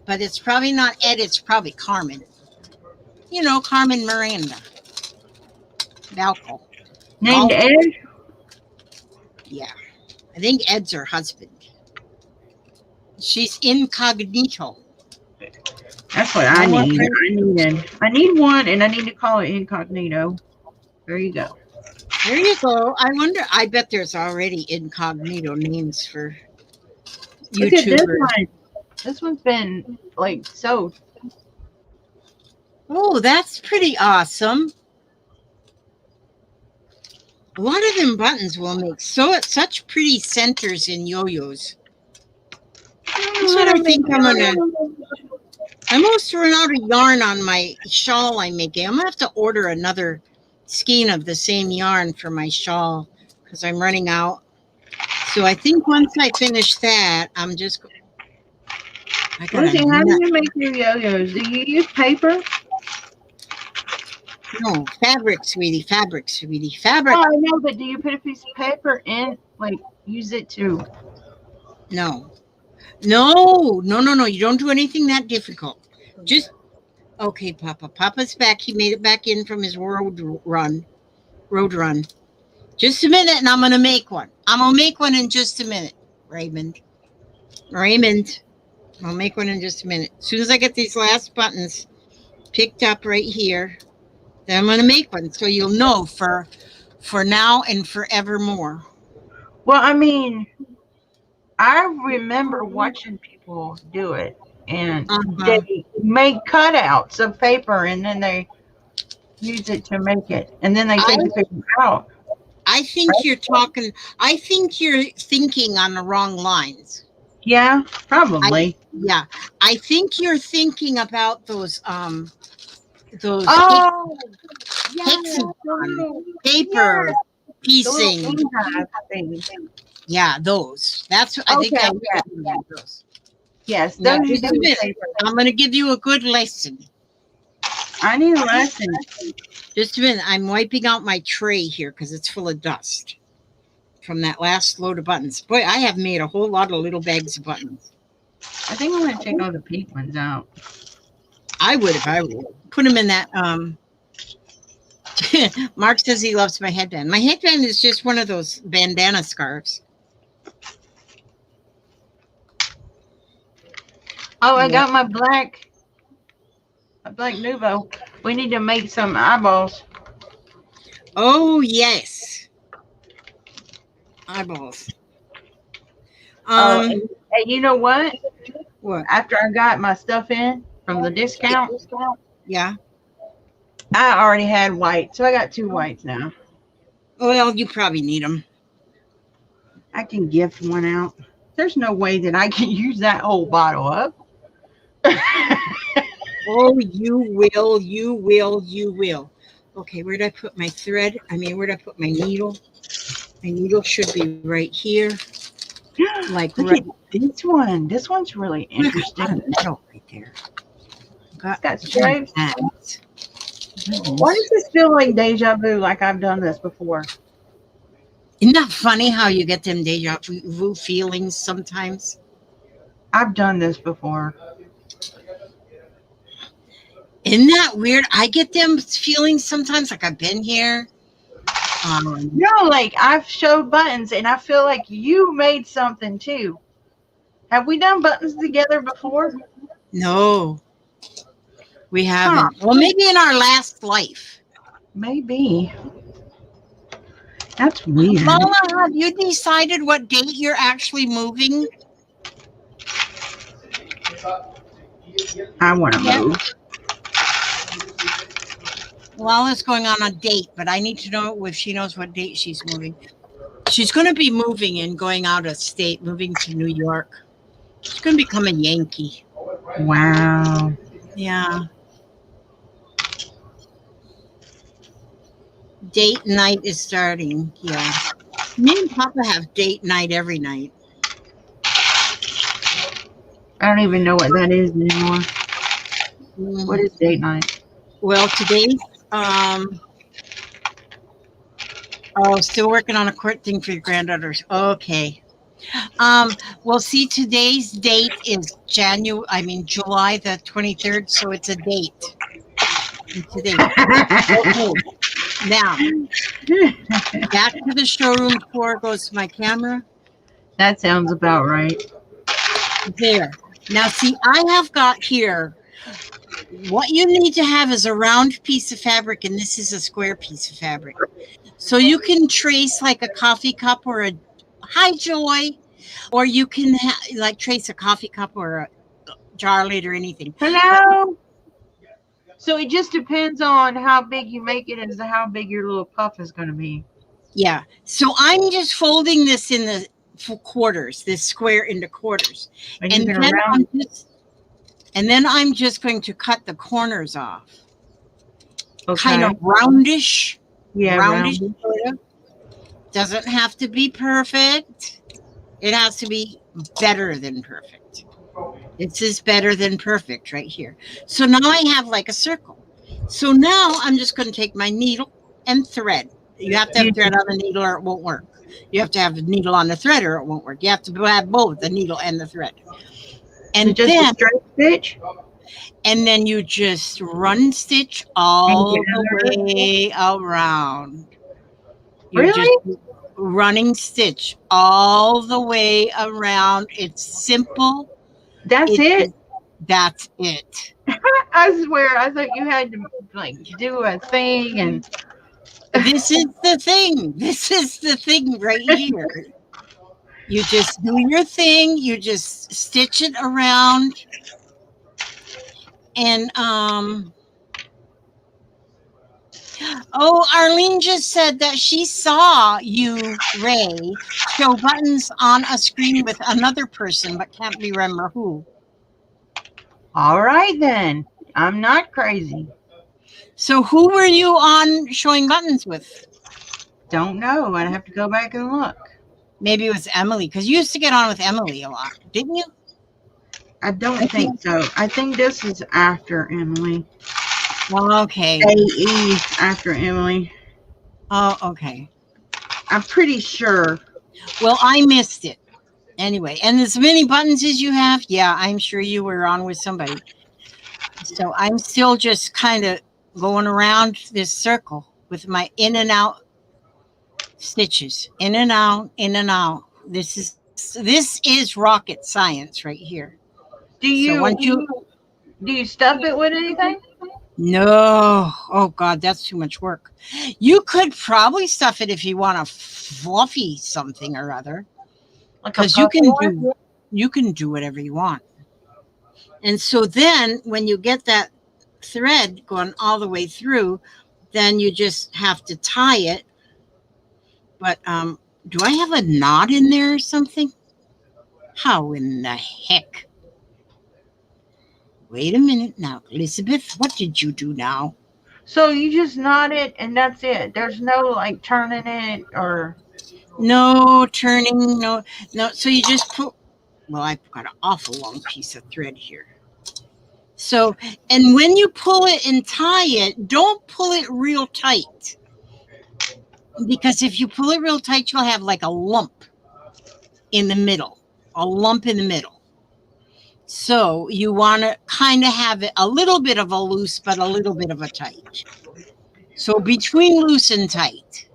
but it's probably not Ed, it's probably Carmen. You know, Carmen Miranda Balco. Named Ed? Yeah. I think Ed's her husband. She's incognito. That's what I need. I need one, and I need to call it incognito. There you go. There you go. I bet there's already incognito names for YouTubers. Look at this one. This one's been like so. Oh, that's pretty awesome. A lot of them buttons will make such pretty centers in yo-yos. That's what I think I'm gonna. I almost run out of yarn on my shawl I'm making. I'm gonna have to order another skein of the same yarn for my shawl because I'm running out. So I think once I finish that, I'm just. Lucy, how do you make your yo-yos? Do you use paper? No, fabric, sweetie. Fabric, sweetie. Fabric. Oh, I know, but do you put a piece of paper in, like, use it to? No. No. You don't do anything that difficult. Just, okay, Papa. Papa's back. He made it back in from his road run. Just a minute, and I'm going to make one. I'm going to make one in just a minute, Raymond. I'll make one in just a minute. As soon as I get these last buttons picked up right here, then I'm going to make one. So you'll know for now and forevermore. Well, I mean, I remember watching people do it, and they make cutouts of paper, and then they use it to make it, and then they take the paper out. I think you're talking. I think you're thinking on the wrong lines. Yeah, probably. I think you're thinking about those paper piecing. Yeah, those. That's I think those. Yes, those I'm going to give you a good lesson. I need a lesson. Just a minute. I'm wiping out my tray here because it's full of dust. from that last load of buttons. Boy, I have made a whole lot of little bags of buttons. I think I'm going to take all the pink ones out. I would if I would. Put them in that. Mark says he loves my headband. My headband is just one of those bandana scarves. Oh, I got my black Nuvo. We need to make some eyeballs. Oh, yes. Eyeballs. And you know what? What? After I got my stuff in from the discount, Yeah. I already had white, so I got 2 whites now. Well, you probably need them. I can gift one out. There's no way that I can use that whole bottle up. Oh, you will, you will, you will. Okay, where did I put my thread? Where did I put my needle? My needle should be right here. Like Look right at this one. This one's really interesting. metal right there. Got stripes. That. Why does this feel like deja vu? Like I've done this before. Isn't that funny how you get them deja vu feelings sometimes? I've done this before. Isn't that weird? I get them feelings sometimes like I've been here. No, like I've showed buttons and I feel like you made something too. Have we done buttons together before? No, we haven't. Well, maybe in our last life. Maybe. That's weird. Mama, have you decided what date you're actually moving? I want to move. Lala's going on a date, but I need to know if she knows what date she's moving. She's going to be moving and going out of state, moving to New York. She's going to become a Yankee. Wow. Yeah. Date night is starting. Yeah. Me and Papa have date night every night. I don't even know what that is anymore. What is date night? Well, today's still working on a court thing for your granddaughters. Okay. Well, see, today's date is July the 23rd, so it's a date. Today. Okay. Now, back to the showroom floor goes my camera. That sounds about right. There. Now, see, I have got here, what you need to have is a round piece of fabric, and this is a square piece of fabric. So you can trace like a coffee cup or a, hi, Joy, or you can trace a coffee cup or a jar lid or anything. Hello. So it just depends on how big you make it as to how big your little puff is going to be. Yeah. So I'm just folding this in the quarters, this square into quarters. And then I'm just going to cut the corners off. Okay. Kind of roundish. Yeah, roundish. Sort of. Doesn't have to be perfect. It has to be better than perfect. This is better than perfect right here. So now I have like a circle. So now I'm just going to take my needle and thread. You have to have thread on the needle or it won't work. You have to have the needle on the thread or it won't work. You have to have both the needle and the thread. And so just then, a straight stitch? And then you just run stitch all the way around. You're really? Just running stitch all the way around. It's simple. That's it? That's it. I swear, I thought you had to like do a thing and this is the thing. This is the thing right here. You just do your thing. You just stitch it around. And Arlene just said that she saw you, Ray, show buttons on a screen with another person, but can't remember who. All right, then. I'm not crazy. So who were you on showing buttons with? Don't know. I'd have to go back and look. Maybe it was Emily, because you used to get on with Emily a lot, didn't you? I don't think so. I think this is after Emily. Well, okay. AE after Emily. Oh, okay. I'm pretty sure. Well, I missed it anyway. And as many buttons as you have, yeah, I'm sure you were on with somebody. So I'm still just kind of going around this circle with my in and out stitches, in and out, in and out. This is rocket science right here. Do So once you you do you stuff it with anything? no, oh God, that's too much work. You could probably stuff it if you want a fluffy something or other, Like a because you puffy can one? do whatever you want. And so then when you get that thread going all the way through, then you just have to tie it. But do I have a knot in there or something? How in the heck? Wait a minute now, Elizabeth. What did you do now? So you just knot it and that's it. There's no like turning it or No turning, no. So you just put. Well, I've got an awful long piece of thread here. So, and when you pull it and tie it, don't pull it real tight. Because if you pull it real tight, you'll have like a lump in the middle. A lump in the middle. So you want to kind of have it a little bit of a loose, but a little bit of a tight. So between loose and tight.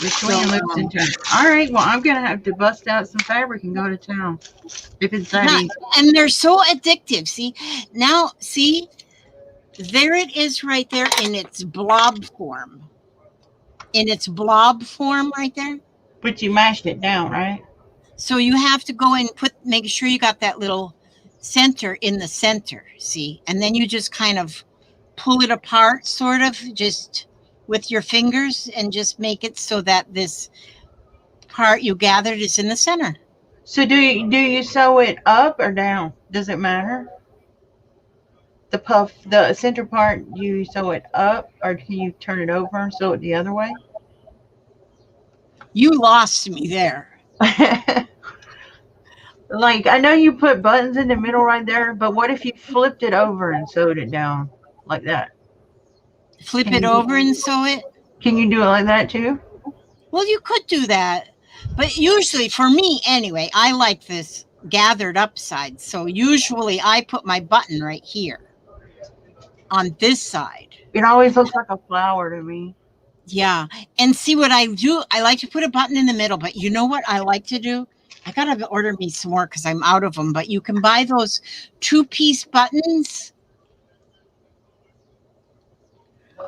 between loops and turns. All right. Well, I'm gonna have to bust out some fabric and go to town if it's that Yeah, easy. and they're so addictive. See, now, see, there it is right there in its blob form. In its blob form right there. But you mashed it down, right? So you have to go and make sure you got that little center in the center, see? And then you just kind of pull it apart, sort of, just with your fingers, and just make it so that this part you gathered is in the center. So do you sew it up or down? Does it matter? The puff, the center part, do you sew it up or can you turn it over and sew it the other way? You lost me there. Like I know you put buttons in the middle right there, but what if you flipped it over and sewed it down like that? Flip Can it you over and sew it. can you do it like that too? Well, you could do that. But usually, for me anyway, I like this gathered up side. So usually I put my button right here on this side. It always looks like a flower to me. Yeah. And see what I do? I like to put a button in the middle, but you know what I like to do? I got to order me some more because I'm out of them. But you can buy those 2-piece buttons.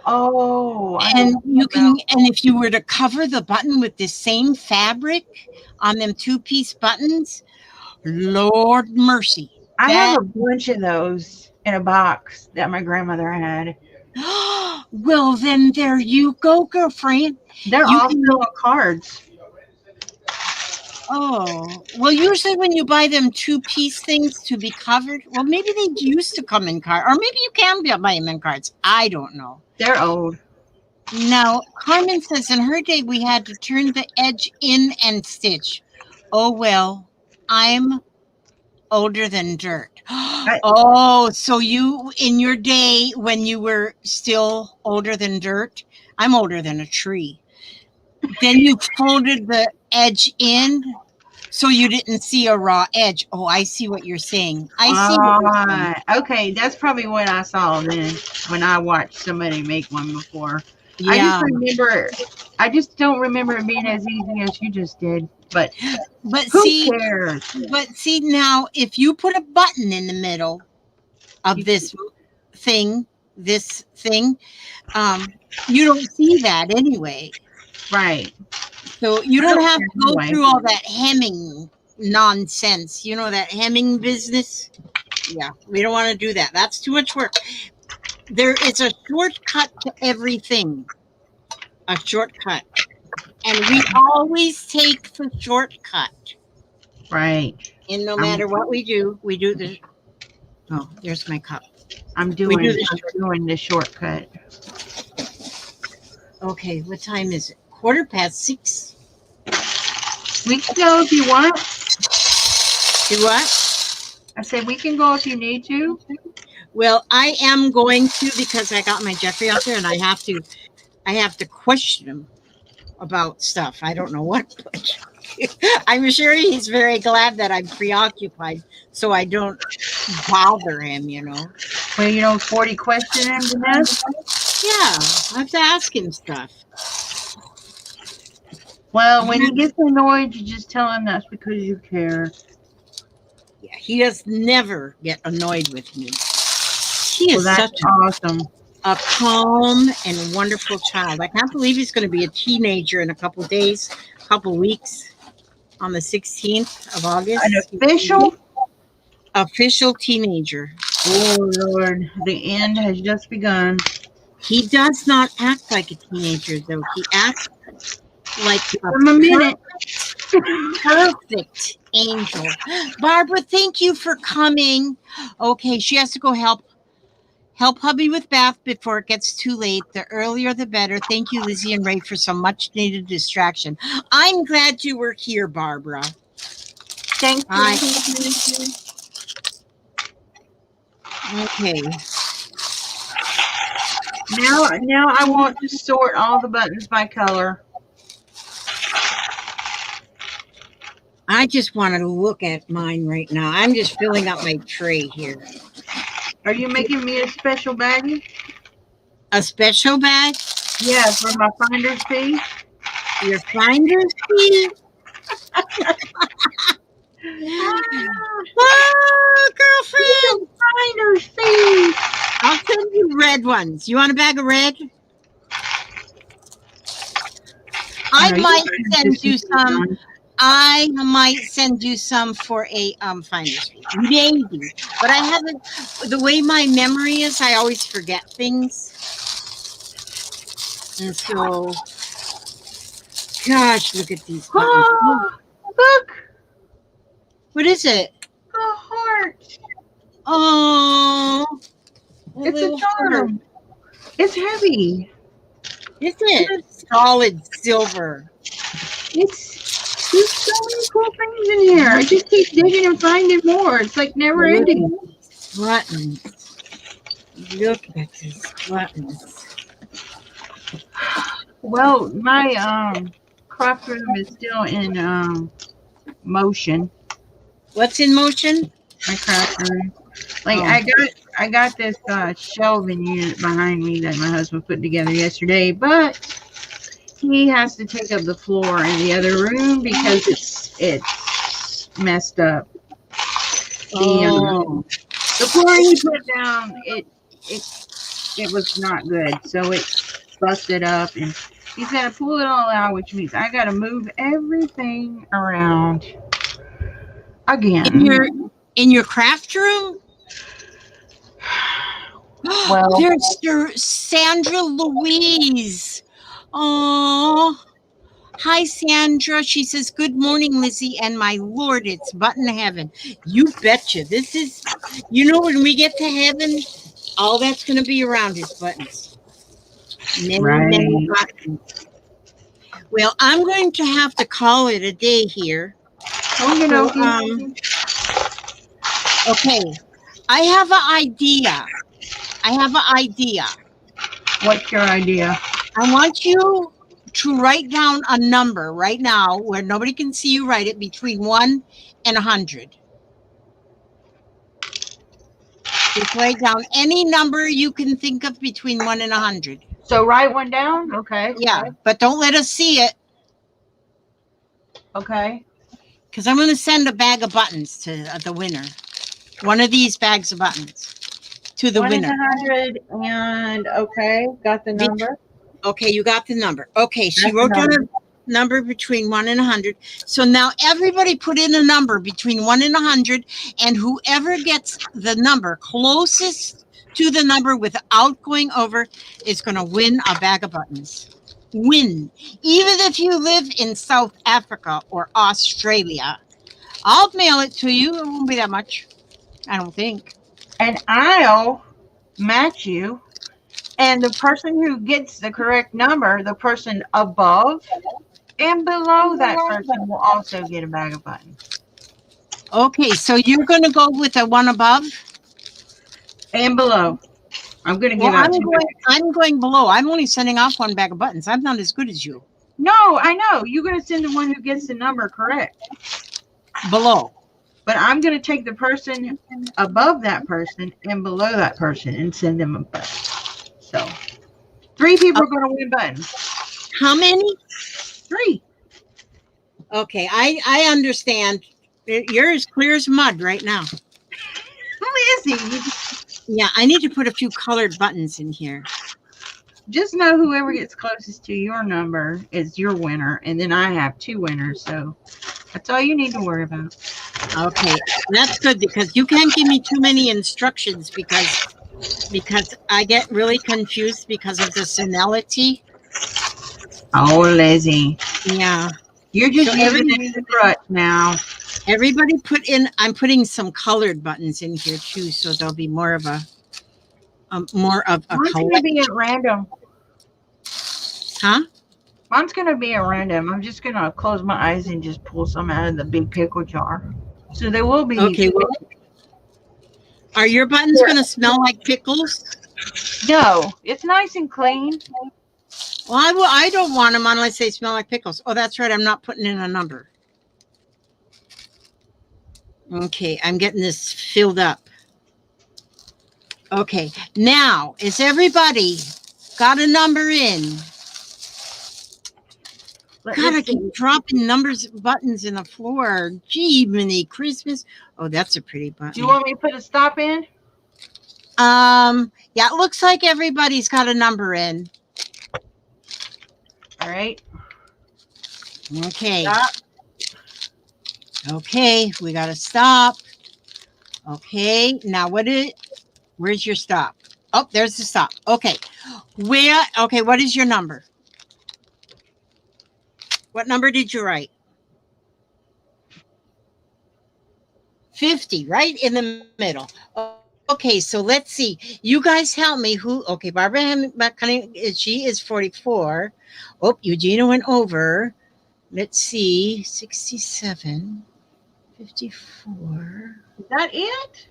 Oh, I know And what you you're can, talking and if you were to cover the button with the same fabric on them 2-piece buttons, Lord mercy. about. I have That, a bunch of those in a box that my grandmother had. well, then there you go, girlfriend. They're You also can, on cards. oh, well, usually when you buy them 2-piece things to be covered, well, maybe they used to come in cards, or maybe you can buy them in cards. I don't know. They're old. Now, Carmen says in her day we had to turn the edge in and stitch. Oh, well, I'm older than dirt. I, Oh, so you, in your day when you were still older than dirt, I'm older than a tree. Then you folded the edge in so you didn't see a raw edge. Oh, I see what you're saying. I see what you're saying. okay, that's probably what I saw then when I watched somebody make one before. Yeah. I just don't remember it being as easy as you just did. But But who see, cares? now, if you put a button in the middle of this thing, you don't see that anyway. Right. So you I don't don't have care to go anyway. through all that hemming nonsense. You know that hemming business? Yeah, we don't want to do that. That's too much work. There is a shortcut to everything. A shortcut. And we always take the shortcut. Right. And no I'm- matter what we do the. Oh, there's my cup. I'm We do doing the the shortcut. Okay, what time is it? 6:15. We can go if you want. Do what? I said we can go if you need to. Well, I am going to because I got my Jeffrey out there and I have to question him. about stuff. I don't know what, but I'm sure he's very glad that I'm preoccupied so I don't bother him, you know. Well, 40 question him to death. Yeah, I have to ask him stuff. Well, when he gets annoyed, you just tell him that's because you care. Yeah, he does never get annoyed with me. He Well, is that's such awesome. a calm and wonderful child. I can't believe he's going to be a teenager in a couple days, couple weeks. On the 16th of August. An Official teenager. Oh, Lord. The end has just begun. He does not act like a teenager, though. He acts like Give him a minute. perfect angel. Barbara, thank you for coming. Okay, she has to go help hubby with bath before it gets too late. The earlier the better. Thank you, Lizzie and Ray, for some much needed distraction. I'm glad you were here, Barbara. Thank Bye. you. Okay. Now I want to sort all the buttons by color. I just want to look at mine right now. I'm just filling up my tray here. Are you making me a special baggie? A special bag? Yeah, for my finder's fee. Your finder's fee? Oh, girlfriend! Finder's fee. I'll send you red ones. You want a bag of red? I might send you some. I might send you some for a finder's fee. Maybe. But I haven't. The way my memory is, I always forget things. And so, gosh, look at these buttons. Oh, look, What is it? a heart. Oh, It's a charm. It's heavy. Is it? Solid silver. There's so many cool things in here. I just keep digging and finding more. It's like never ending. Buttons. Look at these buttons. Well, my craft room is still in motion. What's in motion? My craft room. Like Oh. I got this shelving unit behind me that my husband put together yesterday, but he has to take up the floor in the other room because it's messed up. Oh. The floor he put down, it was not good, so it busted up, and he's got to pull it all out, which means I got to move everything around again. In your craft room? Well, There's Sandra Louise. Oh, hi, Sandra. She says, "Good morning, Lizzie, and my Lord, it's button heaven." You betcha. This is, when we get to heaven, all that's going to be around is buttons. Many buttons. Well, I'm going to have to call it a day here. Okay. I have an idea. What's your idea? I want you to write down a number right now where nobody can see you write it between 1 and 100. Just write down any number you can think of between 1 and 100. So write one down? Okay. Yeah, but don't let us see it. Okay. Because I'm going to send a bag of buttons to the winner. One of these bags of buttons to the winner. 100 and okay, got the number. Okay, you got the number. Okay, she wrote down a number between 1 and 100. So now everybody put in a number between 1 and 100, and whoever gets the number closest to the number without going over is going to win a bag of buttons. Win. Even if you live in South Africa or Australia, I'll mail it to you. It won't be that much, I don't think. And I'll match you. And the person who gets the correct number, the person above and below that person will also get a bag of buttons. Okay, so you're going to go with the one above? And below. I'm going to give Well, out I'm going below. I'm only sending off one bag of buttons. I'm not as good as you. No, I know. You're going to send the one who gets the number correct. below. But I'm going to take the person above that person and below that person and send them a button. So 3 people are going to win buttons. How many? 3. Okay, I understand. You're as clear as mud right now. Lizzie, you Yeah, I need to put a few colored buttons in here. just know whoever gets closest to your number is your winner. And then I have 2 winners. So that's all you need to worry about. Okay, that's good because you can't give me too many instructions because I get really confused because of the senility. Oh, Lizzie. Yeah. You're just So using it as a crutch now. everybody put in. I'm putting some colored buttons in here too, so there'll be more of a Mine's going to be at random. Huh? Mine's going to be at random. I'm just going to close my eyes and just pull some out of the big pickle jar. So they will be. Okay. Well, are your buttons going to smell like pickles? No, it's nice and clean. Well, I don't want them unless they smell like pickles. Oh, that's right. I'm not putting in a number. Okay, I'm getting this filled up. Okay, now is everybody got a number in? God, I keep dropping numbers buttons in the floor. Gee, mini Christmas. Oh, that's a pretty button. Do you want me to put a stop in? Yeah, it looks like everybody's got a number in. All right. Okay. Stop. Okay, we got to stop. Okay, now where's your stop? Oh, there's the stop. Okay. Okay, what is your number? What number did you write? 50, right in the middle. Okay, so let's see. You guys help me. Okay, Barbara, she is 44. Oh, Eugenia went over. Let's see, 67, 54. Is that it?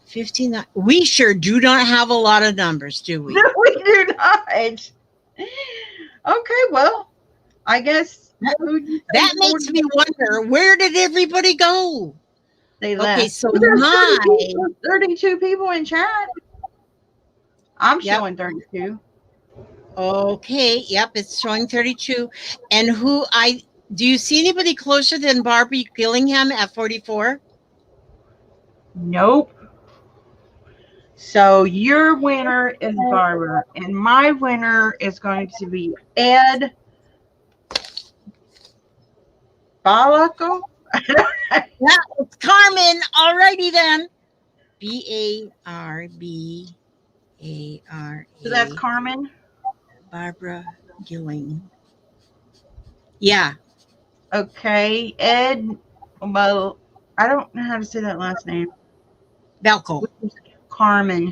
59. We sure do not have a lot of numbers, do we? No, we do not. Okay, well, I guess that makes me wonder, where did everybody go? They left. Okay, so there's 32 people in chat. I'm showing 32. Okay, yep, it's showing 32. And do you see anybody closer than Barbie Gillingham at 44? Nope. So your winner is Barbara, and my winner is going to be Ed Balaco. Yeah, it's Carmen. Alrighty then. Barbara. So that's Carmen. Barbara Gilling. Yeah. Okay, Ed. Well, I don't know how to say that last name. Balco. Carmen.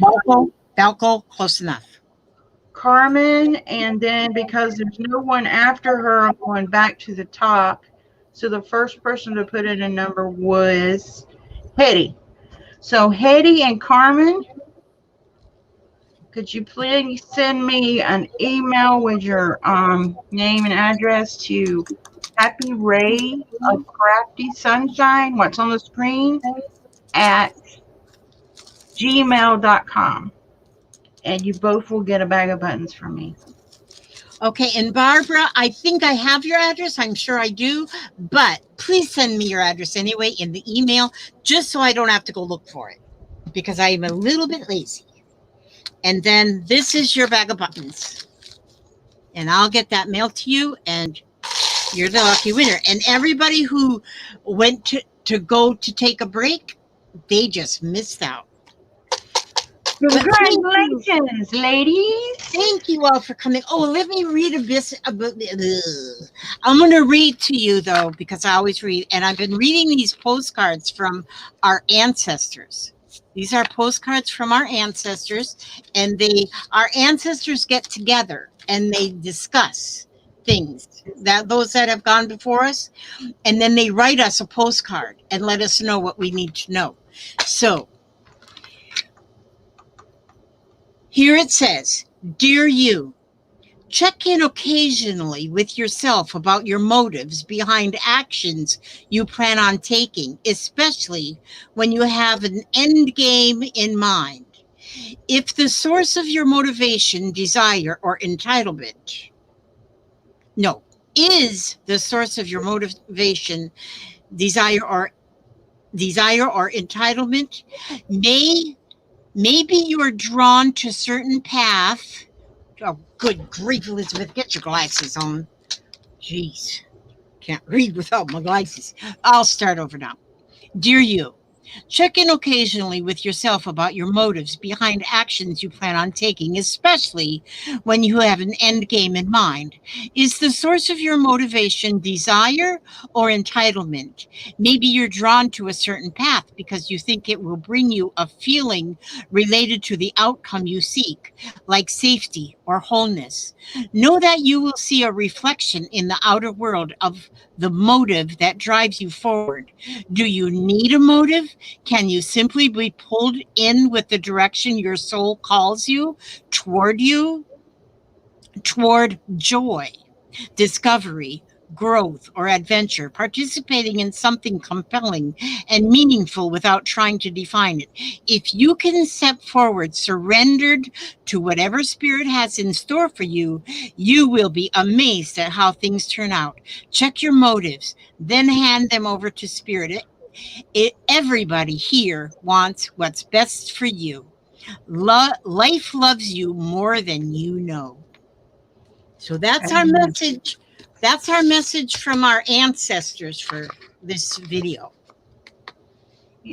Balco, close enough. Carmen, and then because there's no one after her, I'm going back to the top. So the first person to put in a number was Hetty. So Hetty and Carmen, could you please send me an email with your name and address to Happy Ray of Crafty Sunshine, what's on the screen, at gmail.com. And you both will get a bag of buttons from me. Okay, and Barbara, I think I have your address. I'm sure I do, but please send me your address anyway in the email, just so I don't have to go look for it, because I am a little bit lazy. And then this is your bag of buttons, and I'll get that mailed to you, and you're the lucky winner. And everybody who went to go to take a break, they just missed out. Congratulations, ladies. Thank you all for coming. Oh, let me read a bit. I'm going to read to you, though, because I always read. And I've been reading these postcards from our ancestors. These are postcards from our ancestors. And our ancestors get together and they discuss things, those that have gone before us. And then they write us a postcard and let us know what we need to know. So, here it says, "Dear you, Check in occasionally with yourself about your motives behind actions you plan on taking, especially when you have an end game in mind. If the source of your motivation, desire, or entitlement, no, is the source of your motivation, desire, or entitlement, may maybe you are drawn to certain path. Oh, good grief, Elizabeth, get your glasses on. Jeez, can't read without my glasses. I'll start over now. Dear you, check in occasionally with yourself about your motives behind actions you plan on taking, especially when you have an end game in mind. Is the source of your motivation desire or entitlement? Maybe you're drawn to a certain path because you think it will bring you a feeling related to the outcome you seek, like safety or wholeness. Know that you will see a reflection in the outer world of the motive that drives you forward. Do you need a motive? Can you simply be pulled in with the direction your soul calls you, toward joy, discovery, growth, or adventure, participating in something compelling and meaningful without trying to define it? If you can step forward, surrendered to whatever spirit has in store for you, you will be amazed at how things turn out. Check your motives, then hand them over to spirit. Everybody here wants what's best for you. Life loves you more than you know. So that's our Amen. message. That's our message from our ancestors for this video.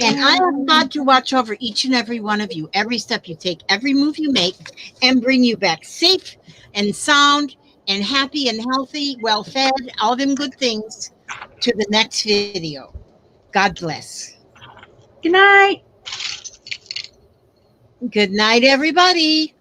And I ask Yeah. God to watch over each and every one of you, every step you take, every move you make, and bring you back safe and sound and happy and healthy, well fed, all them good things to the next video. God bless. Good night. Good night, everybody.